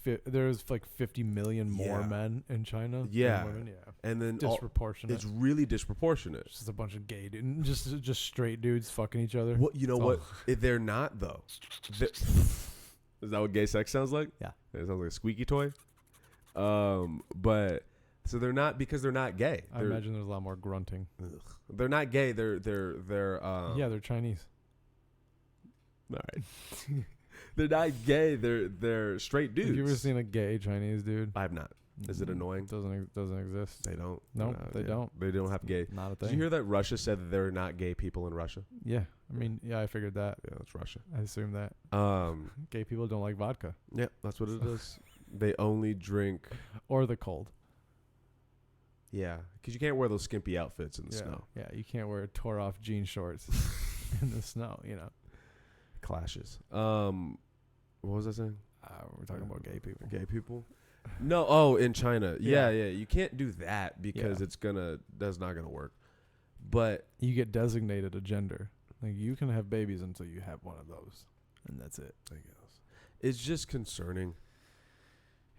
A: like 50 million more men in China.
B: Yeah.
A: Than women. Yeah.
B: And then
A: Disproportionate.
B: It's really disproportionate.
A: Just a bunch of gay dudes, just straight dudes fucking each other.
B: What you know? What they're not though. Is that what gay sex sounds like?
A: Yeah.
B: It sounds like a squeaky toy. But so they're not, because they're not gay.
A: I imagine there's a lot more grunting.
B: They're not gay. They're
A: Yeah, they're Chinese.
B: all right. They're not gay. They're straight dudes.
A: Have you ever seen a gay Chinese dude?
B: I have not. Is it annoying?
A: Doesn't exist.
B: They don't.
A: No, they don't.
B: They don't have gay.
A: Not a thing.
B: Did you hear that Russia said that there are not gay people in Russia?
A: Yeah, I mean, yeah, I figured that.
B: Yeah, that's Russia.
A: I assume that.
B: Gay
A: People don't like vodka
B: Yeah, that's what it is. They only drink.
A: or the cold.
B: Yeah, because you can't wear those skimpy outfits in the snow.
A: Yeah, you can't wear tore off jean shorts in the snow. You know.
B: Clashes. What was I saying?
A: We're talking about gay people.
B: Gay people? No. Oh, in China. Yeah.
A: Yeah.
B: You can't do that because that's not gonna work. But
A: You get designated a gender. Like, you can have babies until you have one of those, and that's it.
B: I guess it's just concerning.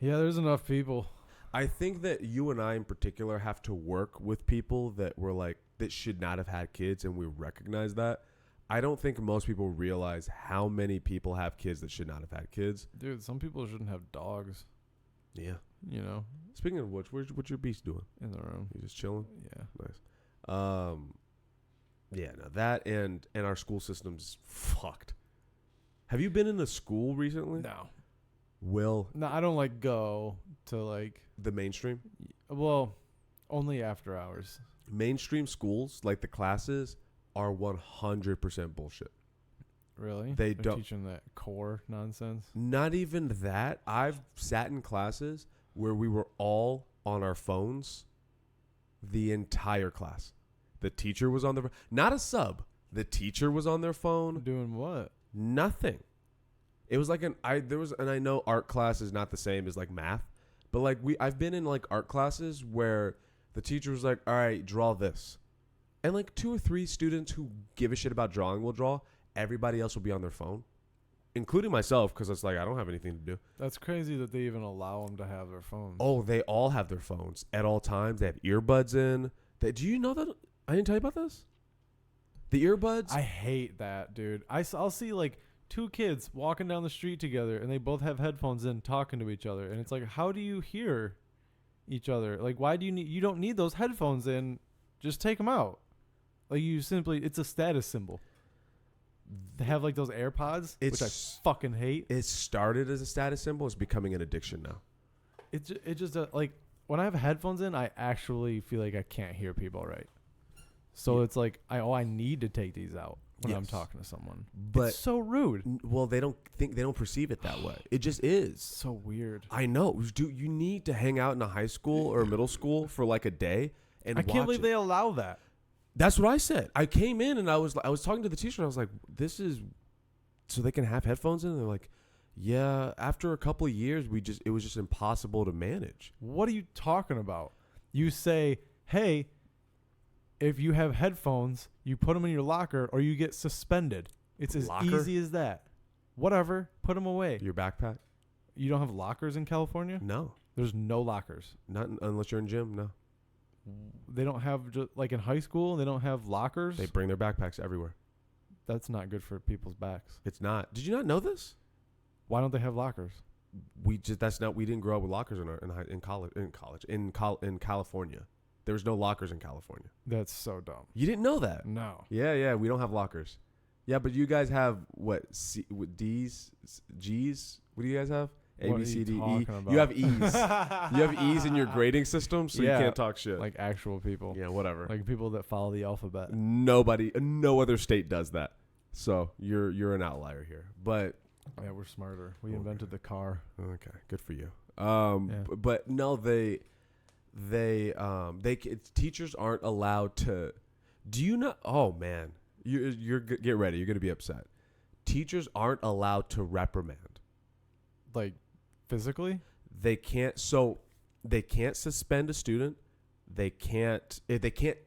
A: Yeah, there's enough people.
B: I think that you and I in particular have to work with people that were like, that should not have had kids, and we recognize that. I don't think most people realize how many people have kids that should not have had kids.
A: Dude, some people shouldn't have dogs.
B: Yeah.
A: You know,
B: Speaking of which, what's your beast doing?
A: in the room.
B: You just chilling?
A: Yeah.
B: Nice. Yeah, no, that and our school system's fucked. Have you been in a school recently?
A: No. No, I don't like go to like.
B: The mainstream?
A: Well, only after hours.
B: Mainstream schools, like the classes, are 100% bullshit.
A: Really?
B: They're
A: They're teaching that core nonsense.
B: Not even that. I've sat in classes where we were all on our phones the entire class. The teacher was on not a sub. The teacher was on their phone.
A: Doing what?
B: Nothing. It was like I know art class is not the same as like math, but like I've been in like art classes where the teacher was like, all right, draw this. And like 2 or 3 students who give a shit about drawing will draw. Everybody else will be on their phone, including myself, because it's like I don't have anything to do.
A: That's crazy that they even allow them to have their phones.
B: Oh, they all have their phones at all times. They have earbuds in. Do you know that? I didn't tell you about this. The earbuds.
A: I hate that, dude. I'll see like two kids walking down the street together, and they both have headphones in, talking to each other, and it's like, how do you hear each other? Like, why do you don't need those headphones in? Just take them out. Like, it's a status symbol. They have like those AirPods, which I fucking hate.
B: It started as a status symbol. It's becoming an addiction now.
A: It just like when I have headphones in, I actually feel like I can't hear people right. So it's like I need to take these out when I'm talking to someone. But it's so rude.
B: Well, they don't perceive it that way. It just is.
A: So weird.
B: I know. Dude, you need to hang out in a high school or middle school for like a day and
A: I can't believe they allow that.
B: That's what I said. I came in and I was talking to the teacher and I was like, this is so they can have headphones in? And they're like, yeah, after a couple of years it was just impossible to manage.
A: What are you talking about? You say, hey, if you have headphones, you put them in your locker or you get suspended. It's as easy as that. Whatever, put them away.
B: Your backpack?
A: You don't have lockers in California?
B: No.
A: There's no lockers.
B: Not unless you're in gym, no.
A: They don't have, like in high school, they don't have lockers?
B: They bring their backpacks everywhere.
A: That's not good for people's backs.
B: It's not. Did you not know this?
A: Why don't they have lockers?
B: We didn't grow up with lockers in California. There was no lockers in California.
A: That's so dumb.
B: You didn't know that?
A: No.
B: Yeah, we don't have lockers. Yeah, but you guys have what D's, G's? What do you guys have? A,
A: what
B: B, C, D, E.
A: About?
B: You have E's. You have E's in your grading system, so you can't talk shit.
A: Like actual people.
B: Yeah, whatever.
A: Like people that follow the alphabet.
B: No other state does that. So you're an outlier here. But
A: yeah, we're smarter. We invented the car.
B: Okay, good for you. But no, teachers aren't allowed to. Do you know? Oh man, you're get ready. You're gonna be upset. Teachers aren't allowed to reprimand.
A: Like physically?
B: They can't. So they can't suspend a student. They can't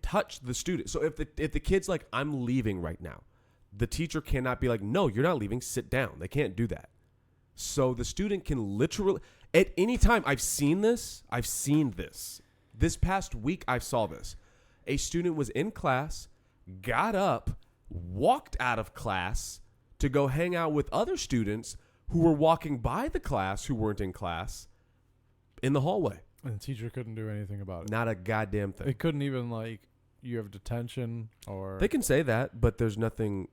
B: touch the student. So if the kid's like, I'm leaving right now, the teacher cannot be like, no, you're not leaving. Sit down. They can't do that. So the student can literally at any time. I've seen this. This past week, I saw this. A student was in class, got up, walked out of class to go hang out with other students who were walking by the class who weren't in class in the hallway.
A: And the teacher couldn't do anything about it.
B: Not a goddamn thing.
A: It couldn't even like, you have detention or...
B: They can say that, but there's nothing...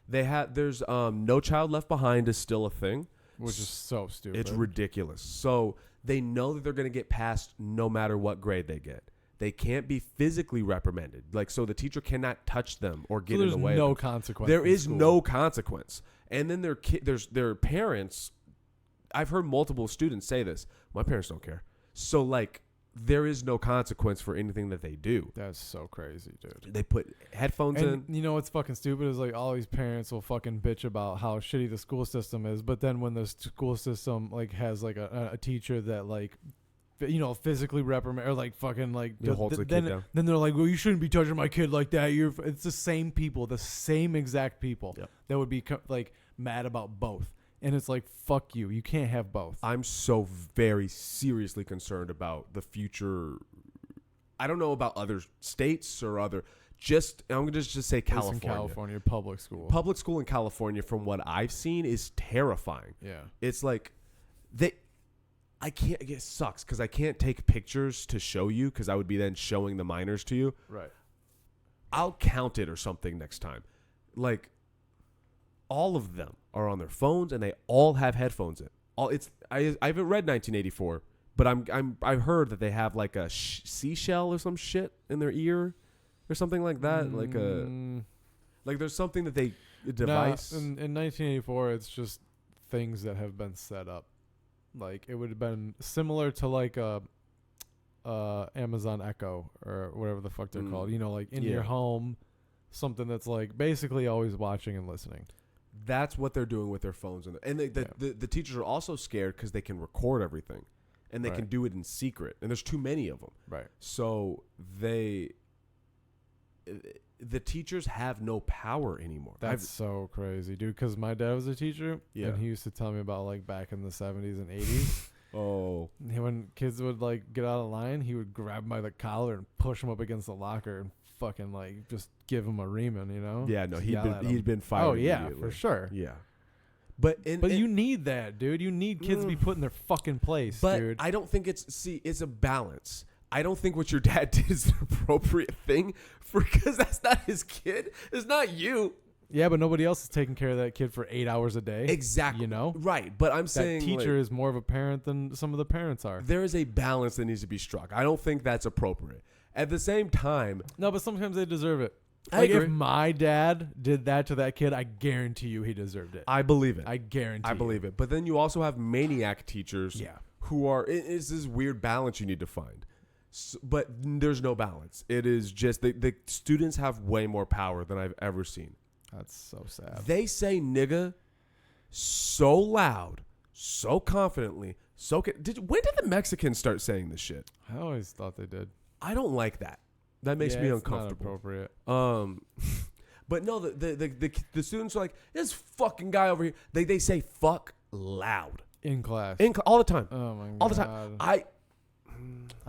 B: There's No Child Left Behind is still a thing.
A: Which is so stupid.
B: It's ridiculous. So they know that they're going to get passed no matter what grade they get. They can't be physically reprimanded. Like, so the teacher cannot touch them or get in the way.
A: There's no consequence.
B: There is no consequence. And then their parents, I've heard multiple students say this. My parents don't care. So, like, there is no consequence for anything that they do.
A: That's so crazy, dude.
B: They put headphones in.
A: You know what's fucking stupid is like all these parents will fucking bitch about how shitty the school system is, but then when the school system like has like a teacher that like, you know, physically reprimand or like fucking like
B: holds the kid down.
A: Then they're like, well, you shouldn't be touching my kid like that. It's the same people, the same exact people that would be like mad about both. And it's like, fuck you. You can't have both.
B: I'm so very seriously concerned about the future. I don't know about other states or I'm going to just say California.
A: In California, public school.
B: Public school in California, from what I've seen, is terrifying.
A: Yeah.
B: It's like, it sucks because I can't take pictures to show you because I would be then showing the minors to you.
A: Right.
B: I'll count it or something next time. Like, all of them are on their phones and they all have headphones in. I haven't read 1984, but I've heard that they have like a seashell or some shit in their ear or something like that. Like there's something that a device.
A: Nah, in 1984, it's just things that have been set up. Like it would have been similar to like a Amazon Echo or whatever the fuck they're called. You know, like in your home, something that's like basically always watching and listening.
B: That's what they're doing with their phones. And the teachers are also scared because they can record everything. And they can do it in secret. And there's too many of them.
A: Right.
B: So the teachers have no power anymore.
A: That's so crazy, dude. Because my dad was a teacher.
B: Yeah.
A: And he used to tell me about like back in the 70s and 80s.
B: Oh.
A: When kids would like get out of line, he would grab them by the collar and push them up against the locker and fucking like just give him a reaming, you know?
B: Yeah, no, he'd been fired.
A: Oh yeah, for sure.
B: Yeah. But
A: you need that, dude. You need kids to be put in their fucking place,
B: but
A: dude.
B: I don't think it's a balance. I don't think what your dad did is the appropriate thing because that's not his kid. It's not you.
A: Yeah, but nobody else is taking care of that kid for 8 hours a day.
B: Exactly.
A: You know?
B: Right. But I'm
A: that
B: saying
A: teacher is more of a parent than some of the parents are.
B: There is a balance that needs to be struck. I don't think that's appropriate. At the same time,
A: No, but sometimes they deserve it.
B: I
A: Like
B: agree.
A: if my dad did that to that kid, I guarantee you he deserved it.
B: I believe it.
A: I guarantee.
B: I believe it. But then you also have maniac teachers
A: Yeah.
B: who are, it's this weird balance you need to find. But there's no balance. It is just the students have way more power than I've ever seen.
A: That's so sad.
B: They say nigga so loud, so confidently, when did the Mexicans start saying this shit?
A: I always thought they did.
B: I don't like that. That makes me
A: it's
B: uncomfortable.
A: Not appropriate.
B: But no, the students are like, this fucking guy over here. They say fuck loud
A: In class.
B: all the time.
A: Oh my god.
B: All the time.
A: I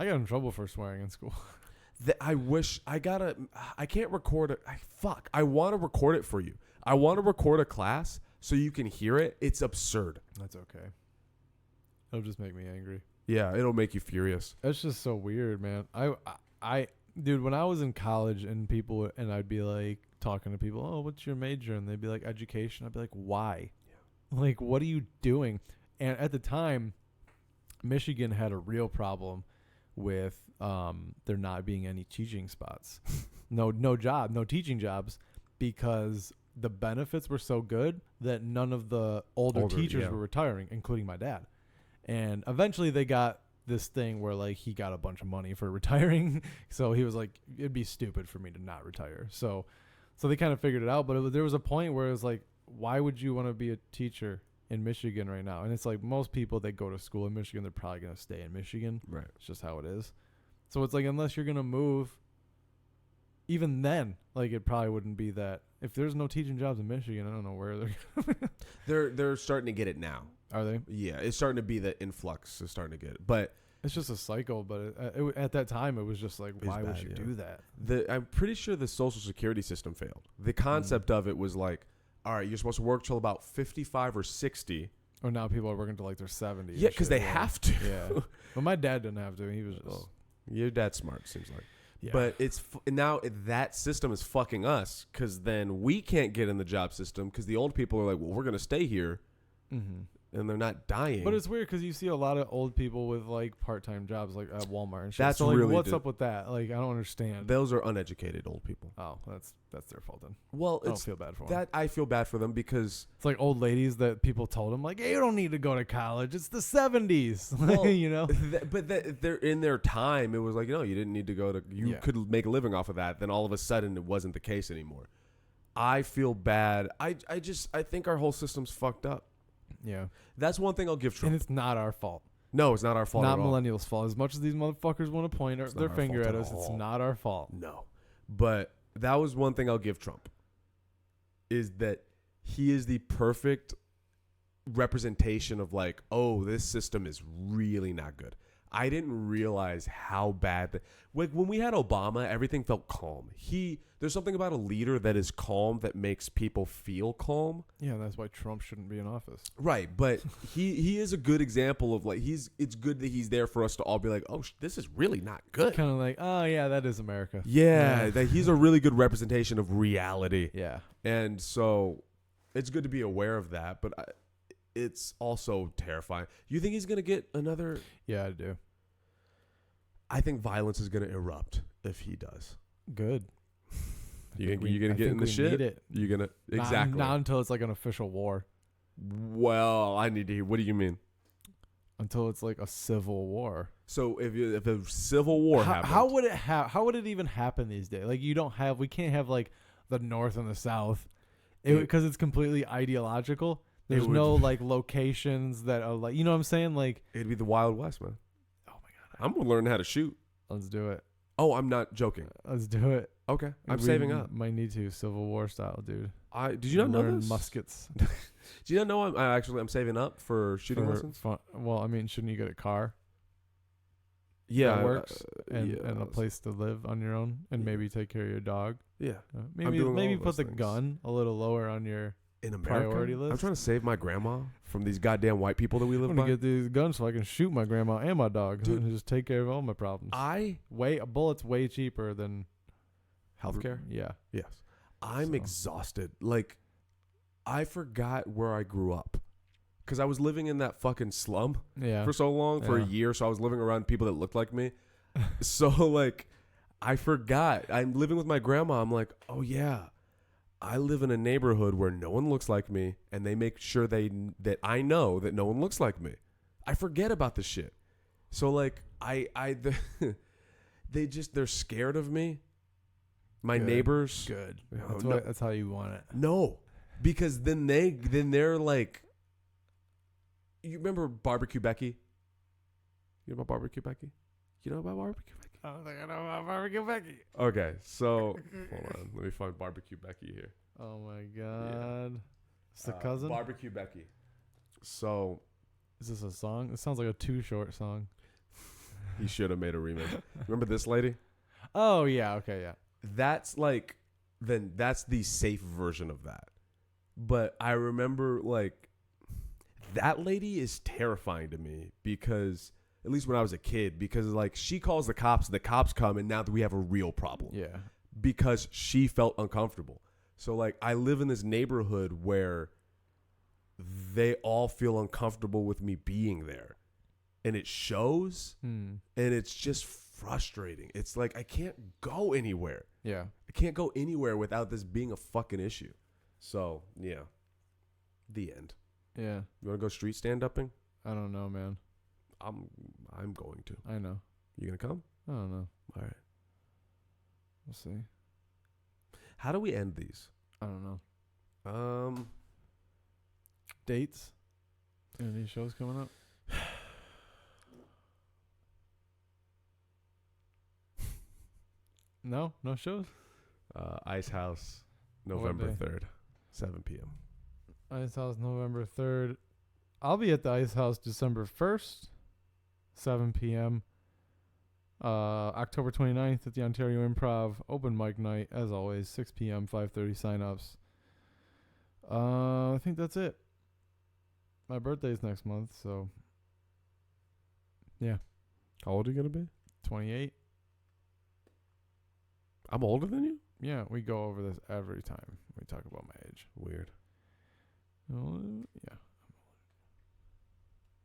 A: got in trouble for swearing in school.
B: I wish I can't record it. I want to record it for you. I want to record a class so you can hear it. It's absurd.
A: That's okay. It'll just make me angry.
B: Yeah, it'll make you furious.
A: That's just so weird, man. Dude, when I was in college and I'd be like talking to people, oh, what's your major? And they'd be like, education. I'd be like, why? Yeah. Like, what are you doing? And at the time, Michigan had a real problem with there not being any teaching spots. no teaching jobs, because the benefits were so good that none of the older teachers were retiring, including my dad. And eventually they got this thing where like he got a bunch of money for retiring. So he was like, it'd be stupid for me to not retire. So they kind of figured it out. But there was a point where it was like, why would you want to be a teacher in Michigan right now? And it's like most people that go to school in Michigan, they're probably going to stay in Michigan. Right. It's just how it is. So it's like, unless you're going to move, even then, like it probably wouldn't be that. If there's no teaching jobs in Michigan, I don't know where
B: They're starting to get it now.
A: Are they?
B: Yeah, it's starting to be the influx is starting to get it. But
A: it's just a cycle. But at that time, it was just like, why would you do that?
B: I'm pretty sure the Social Security system failed. The concept of it was like, all right, you're supposed to work till about 55 or 60.
A: Or now people are working till like they're 70.
B: Yeah, because they have to.
A: Yeah. But my dad didn't have to. He was just...
B: Your dad's smart, seems like.
A: Yeah.
B: But now that system is fucking us, because then we can't get in the job system because the old people are like, well, we're going to stay here. Mm-hmm. And they're not dying.
A: But it's weird because you see a lot of old people with like part-time jobs, like at Walmart and shit.
B: That's
A: so, like,
B: really
A: what's up with that? Like, I don't understand.
B: Those are uneducated old people.
A: Oh, that's their fault then.
B: Well,
A: I don't feel bad for them.
B: That I feel bad for them because
A: it's like old ladies that people told them like, hey, you don't need to go to college. It's the 70s.
B: Well,
A: you know.
B: But they're in their time. It was like, you didn't need to go to. You could make a living off of that. Then all of a sudden, it wasn't the case anymore. I feel bad. I think our whole system's fucked up.
A: Yeah.
B: That's one thing I'll give Trump.
A: And it's not our fault.
B: No, it's not our fault
A: not
B: at all.
A: millennials' fault. As much as these motherfuckers want to point their finger at us, it's not our fault.
B: No. But that was one thing I'll give Trump, is that he is the perfect representation of like, oh, this system is really not good. I didn't realize how bad. When we had Obama, everything felt calm. There's something about a leader that is calm that makes people feel calm.
A: Yeah, that's why Trump shouldn't be in office.
B: Right, but he is a good example of like it's good that he's there for us to all be like, oh, this is really not good.
A: Kind of like, oh yeah, that is America.
B: Yeah, that he's a really good representation of reality.
A: Yeah,
B: and so it's good to be aware of that, but it's also terrifying. You think he's gonna get another?
A: Yeah, I do.
B: I think violence is gonna erupt if he does.
A: Good.
B: You're gonna get in the shit.
A: Need it.
B: You're gonna exactly
A: not until it's like an official war.
B: Well, I need to hear. What do you mean?
A: Until it's like a civil war.
B: So if a civil war happened,
A: how would it how would it even happen these days? Like we can't have like the North and the South, because it's completely ideological. There's no like locations that are like, you know what I'm saying? Like
B: it'd be the Wild West, man.
A: Oh my god,
B: I'm gonna learn how to shoot.
A: Let's do it.
B: Oh, I'm not joking.
A: Let's do it.
B: Okay, I'm saving up.
A: Might need to Civil War style, dude.
B: Did you not know this?
A: Muskets.
B: Do you not know I'm saving up for shooting lessons?
A: Well, I mean, shouldn't you get a car?
B: Yeah,
A: that works and a place to live on your own, and maybe take care of your dog.
B: Yeah,
A: maybe put the gun a little lower on your
B: In America?
A: Priority list?
B: I'm trying to save my grandma from these goddamn white people that we live
A: I'm
B: by.
A: gonna get these guns so I can shoot my grandma and my dog,
B: Dude.
A: and just take care of all my problems. A bullet's way cheaper than
B: Healthcare?
A: Yeah.
B: Yes. I'm
A: So.
B: exhausted. Like, I forgot where I grew up. Because I was living in that fucking slum
A: Yeah.
B: for so long, for a
A: Yeah.
B: year. So I was living around people that looked like me. So, like, I forgot. I'm living with my grandma. I'm like, oh, yeah. I live in a neighborhood where no one looks like me. And they make sure that I know that no one looks like me. I forget about this shit. So, like, they're scared of me. My
A: Good.
B: neighbors.
A: Good.
B: No.
A: That's how you want it.
B: No, because then they're like, you remember Barbecue Becky? You know about Barbecue Becky? You know about Barbecue Becky?
A: I don't think I know about Barbecue Becky.
B: Okay, so hold on, let me find Barbecue Becky here.
A: Oh my god. It's the cousin?
B: Barbecue Becky. So
A: Is this a song? It sounds like a Too Short song.
B: he should have made a remix. Remember this lady?
A: Oh yeah, okay, yeah.
B: That's like, then that's the safe version of that. But I remember like that lady is terrifying to me because at least when I was a kid, because like she calls the cops come, and now we have a real problem.
A: Yeah.
B: Because she felt uncomfortable. So like I live in this neighborhood where they all feel uncomfortable with me being there. And it shows, and it's just frustrating. It's like I can't go anywhere.
A: Yeah.
B: I can't go anywhere without this being a fucking issue. So, yeah. The end.
A: Yeah.
B: You want to go street stand-upping?
A: I don't know, man.
B: I'm going to.
A: I know.
B: You going to come?
A: I don't know.
B: All right.
A: We'll see.
B: How do we end these?
A: I don't know. Dates? Any shows coming up? No shows.
B: Ice House, November
A: What day?
B: 3rd, 7 p.m.
A: Ice House November 3rd. I'll be at the Ice House December 1st, 7 p.m. October 29th at the Ontario Improv open mic night, as always, 6 p.m. 5:30 sign-ups. I think that's it. My birthday's next month, so yeah,
B: How old are you going to be?
A: 28.
B: I'm older than you?
A: Yeah, we go over this every time we talk about my age.
B: Weird.
A: Yeah.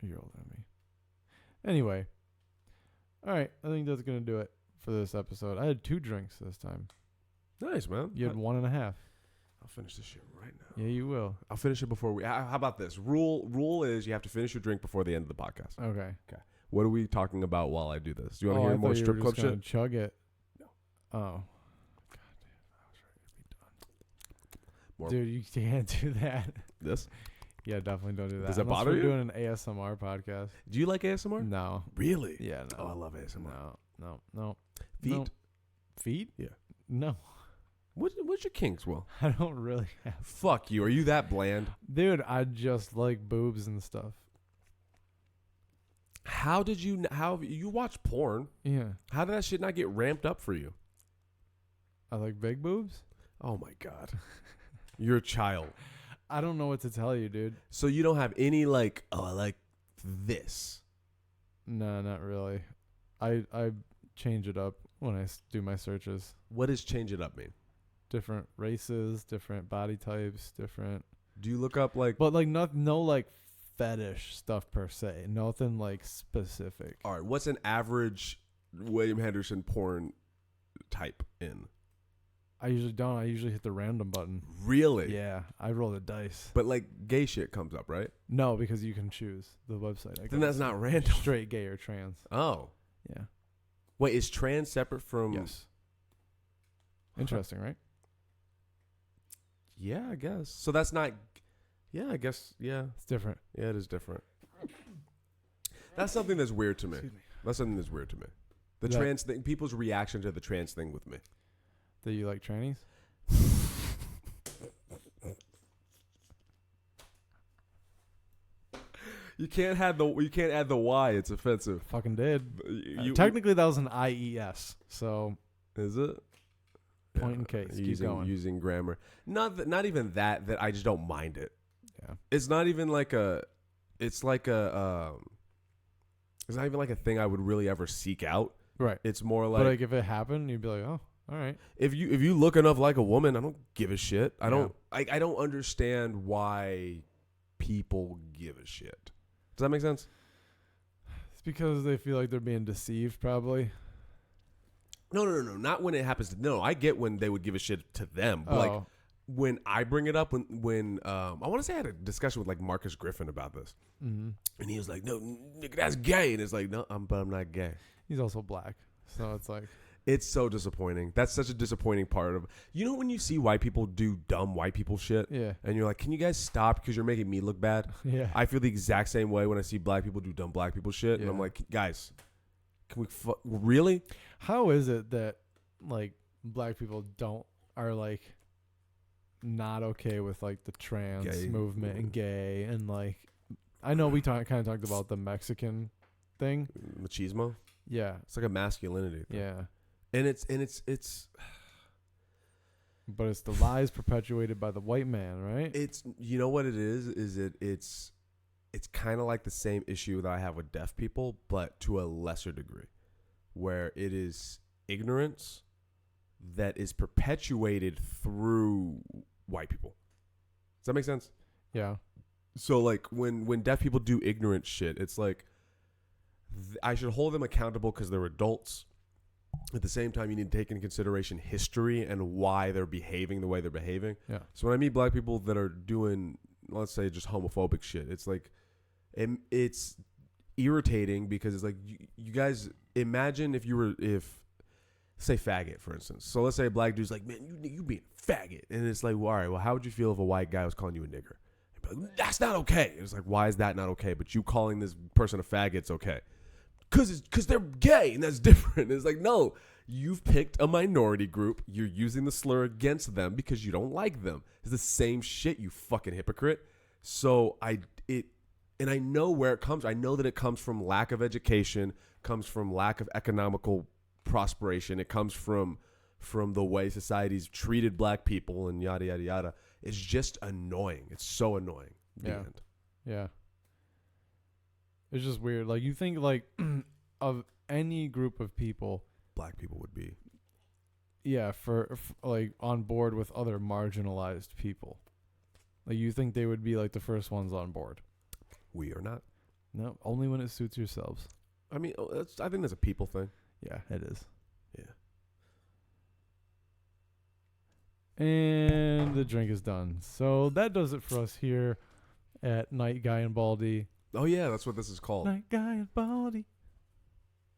A: You're older than me. Anyway. All right. I think that's going to do it for this episode. I had 2 drinks this time.
B: Nice, man.
A: You had 1.5.
B: I'll finish this shit right now.
A: Yeah, you will.
B: I'll finish it before we... How about this? Rule is you have to finish your drink before the end of the podcast.
A: Okay.
B: Okay. What are we talking about while I do this? Do you want to
A: I
B: hear more
A: thought you
B: strip
A: were
B: club
A: just gonna
B: shit?
A: chug it.
B: No.
A: Oh. God damn. I was ready to be done.
B: More.
A: Dude, you can't do that.
B: This?
A: Yeah, definitely don't do that.
B: Does that
A: Unless
B: bother
A: we're
B: you?
A: doing an ASMR podcast.
B: Do you like ASMR?
A: No.
B: Really?
A: Yeah, no.
B: Oh, I love ASMR.
A: No.
B: Feet?
A: No. Feet?
B: Yeah.
A: No.
B: What's your kinks, Will?
A: I don't really have.
B: Fuck you. Are you that bland?
A: Dude, I just like boobs and stuff.
B: How you watch porn?
A: Yeah.
B: How did that shit not get ramped up for you?
A: I like big boobs.
B: Oh my God. You're a child.
A: I don't know what to tell you, dude.
B: So you don't have any like, oh, I like this.
A: No, not really. I change it up when I do my searches.
B: What does change it up mean?
A: Different races, different body types, different.
B: Do you look up like...
A: But like no like fetish stuff per se. Nothing like specific.
B: All right, what's an average William Henderson porn type in?
A: I usually don't. I usually hit the random button.
B: Really?
A: Yeah, I roll the dice.
B: But like gay shit comes up, right?
A: No, because you can choose the website. I
B: Then
A: guess.
B: that's not random.
A: Straight, gay, or trans.
B: Oh.
A: Yeah.
B: Wait, is trans separate from...
A: Yes. Interesting, right?
B: Yeah, I guess. So that's not... Yeah, I guess, yeah.
A: It's different.
B: Yeah, it is different. That's something that's weird to me.
A: Excuse me.
B: That's something that's weird to me. The
A: Yeah.
B: trans thing, people's reaction to the trans thing with me.
A: Do you like trannies?
B: You can't add the Y. It's offensive.
A: Fucking did.
B: You,
A: Technically, that was an IES. So
B: is it?
A: Point in case. Keep going.
B: Using grammar. Not even that I just don't mind it.
A: Yeah.
B: It's not even like a. It's like a. It's not even like a thing I would really ever seek out.
A: Right.
B: It's more like.
A: But like if it happened, you'd be like, oh, all right.
B: If you look enough like a woman, I don't give a shit. I don't understand why people give a shit. Does that make sense?
A: It's because they feel like they're being deceived, probably.
B: No. Not when it happens to. No, I get when they would give a shit to them. But like when I bring it up, when I want to say I had a discussion with like Marcus Griffin about this, and he was like, "No, nigga, that's gay," and it's like, "No, but I'm not gay."
A: He's also black, so it's like.
B: It's so disappointing. That's such a disappointing part of. You know when you see white people do dumb white people shit?
A: Yeah.
B: And you're like, can you guys stop because you're making me look bad?
A: Yeah.
B: I feel the exact same way when I see black people do dumb black people shit.
A: Yeah.
B: And I'm like, guys, can we really?
A: How is it that like black people are like not okay with like the trans
B: Gay.
A: movement and gay and like I know we kind of talked about the Mexican thing.
B: Machismo?
A: Yeah.
B: It's like a masculinity thing.
A: Yeah.
B: And it's
A: But it's the lies perpetuated by the white man, right?
B: It's you know what it is it's kind of like the same issue that I have with deaf people, but to a lesser degree, where it is ignorance that is perpetuated through white people. Does that make sense?
A: Yeah.
B: So like when deaf people do ignorant shit, it's like I should hold them accountable because they're adults. At the same time, you need to take into consideration history and why they're behaving the way they're behaving.
A: Yeah.
B: So when I meet black people that are doing, let's say, just homophobic shit, it's like, it's irritating because it's like, you guys imagine if say faggot, for instance. So let's say a black dude's like, man, you being a faggot. And it's like, well, all right, well, how would you feel if a white guy was calling you a nigger? You'd be like, that's not okay. It's like, why is that not okay? But you calling this person a faggot's okay. Because they're gay, and that's different. It's like, no, you've picked a minority group. You're using the slur against them because you don't like them. It's the same shit, you fucking hypocrite. So I know where it comes. I know that it comes from lack of education, comes from lack of economical prosperation. It comes from the way society's treated black people and yada, yada, yada. It's just annoying. It's so annoying. The end.
A: Yeah. It's just weird. Like, you think, like, of any group of people...
B: Black people would be.
A: Yeah, for like, on board with other marginalized people. Like, you think they would be, like, the first ones on board.
B: We are not.
A: No, only when it suits yourselves.
B: I mean, I think that's a people thing.
A: Yeah, it is.
B: Yeah.
A: And the drink is done. So that does it for us here at Night Guy and Baldy.
B: Oh, yeah, that's what this is called.
A: Night Guy and Baldy.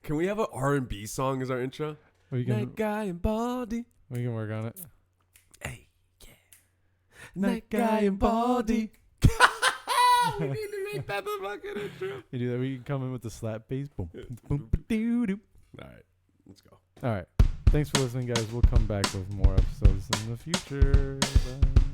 B: Can we have an R&B song as our intro? Night Guy and Baldy.
A: We can work on it.
B: Hey, yeah.
A: Night Guy and Baldy.
B: We need to make that the fucking intro.
A: You do that. We can come in with the slap bass. Boom, boom, doo doo.
B: All right, let's go.
A: All right. Thanks for listening, guys. We'll come back with more episodes in the future. Bye.